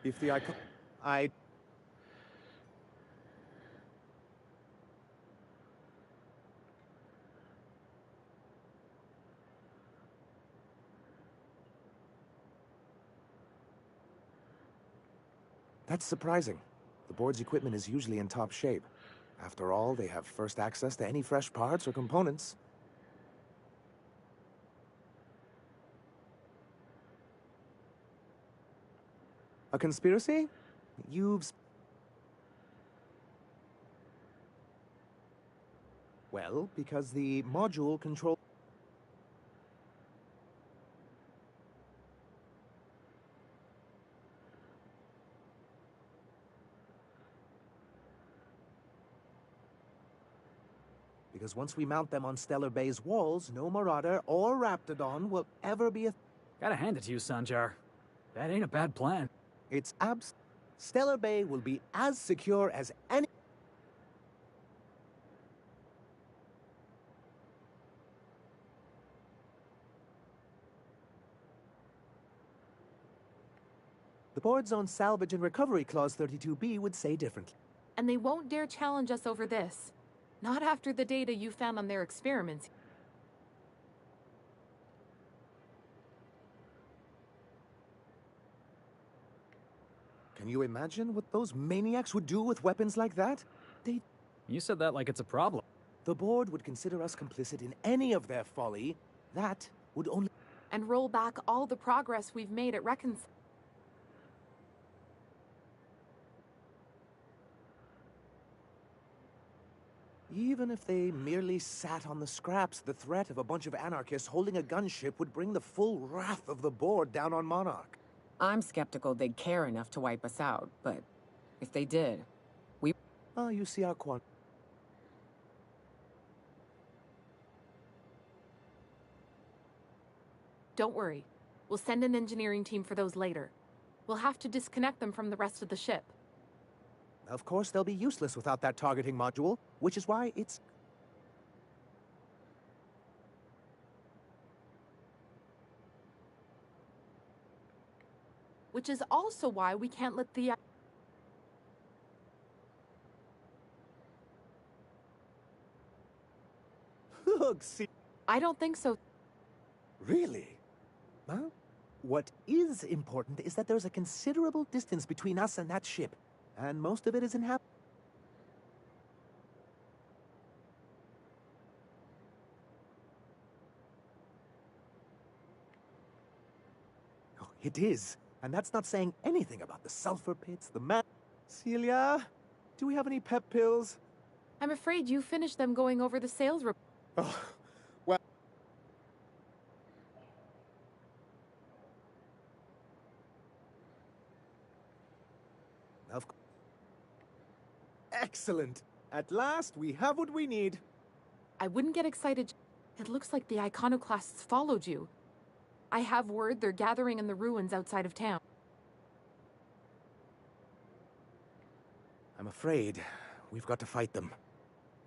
If the I... That's surprising. The board's equipment is usually in top shape. After all, they have first access to any fresh parts or components. A conspiracy? You've... Well, because the module control... Because once we mount them on Stellar Bay's walls, no Marauder or Raptidon will ever be a... Gotta hand it to you, Sanjar. That ain't a bad plan. It's Stellar Bay will be as secure as any... The board's own salvage and recovery clause 32B would say differently. And they won't dare challenge us over this. Not after the data you found on their experiments. Can you imagine what those maniacs would do with weapons like that? You said that like it's a problem. The board would consider us complicit in any of their folly. That would only... And roll back all the progress we've made at Reconcile. Even if they merely sat on the scraps, the threat of a bunch of anarchists holding a gunship would bring the full wrath of the board down on Monarch. I'm skeptical they'd care enough to wipe us out, but if they did, we... Oh, you see our quant... Don't worry. We'll send an engineering team for those later. We'll have to disconnect them from the rest of the ship. Of course, they'll be useless without that targeting module, which is why it's... Which is also why we can't let the... Look, see... I don't think so. Really? Well, what is important is that there's a considerable distance between us and that ship, and most of it is inhabited. Oh, it is. And that's not saying anything about the sulfur pits, the man... Celia, do we have any pep pills? I'm afraid you finished them going over the sales report. Oh, well... Of course. Excellent. At last, we have what we need. I wouldn't get excited. It looks like the iconoclasts followed you. I have word they're gathering in the ruins outside of town. I'm afraid we've got to fight them.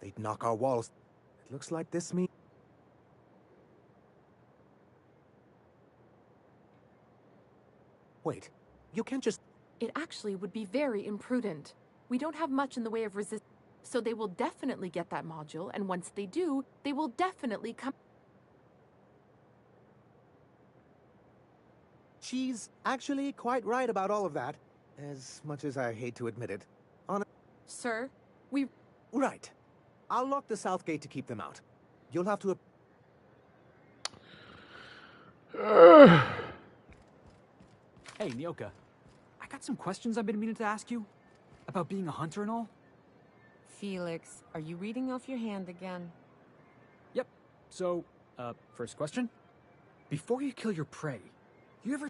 They'd knock our walls. It looks like this means... Wait, you can't just... It actually would be very imprudent. We don't have much in the way of resistance. So they will definitely get that module, and once they do, they will definitely come. She's actually quite right about all of that, as much as I hate to admit it. Sir, we... Right. I'll lock the south gate to keep them out. You'll have to... Hey, Nyoka. I got some questions I've been meaning to ask you. About being a hunter and all. Felix, are you reading off your hand again? Yep. So, first question. Before you kill your prey, you ever...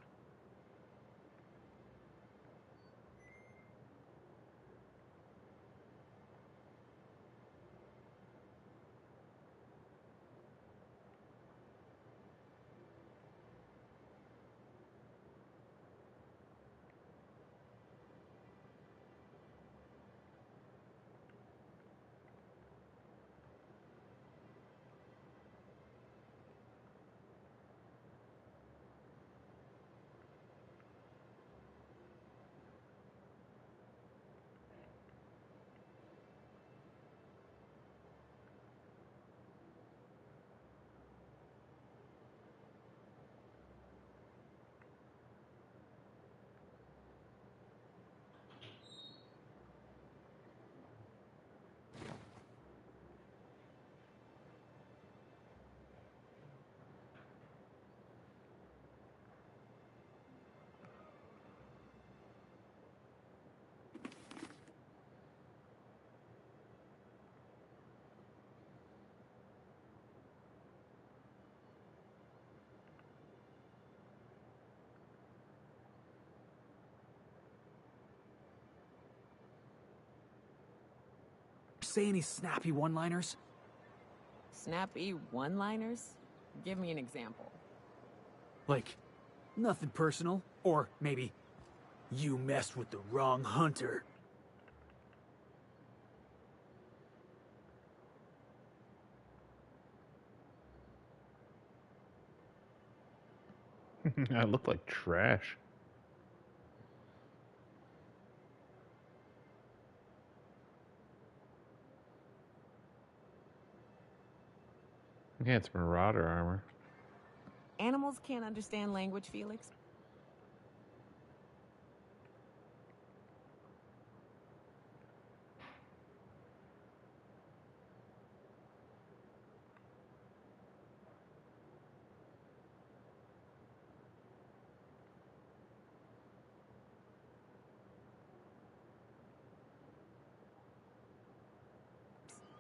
say any snappy one-liners? Snappy one-liners? Give me an example. Like, nothing personal, or maybe, you messed with the wrong hunter. I look like trash. Yeah, it's Marauder armor. Animals can't understand language, Felix.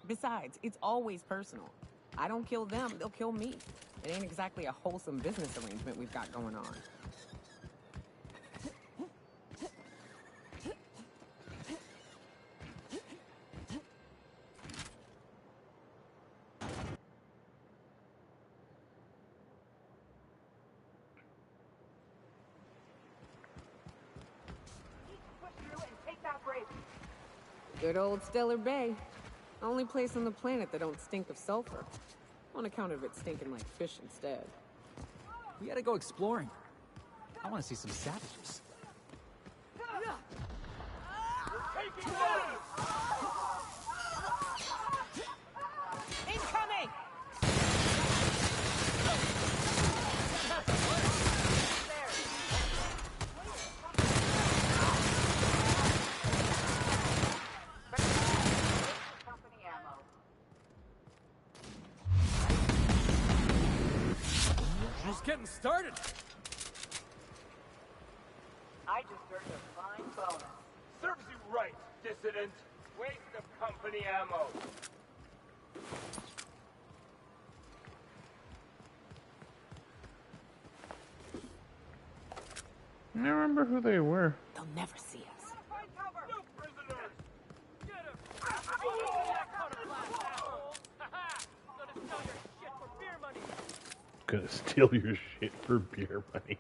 Besides, it's always personal. I don't kill them, they'll kill me. It ain't exactly a wholesome business arrangement we've got going on. Good old Stellar Bay. Only place on the planet that don't stink of sulfur. On account of it stinking like fish instead. We gotta go exploring. I want to see some savages. Incoming! Just getting started. I just earned a fine bonus. Serves you right, dissident. Waste of company ammo. I don't remember who they were. They'll never see us. Gonna steal your shit for beer money.